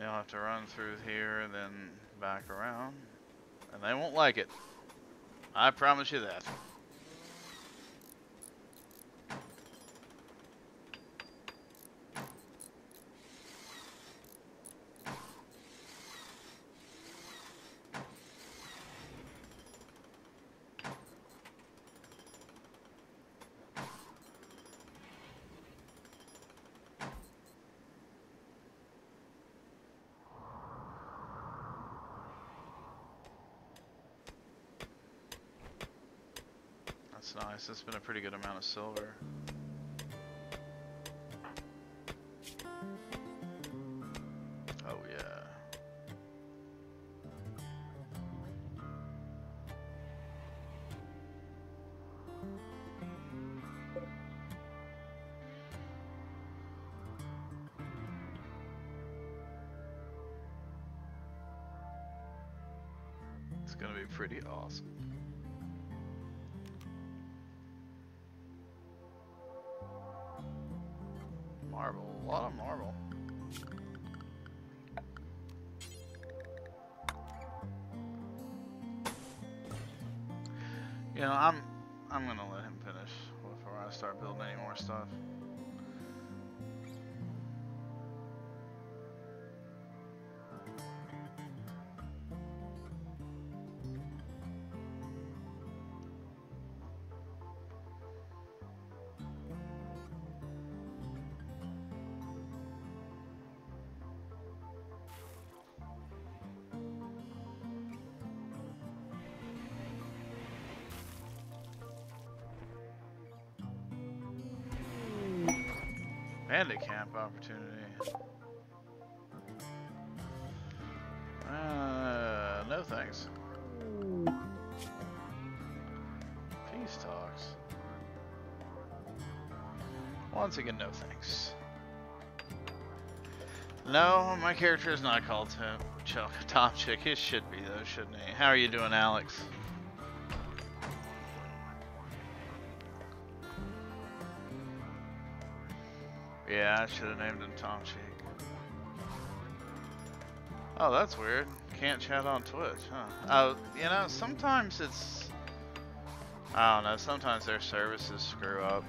You'll have to run through here and then back around. And they won't like it. I promise you that. That's nice. That's been a pretty good amount of silver. Oh yeah. It's gonna be pretty awesome. Marble, a lot of marble. You know, I'm gonna let him finish before I start building any more stuff. Bandit camp opportunity. No thanks. Peace talks. Once again, no thanks. No, my character is not called Tom Chick. It should be though, shouldn't he? How are you doing, Alex? Yeah, I should have named him Tom Cheek. Oh, that's weird. Can't chat on Twitch, huh? You know, sometimes it's... I don't know, sometimes their services screw up.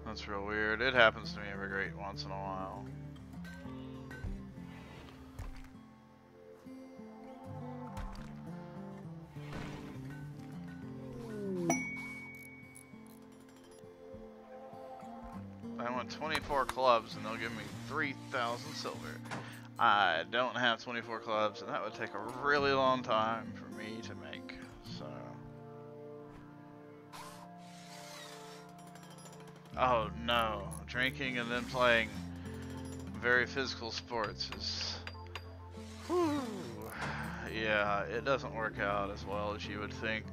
That's real weird. It happens to me every great once in a while. I want 24 clubs and they'll give me 3,000 silver. I don't have 24 clubs and that would take a really long time for me to make, so. Oh no, drinking and then playing very physical sports is, whew, yeah, it doesn't work out as well as you would think.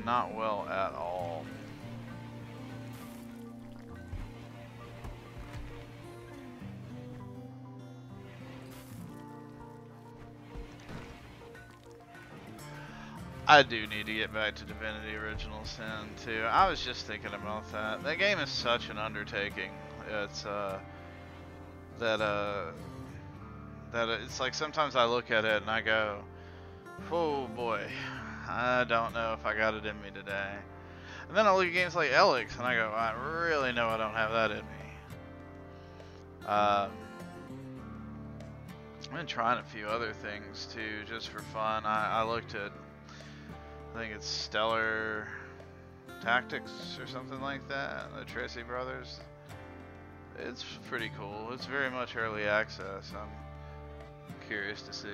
Not well at all. I do need to get back to Divinity Original Sin too. I was just thinking about that. That game is such an undertaking. It's it's like sometimes I look at it and I go, oh boy, I don't know if I got it in me today. And then I look at games like Elix and I go, I really know I don't have that in me. I've been trying a few other things too, just for fun. I looked at, I think it's Stellar Tactics or something like that, the Tracy Brothers. It's pretty cool. It's very much early access. I'm curious to see.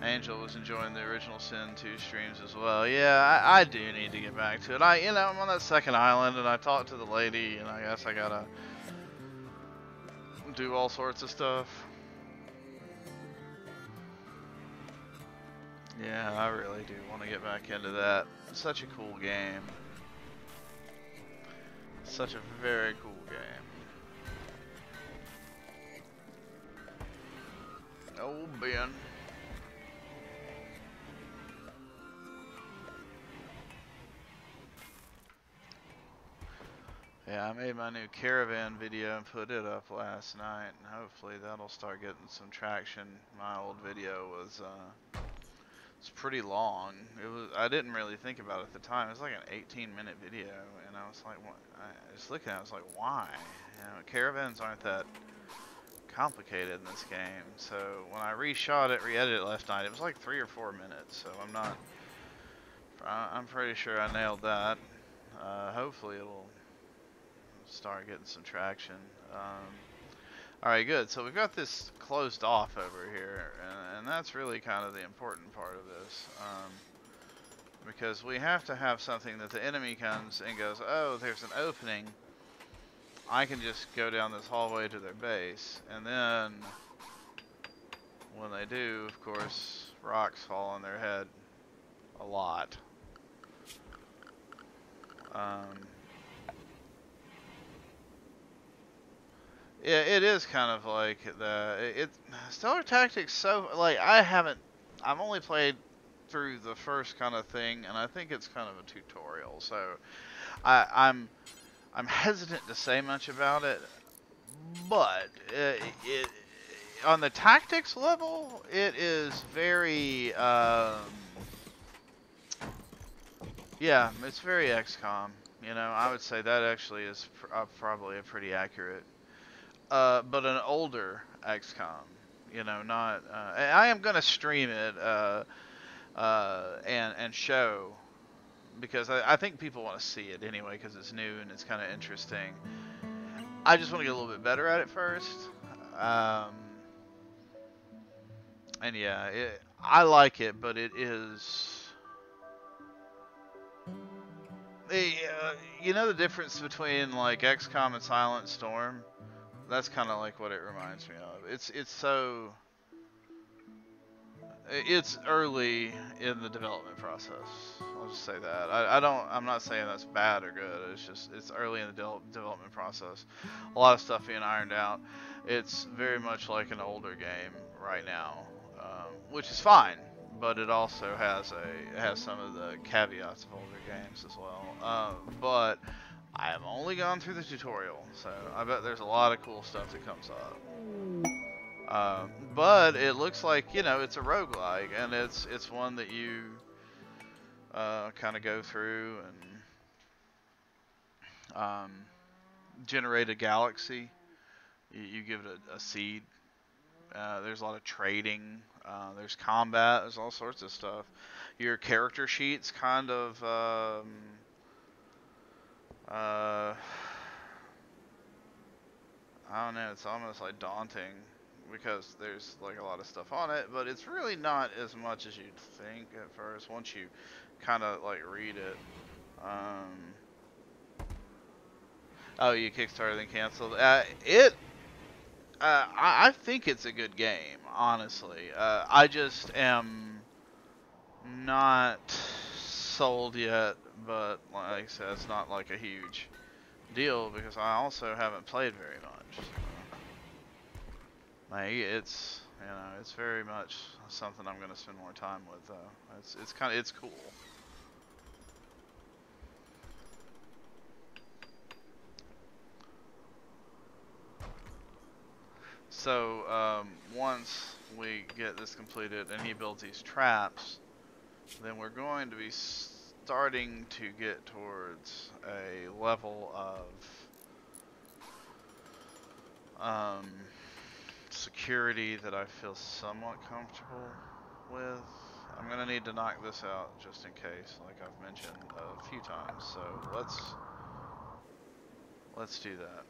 Angel was enjoying the original Sin 2 streams as well. Yeah, I do need to get back to it. I'm on that second island, and I talked to the lady, and I guess I gotta do all sorts of stuff. Yeah, I really do want to get back into that. It's such a cool game. Such a very cool game. Oh, Ben. Yeah, I made my new caravan video and put it up last night, and hopefully that'll start getting some traction. My old video was it's pretty long. I didn't really think about it at the time. It was like an 18-minute video, and I was like, what? I was looking at it, I was like, why? Caravans aren't that complicated in this game. So when I reshot it, re-edited it last night, it was like 3 or 4 minutes. So I'm pretty sure I nailed that. Hopefully it'll start getting some traction. Alright, good. So we've got this closed off over here, and that's really kind of the important part of this. Because we have to have something that the enemy comes and goes, oh, there's an opening. I can just go down this hallway to their base, and then when they do, of course, rocks fall on their head a lot. Yeah, it is kind of like Stellar Tactics. So like I've only played through the first kind of thing, and I think it's kind of a tutorial. So I'm hesitant to say much about it, but on the tactics level, it is very yeah, it's very XCOM. I would say that actually is probably a pretty accurate. But an older XCOM, not. I am gonna stream it and show, because I think people want to see it anyway because it's new and it's kind of interesting. I just want to get a little bit better at it first. And yeah, I like it, but it is. The difference between like XCOM and Silent Storm? That's kind of like what it reminds me of. It's early in the development process. I'll just say that. I'm not saying that's bad or good. It's early in the development process. A lot of stuff being ironed out. It's very much like an older game right now, which is fine. But it also has some of the caveats of older games as well. But I have only gone through the tutorial, so I bet there's a lot of cool stuff that comes up. But it looks like, it's a roguelike, and it's one that you kind of go through and generate a galaxy. You give it a seed. There's a lot of trading. There's combat. There's all sorts of stuff. Your character sheet's kind of I don't know, it's almost like daunting because there's like a lot of stuff on it, but it's really not as much as you'd think at first once you kind of like read it. Oh, you kickstarted and canceled. I think it's a good game, honestly. I just am not sold yet, but like I said, it's not like a huge deal because I also haven't played very much. Like it's very much something I'm gonna spend more time with though. It's cool. So once we get this completed and he builds these traps, then we're going to be starting to get towards a level of security that I feel somewhat comfortable with. I'm gonna need to knock this out just in case, like I've mentioned a few times. So let's do that.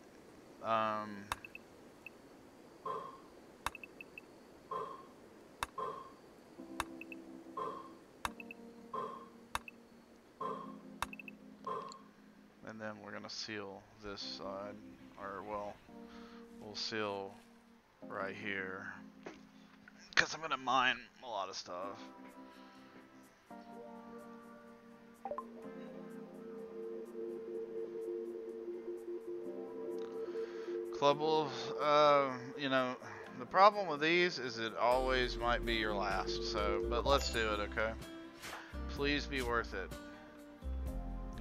then we're gonna seal this side, or well, we'll seal right here, because I'm gonna mine a lot of stuff. Club Wolves, you know, the problem with these is it always might be your last, so, but let's do it, okay? Please be worth it.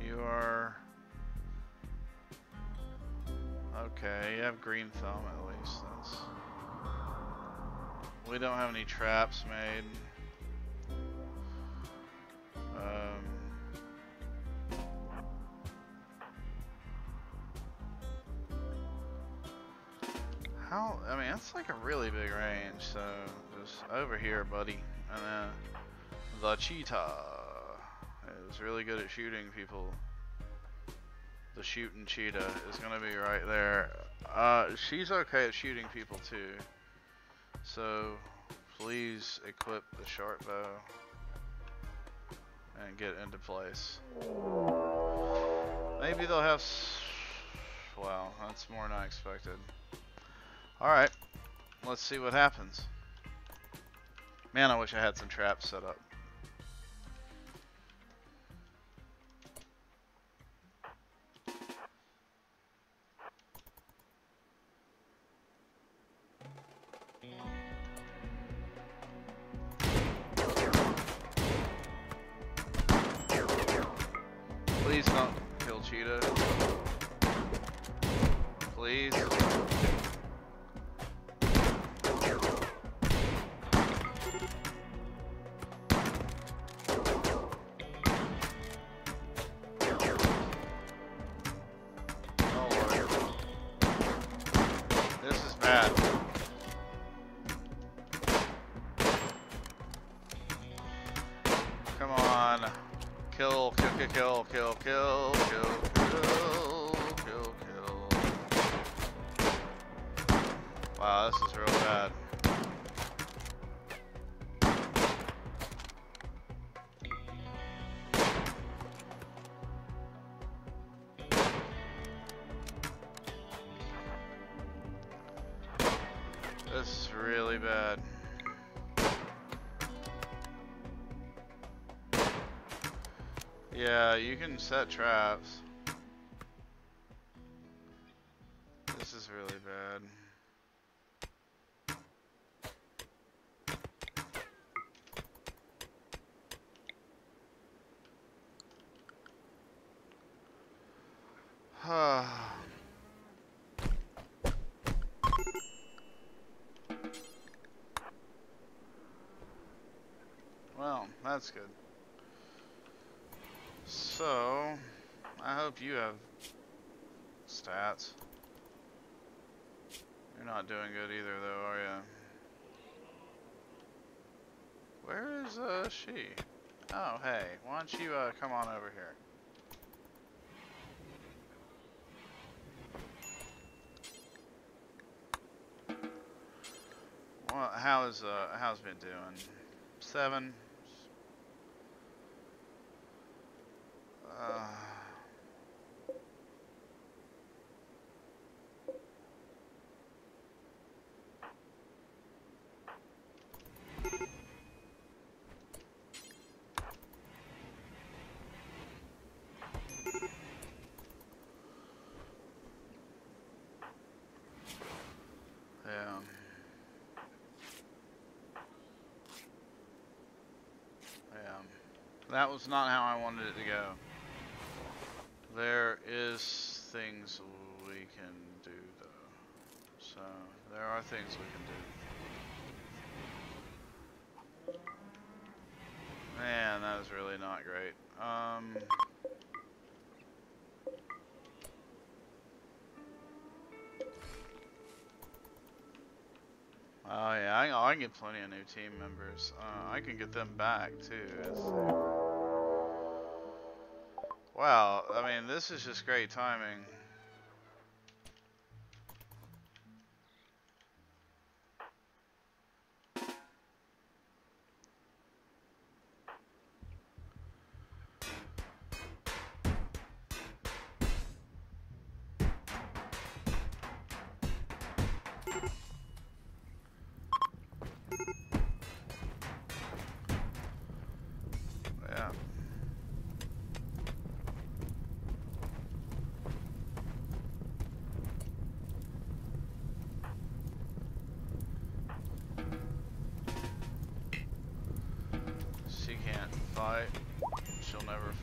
You are... Okay, you have green thumb at least. That's... We don't have any traps made. How? I mean, that's like a really big range. So just over here, buddy, and then the cheetah is really good at shooting people. The shooting cheetah is gonna be right there. She's okay at shooting people too. So please equip the short bow and get into place. Maybe they'll have. Wow, that's more than I expected. Alright, let's see what happens. Man, I wish I had some traps set up. Please don't kill cheetah. Please. Come on. Kill. Wow, this is real bad. This is really bad. Yeah, you can set traps. This is really bad. Well, that's good. So, I hope you have stats. You're not doing good either, though, are you? Where is, she? Oh, hey, why don't you, come on over here? Well, how's been doing? 7? That was not how I wanted it to go. There is things we can do, though. So, there are things we can do. Man, that is really not great. Oh yeah, I can get plenty of new team members. I can get them back too. Wow, I mean, this is just great timing.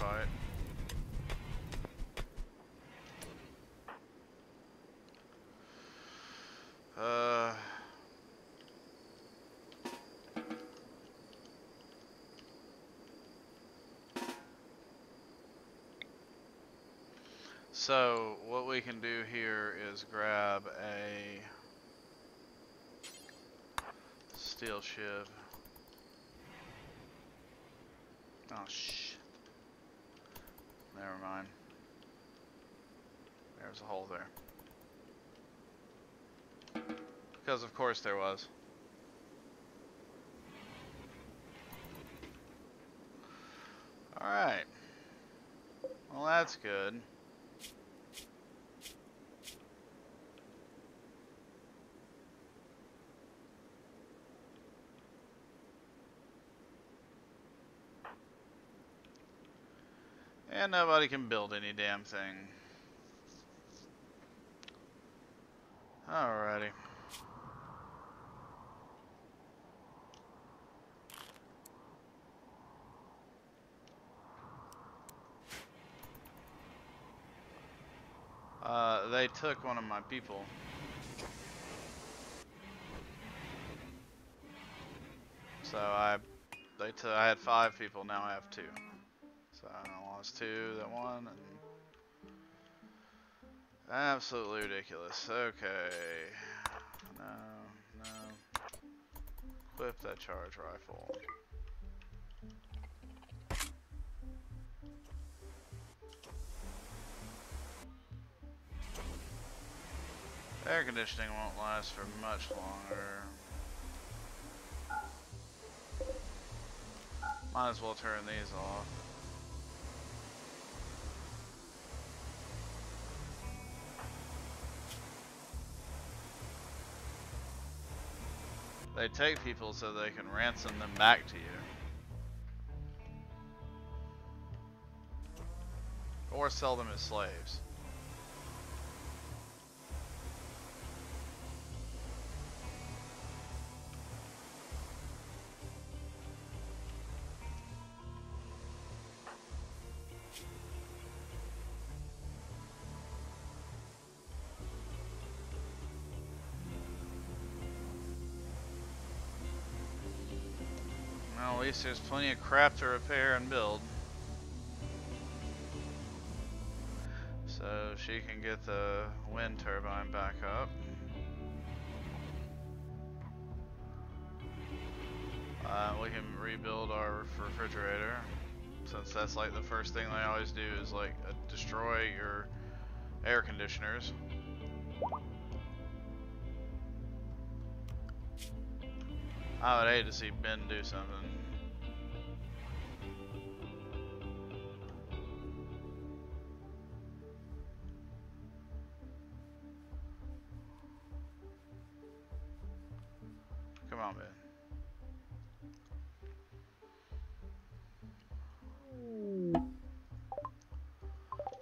fight. So what we can do here is grab a steel shiv. Oh shit. Never mind. There's a hole there. Because of course there was. Alright. Well, that's good. And nobody can build any damn thing. Alrighty. They took one of my people. So I had 5 people, now I have 2. So I lost 2, then 1, and absolutely ridiculous. Okay. No. Equip that charge rifle. Air conditioning won't last for much longer. Might as well turn these off. They take people so they can ransom them back to you. Or sell them as slaves. Well, at least there's plenty of crap to repair and build. So she can get the wind turbine back up. We can rebuild our refrigerator, since that's like the first thing they always do is like destroy your air conditioners. I would hate to see Ben do something. Come on, Ben.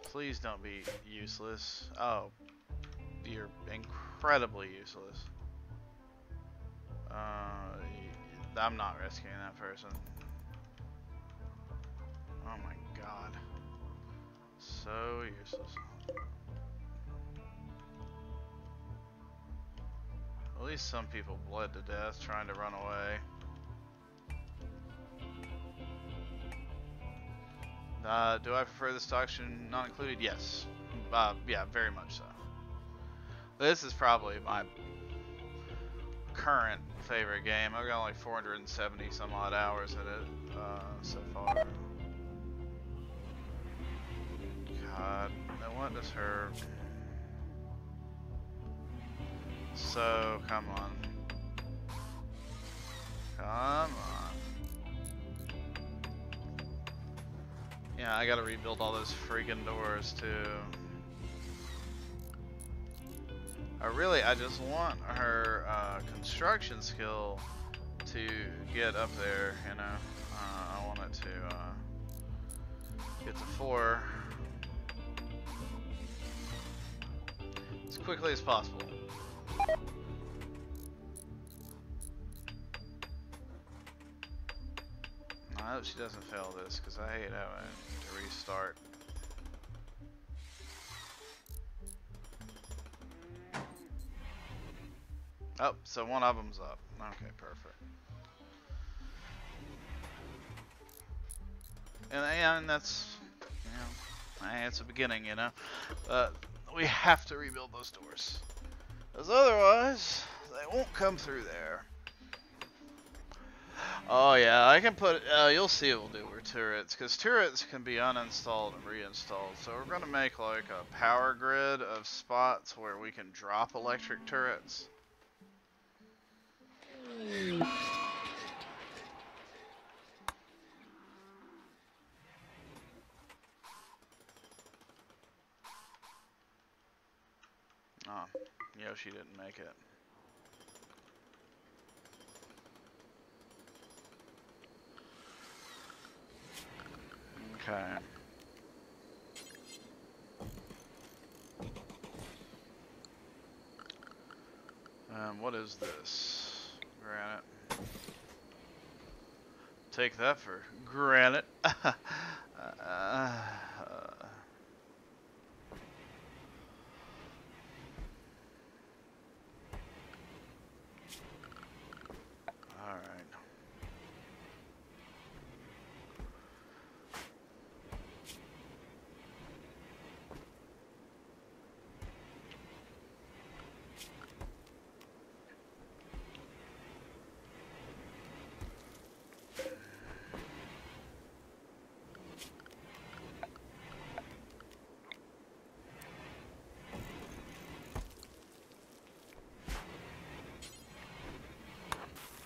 Please don't be useless. Oh, you're incredibly useless. I'm not rescuing that person. Oh my god. So useless. At least some people bled to death trying to run away. Do I prefer this auction not included? Yes. Yeah, very much so. This is probably my current favorite game. I've got like 470 some odd hours in it so far. God, I want this herb. So, come on. Come on. Yeah, I gotta rebuild all those freaking doors too. I just want her construction skill to get up there, you know. I want it to get to 4 as quickly as possible. I hope she doesn't fail this, because I hate having to restart. Oh, so one of them's up. Okay, perfect. And that's, you know, hey, it's a beginning, you know. But we have to rebuild those doors, because otherwise they won't come through there. Oh yeah, I can put. You'll see what we'll do with turrets, because turrets can be uninstalled and reinstalled. So we're gonna make like a power grid of spots where we can drop electric turrets. Oh, Yoshi didn't make it. Okay. What is this? Granite. Take that for granite. Alright.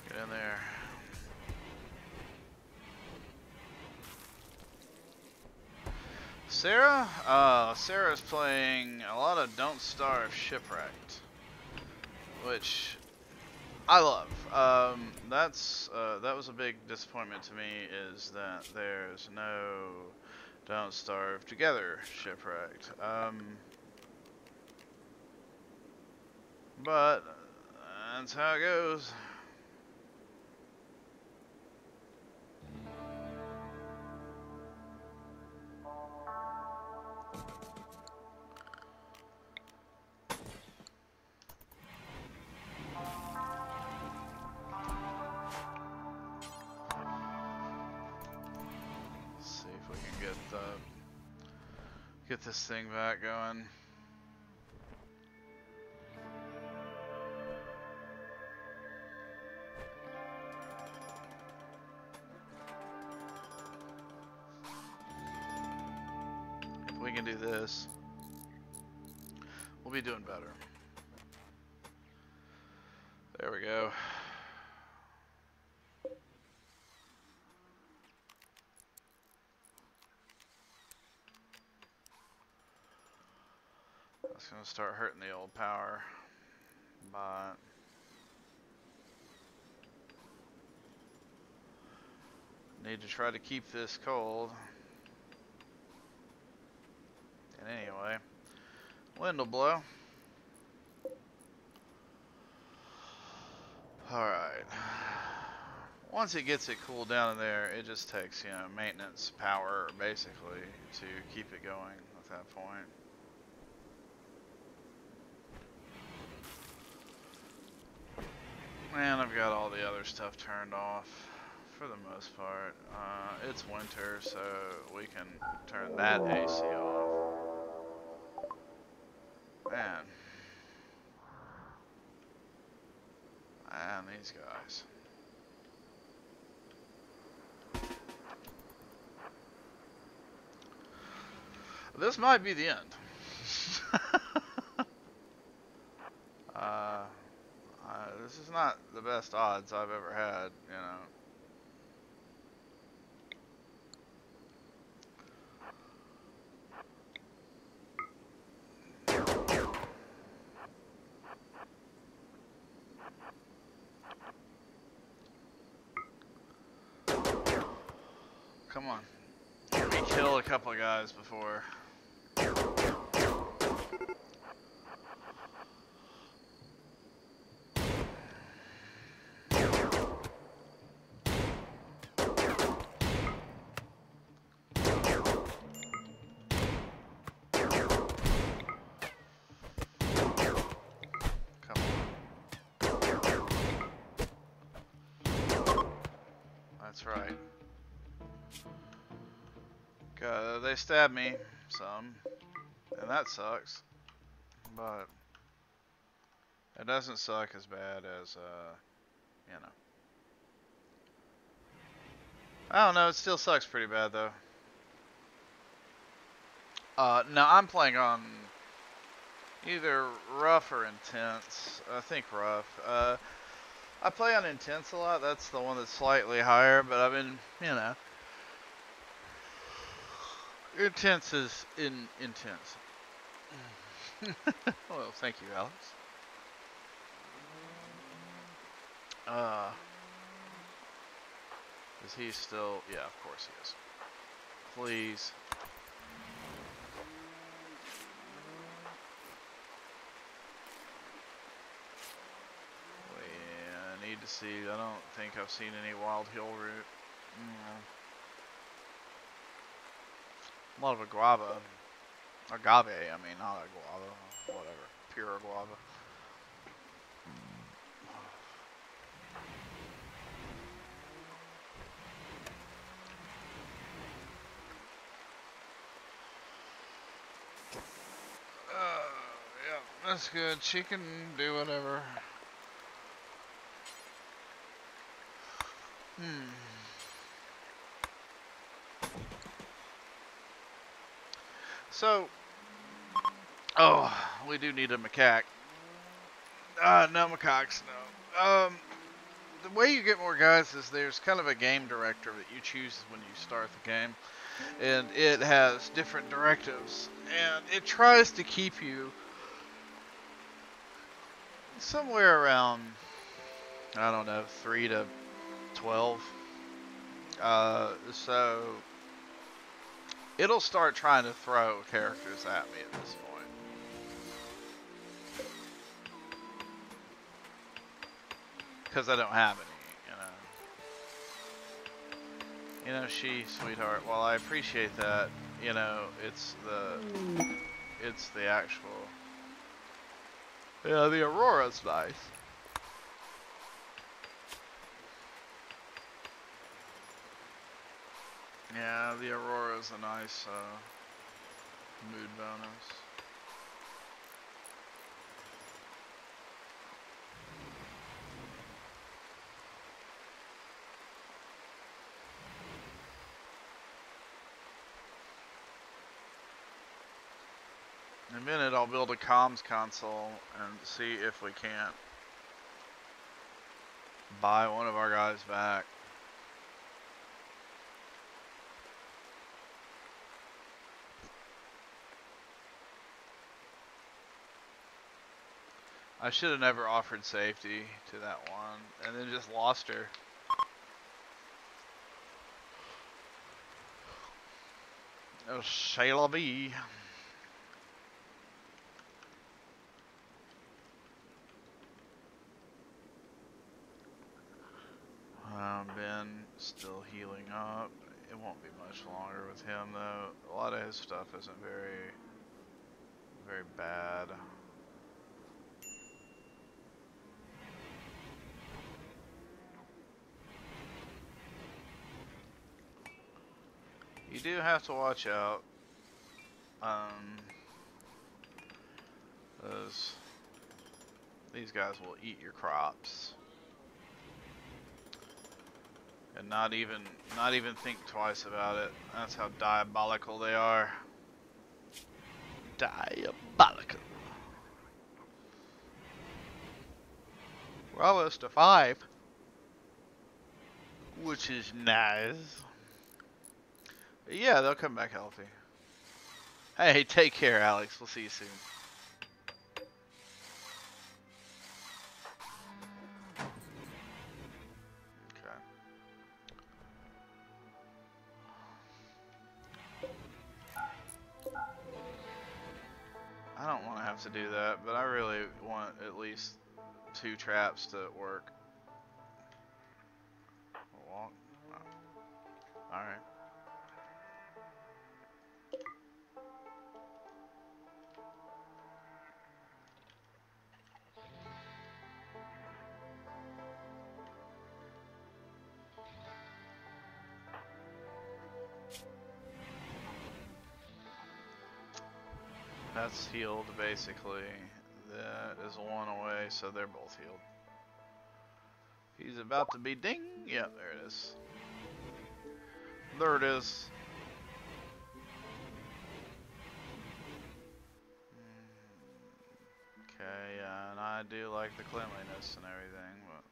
Get in there. Sarah's playing a lot of Don't Starve Shipwrecked, which I love. That was a big disappointment to me, is that there's no Don't Starve Together Shipwrecked. But that's how it goes. Get this thing back going. If we can do this, we'll be doing better. There we go. That's gonna start hurting the old power, but need to try to keep this cold. And anyway, wind will blow. Alright. Once it gets it cooled down in there, it just takes, you know, maintenance power basically to keep it going at that point. And I've got all the other stuff turned off for the most part. It's winter, so we can turn that AC off. Man. And these guys. This might be the end. This is not the best odds I've ever had, you know. Come on. Let me kill a couple of guys before. right. They stabbed me some, and that sucks. But it doesn't suck as bad as, you know. I don't know, it still sucks pretty bad though. No, I'm playing on either rough or intense. I think rough. I play on intense a lot. That's the one that's slightly higher, but I've been, you know, intense is intense. Well, thank you, Alex. Is he still? Yeah, of course he is. Please. I need to see. I don't think I've seen any Wild Hill root. A lot of agave. I mean, not a guava. Whatever. Pure guava. Yeah, that's good. She can do whatever. So, we do need a macaque. No macaques, no. The way you get more guys is there's kind of a game director that you choose when you start the game. And it has different directives. And it tries to keep you somewhere around, I don't know, 3 to 12. So it'll start trying to throw characters at me at this point. Because I don't have any, you know. Sweetheart, while I appreciate that, you know, it's the actual, yeah, the Aurora's nice. Yeah, the Aurora's a nice mood bonus. In a minute, I'll build a comms console and see if we can't buy one of our guys back. I should have never offered safety to that one, and then just lost her. Oh, Shayla B. Ben still healing up. It won't be much longer with him though. A lot of his stuff isn't very bad. You do have to watch out. These guys will eat your crops. And not even think twice about it. That's how diabolical they are. Diabolical. We're almost to 5. Which is nice. But yeah, they'll come back healthy. Hey, take care, Alex. We'll see you soon. I don't want to have to do that, but I really want at least 2 traps to work. Walk? Oh. Alright. That's healed, basically. That is one away, so they're both healed. He's about to be ding! Yeah, there it is. There it is. Okay, yeah, and I do like the cleanliness and everything, but...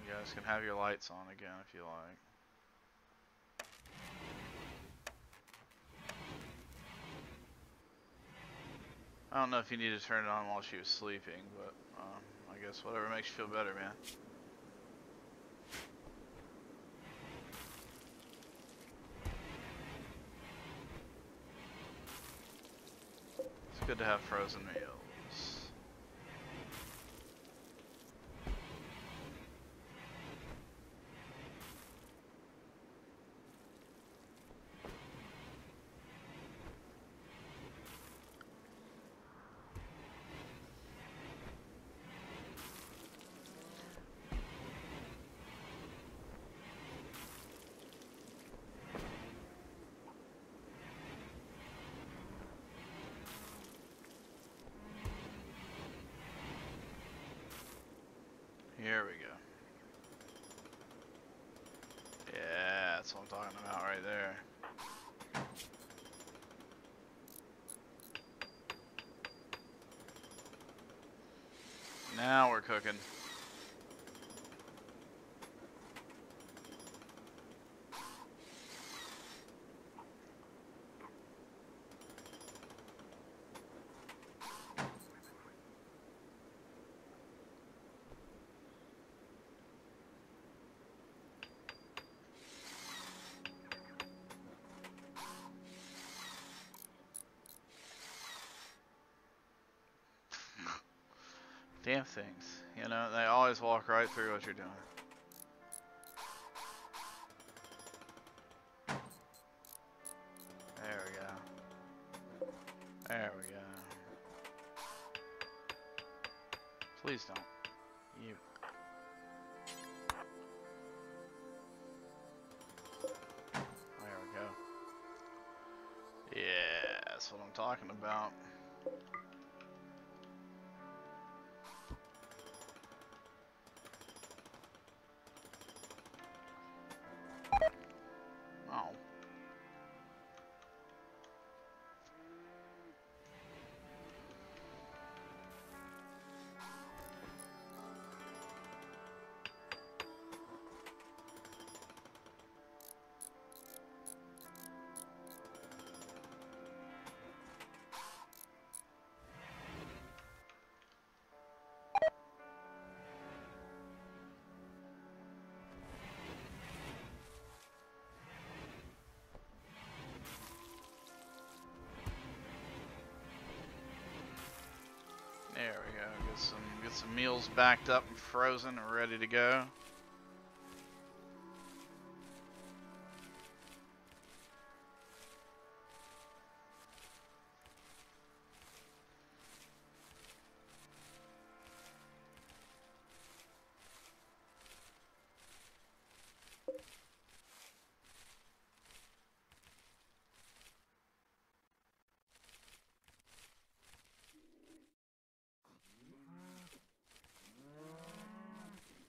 You guys can have your lights on again if you like. I don't know if you need to turn it on while she was sleeping, but I guess whatever makes you feel better, man. It's good to have frozen meals. Here we go. Yeah, that's what I'm talking about right there. Now we're cooking. Damn things. You know, they always walk right through what you're doing. There we go. There we go. Please don't. You. There we go. Yeah, that's what I'm talking about. Oh. There we go. Get some meals backed up and frozen and ready to go.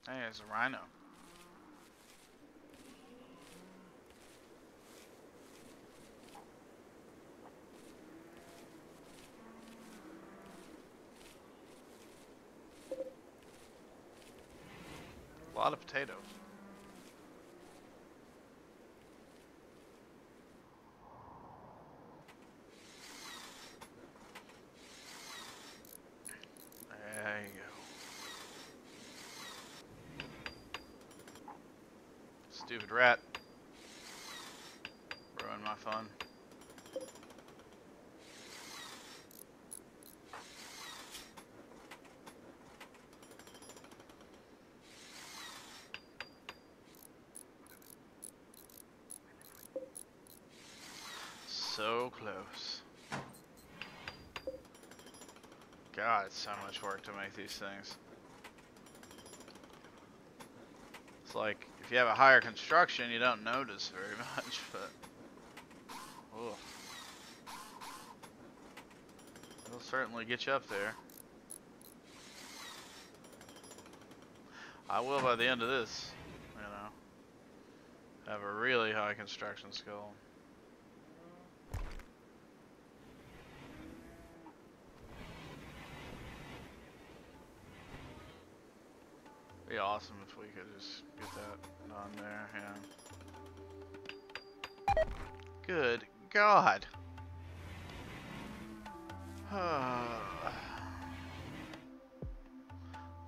Hey, there's a rhino. A lot of potatoes. There you go. Stupid rat. Ruined my fun. So close. God, it's so much work to make these things. It's like, If you have a higher construction, you don't notice very much, but oh, it'll certainly get you up there. I will by the end of this, you know, have a really high construction skill. Be awesome if we could just get that done there, yeah. Good God.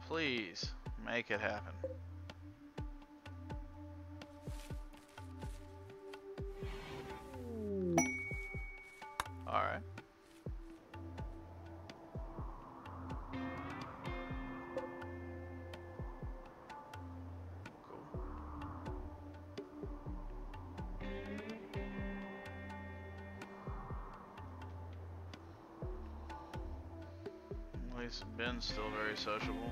Please make it happen. All right. At least Ben's still very sociable.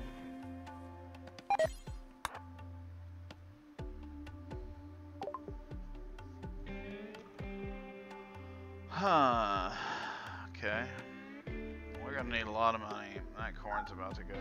Huh. Okay. We're gonna need a lot of money. That corn's about to go.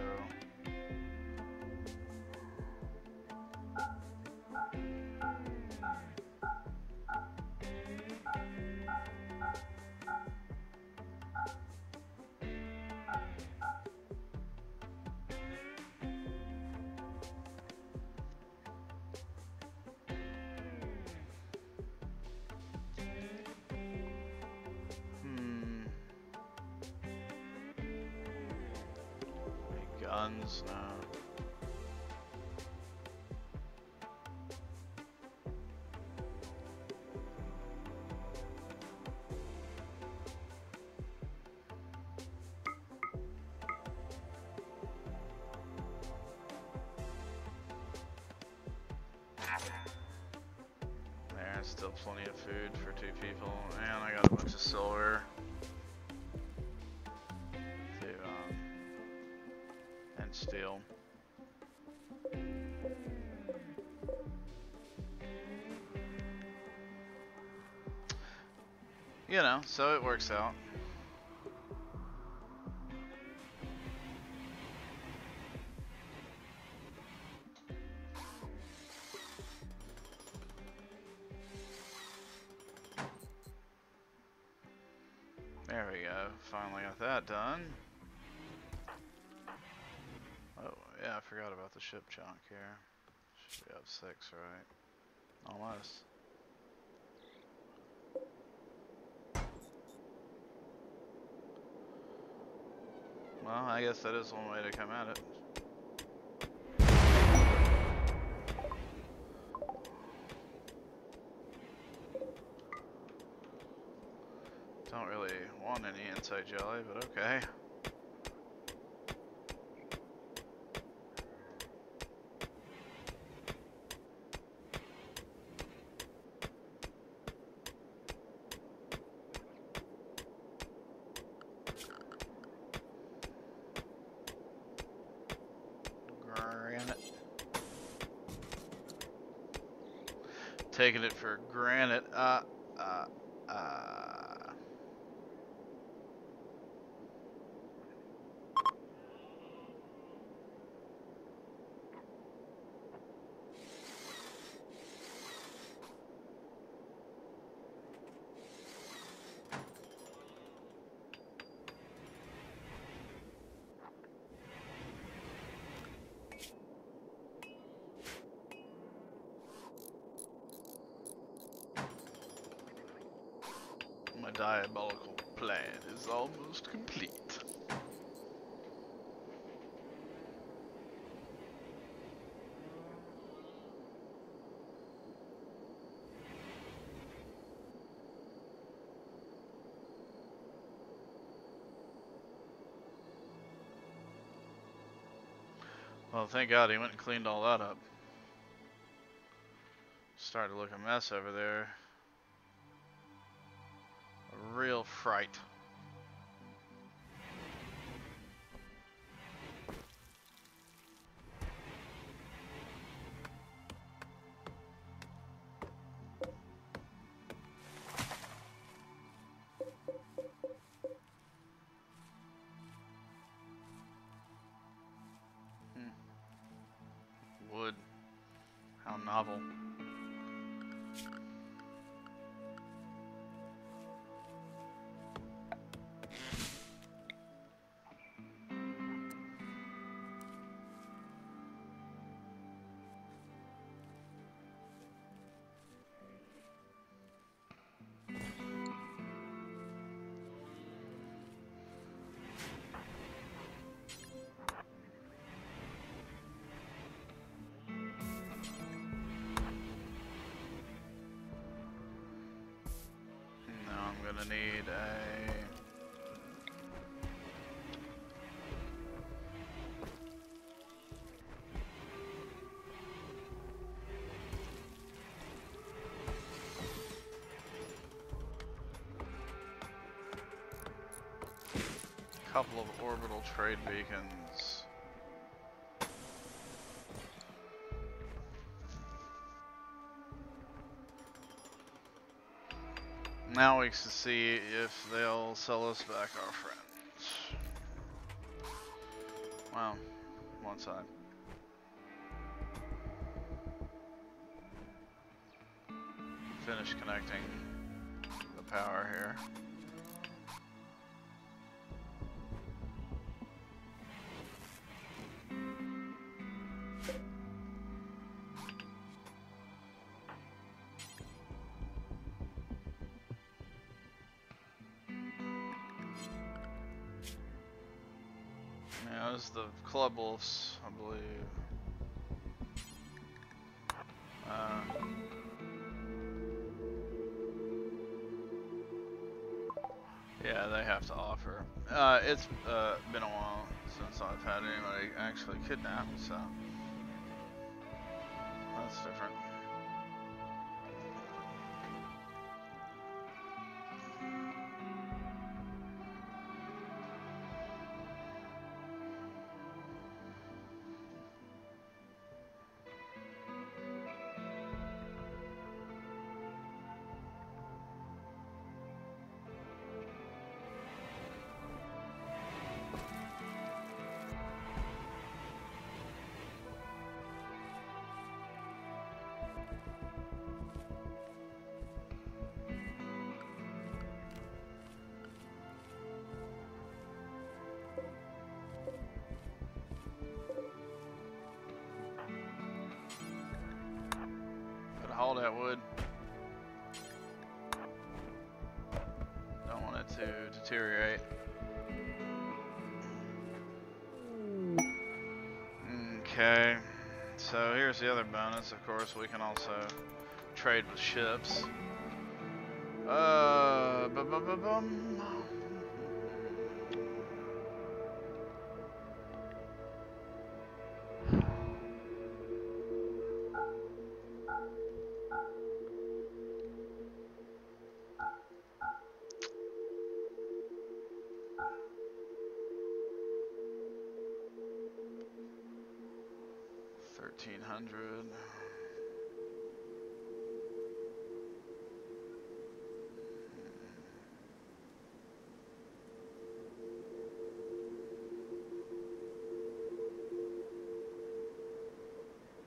Guns, no. There's still plenty of food for 2 people, and I got a bunch of silver. And steel. You know, so it works out. There we go. Finally got that done. Oh, yeah, I forgot about the ship chunk here. Should be up 6, right? Almost. Well, I guess that is one way to come at it. Don't really want any inside jelly, but okay. Taking it for granted. My diabolical plan is almost complete. Well, thank God he went and cleaned all that up. Started to look a mess over there. A real fright. novel. Gonna need a couple of orbital trade beacons. Now we can see if they'll sell us back our friends. Well, one side. Finish connecting the power here. Yeah, this is the Club Wolves, I believe. Yeah, they have to offer. It's been a while since I've had anybody actually kidnapped, so that's different. Haul that wood. Don't want it to deteriorate. Okay, so here's the other bonus. Of course, we can also trade with ships. $1,300.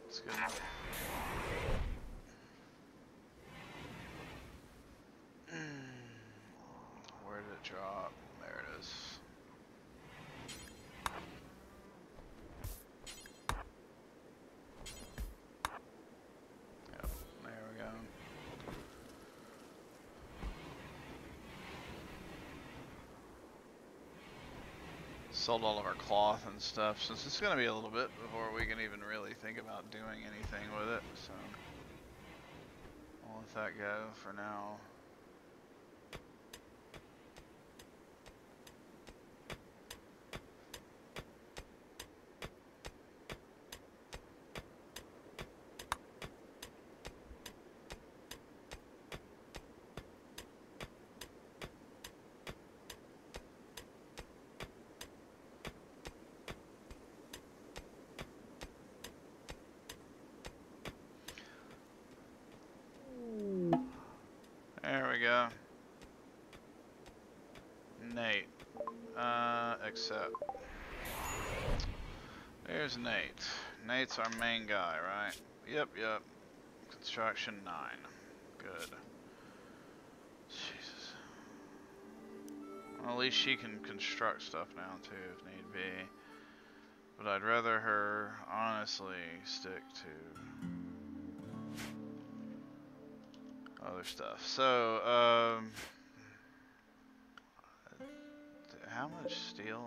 It's good enough. Where did it drop? There it is. Yep, there we go. Sold all of our cloth and stuff, since it's going to be a little bit before we can even really think about doing anything with it, so I'll let that go for now. There we go. Nate. Accept. There's Nate. Nate's our main guy, right? Yep. Construction 9. Good. Jesus. Well, at least she can construct stuff now too, if need be. But I'd rather her honestly stick to other stuff. So, how much steel?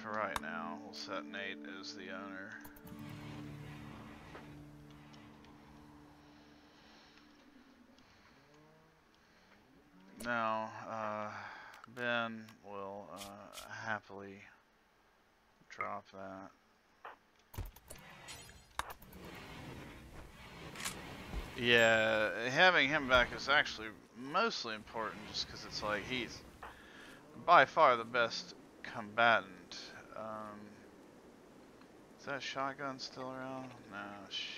For right now, we'll set Nate as the owner. Now, Ben will happily drop that. Yeah, having him back is actually mostly important just because it's like he's by far the best combatant. Is that shotgun still around? No, shit.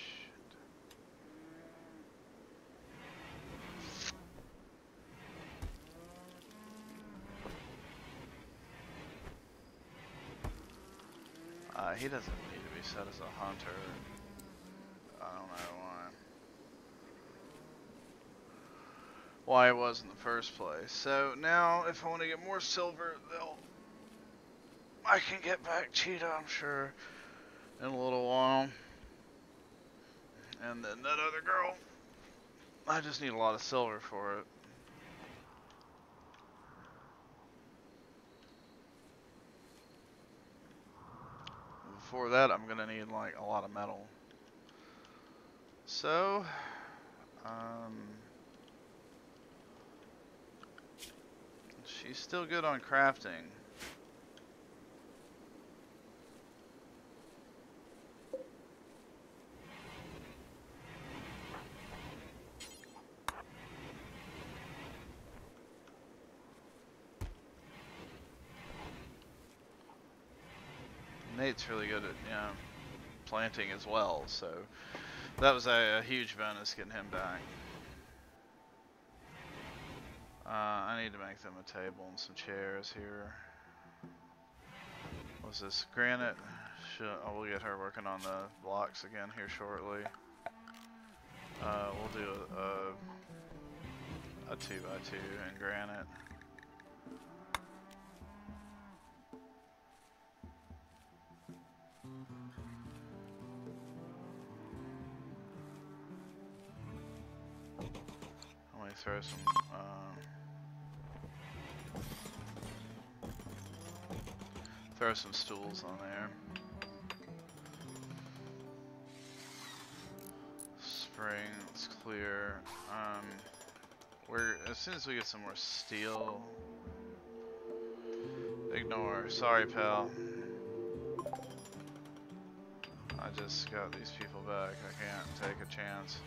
He doesn't need to be set as a hunter. I don't know why it was in the first place. So now, if I want to get more silver, I can get back Cheetah, I'm sure, in a little while. And then that other girl, I just need a lot of silver for it. Before that, I'm gonna need like a lot of metal. So, she's still good on crafting. Nate's really good at, planting as well, so that was a huge bonus getting him back. I need to make them a table and some chairs here. What's this? Granite? We'll get her working on the blocks again here shortly. We'll do a 2x2 in granite. Let me throw some stools on there. Spring, it's clear. As soon as we get some more steel, ignore. Sorry, pal. I just got these people back. I can't take a chance.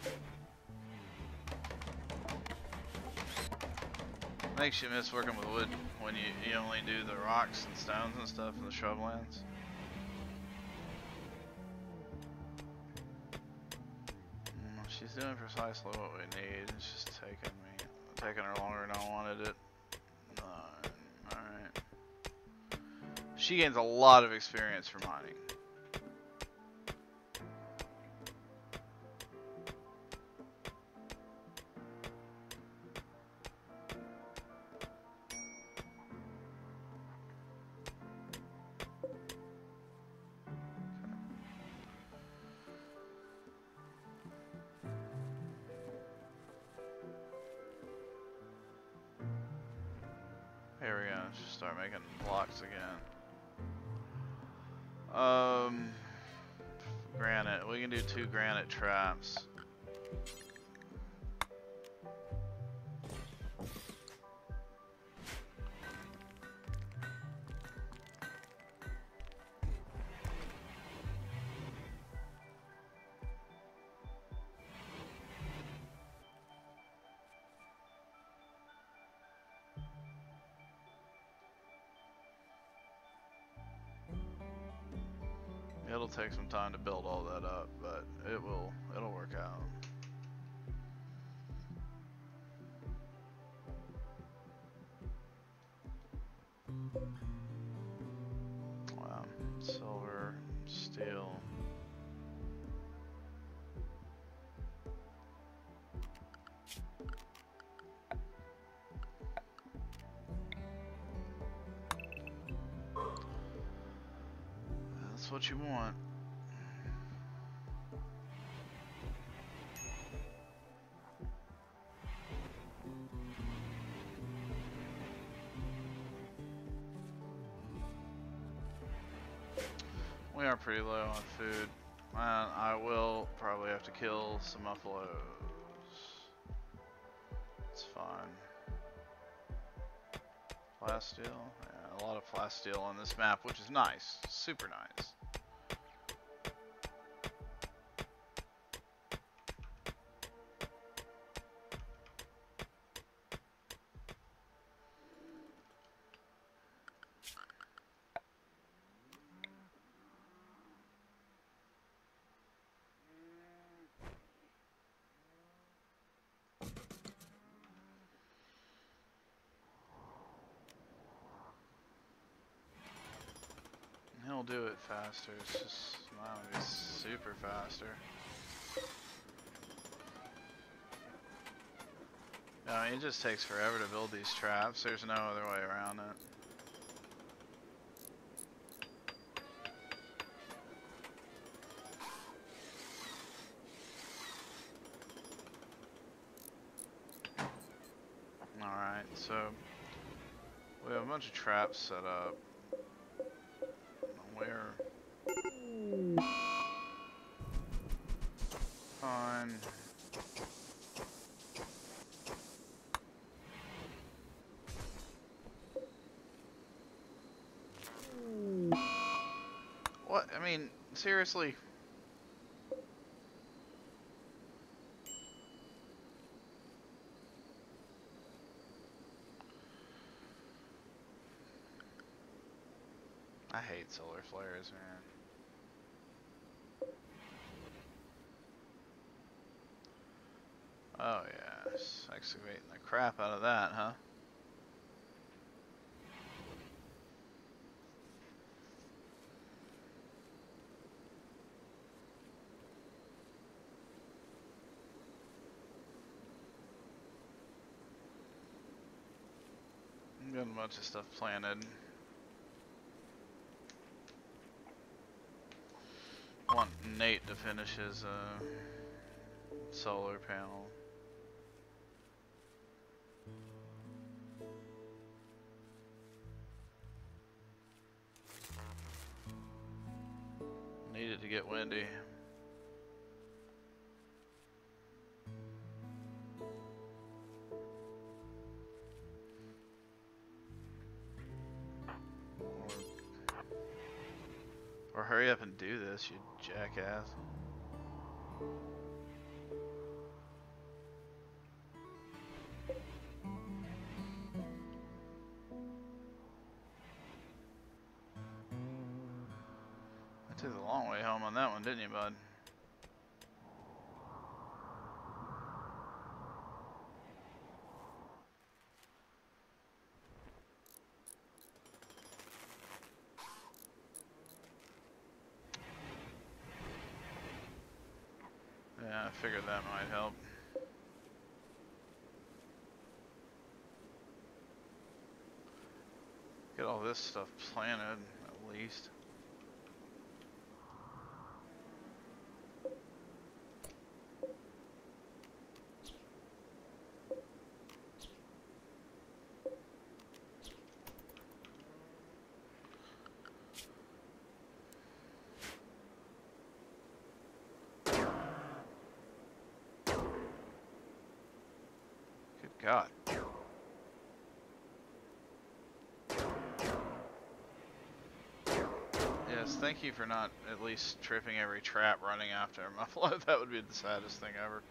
Makes you miss working with wood when you only do the rocks and stones and stuff in the shrublands. She's doing precisely what we need. It's just taking her longer than I wanted it. Alright. She gains a lot of experience from mining. Here we go, just start making blocks again. Granite, we can do 2 granite traps. It'll take some time to build all that up, but it'll work out. That's what you want. We are pretty low on food. I will probably have to kill some buffaloes. It's fine. Plasteel? Yeah, a lot of plasteel on this map, which is nice. Super nice. He'll do it faster. It's just not gonna be super faster. I mean, it just takes forever to build these traps. There's no other way around it. Alright, so we have a bunch of traps set up. Where? Fine. What? I mean, seriously? I hate solar flares, man. Oh yeah, excavating the crap out of that, huh? I'm getting a bunch of stuff planted. Want Nate to finish his solar panel. Need it to get windy. Or hurry up and do this, you jackass. I took the long way home on that one, didn't you, bud? Yeah, I figured that might help. Get all this stuff planted, at least. Good God. Yes, thank you for not at least tripping every trap running after a muffalo. That would be the saddest thing ever.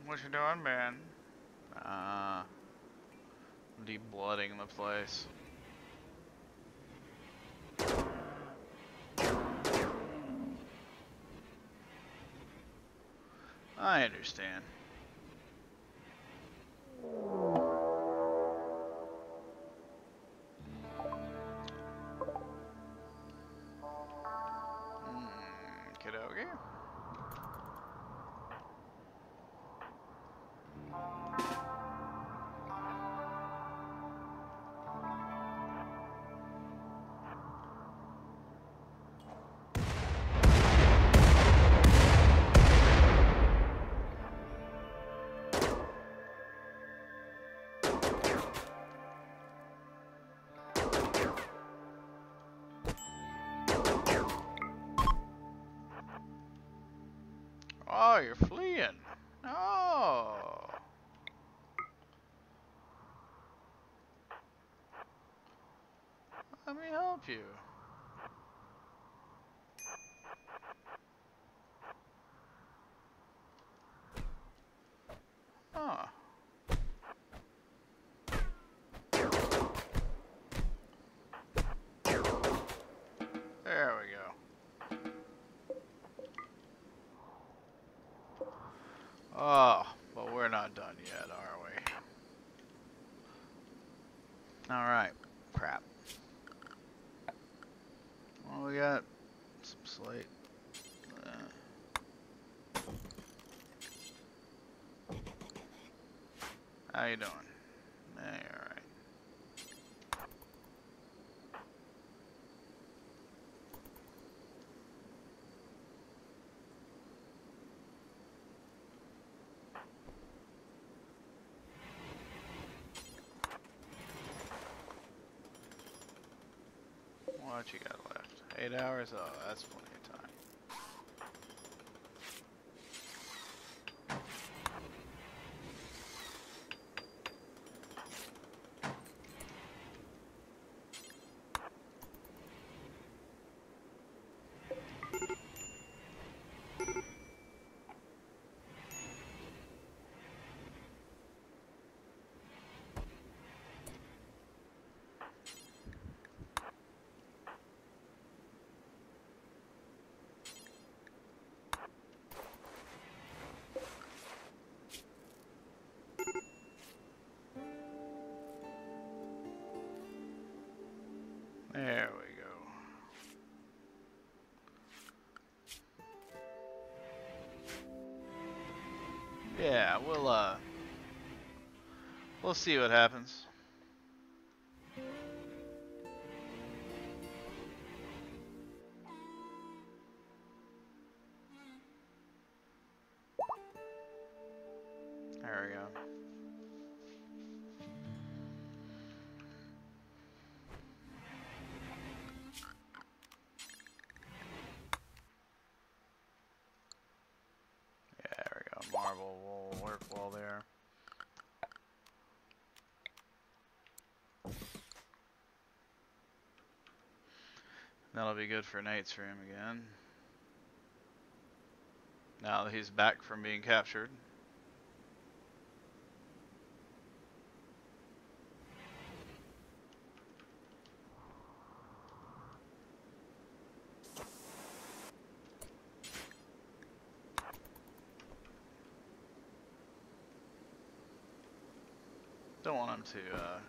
What you doing, man? De-blooding the place. I understand. Oh, you're fleeing. Oh. Let me help you. Huh. There we go. Oh, but we're not done yet, are we? Alright. Crap. Well, we got some slate. How you doing? Hey, alright. What you got left? 8 hours? Oh, that's plenty of time. There we go. Yeah, we'll see what happens. There we go. Yeah, there we go. Marble will work well there. That'll be good for Nate's room again. Now that he's back from being captured. Don't want him to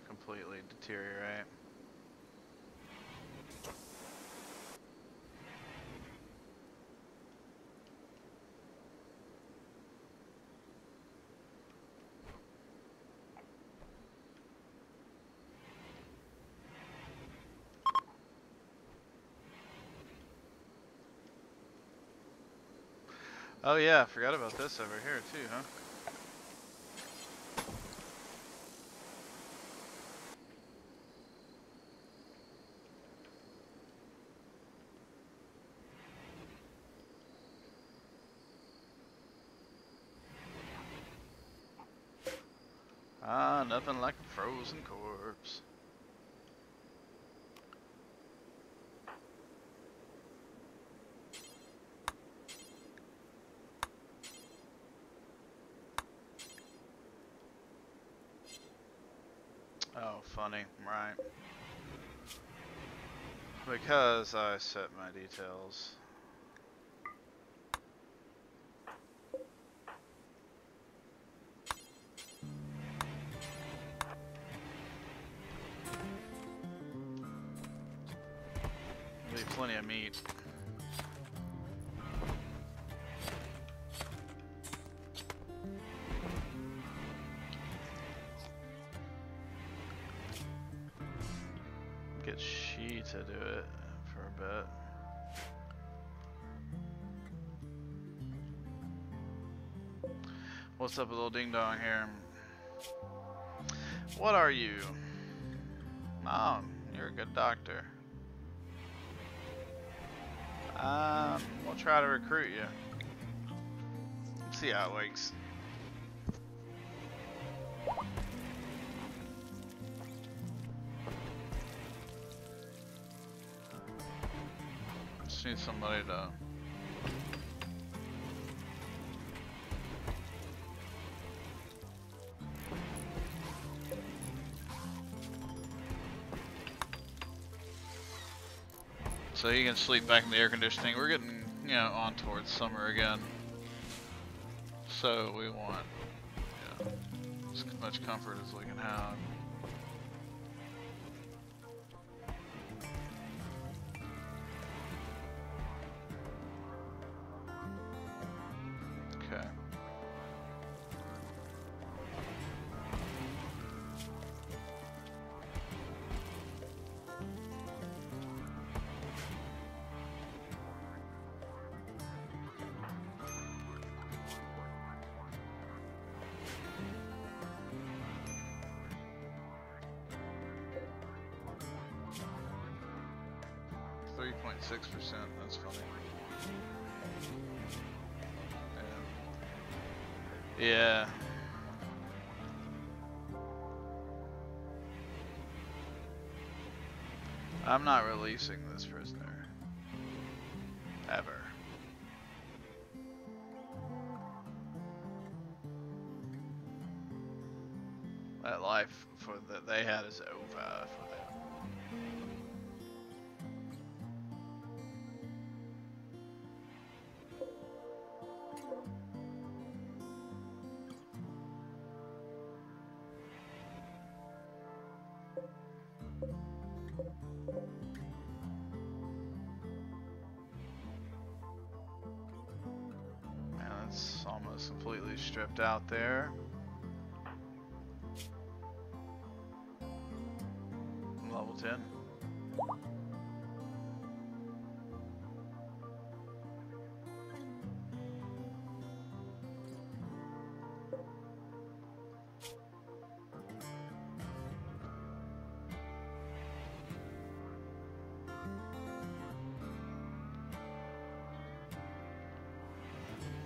completely deteriorate. Oh yeah, forgot about this over here too, huh? Ah, nothing like a frozen corpse. Oh, funny, right. Because I set my details. There'll be plenty of meat. Get she to do it for a bit. What's up with little ding dong here? What are you? Oh, you're a good doctor. We'll try to recruit you. See how it works. Just need somebody to... So you can sleep back in the air conditioning. We're getting, you know, on towards summer again. So we want, yeah, as much comfort as we can have. Okay. .6%, that's funny. Yeah. I'm not releasing this prisoner. Ever. That life that they had is over for them. Completely stripped out there. Level 10.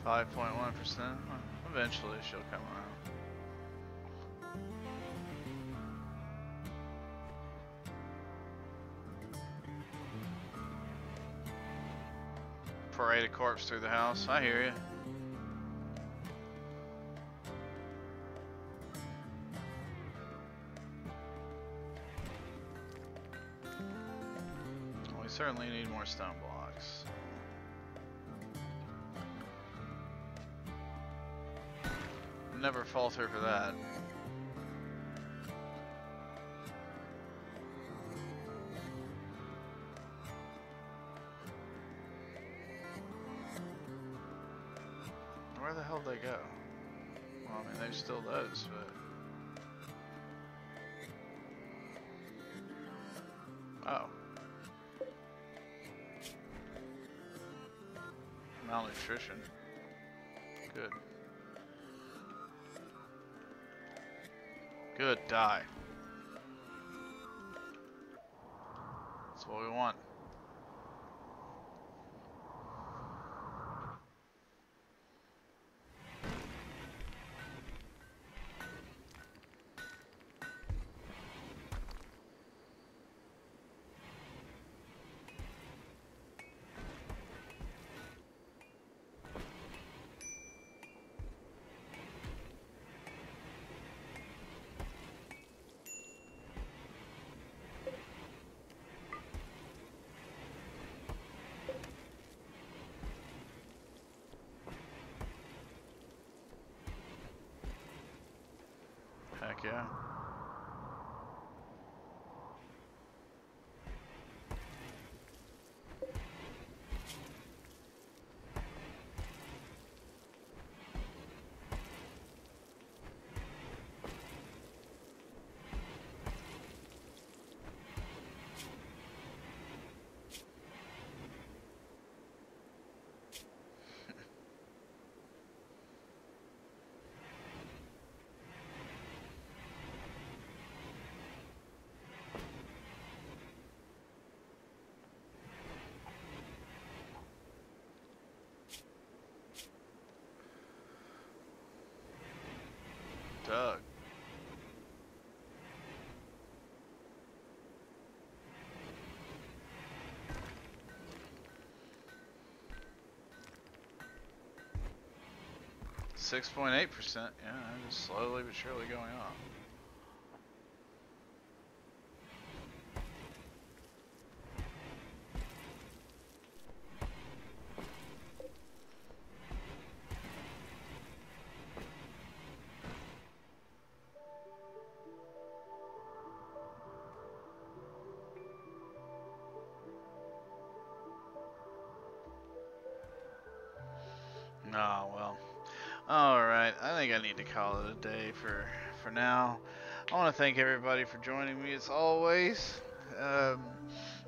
.1%. Eventually she'll come around. Parade a corpse through the house. I hear you. We certainly need more stone blocks. Never falter for that. Where the hell did they go? Well, I mean, there's still those, but... Oh. Malnutrition. Good. Good, die. That's what we want. Heck yeah. Doug. .8%. Yeah, just slowly but surely going up. Oh, well. Alright, I think I need to call it a day for now. I want to thank everybody for joining me as always.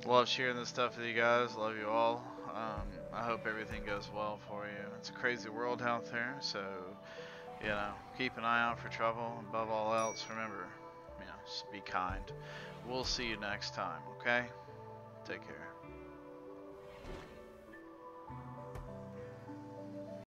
Love sharing this stuff with you guys. Love you all. I hope everything goes well for you. It's a crazy world out there, so, you know, keep an eye out for trouble. Above all else, remember, you know, just be kind. We'll see you next time, okay? Take care.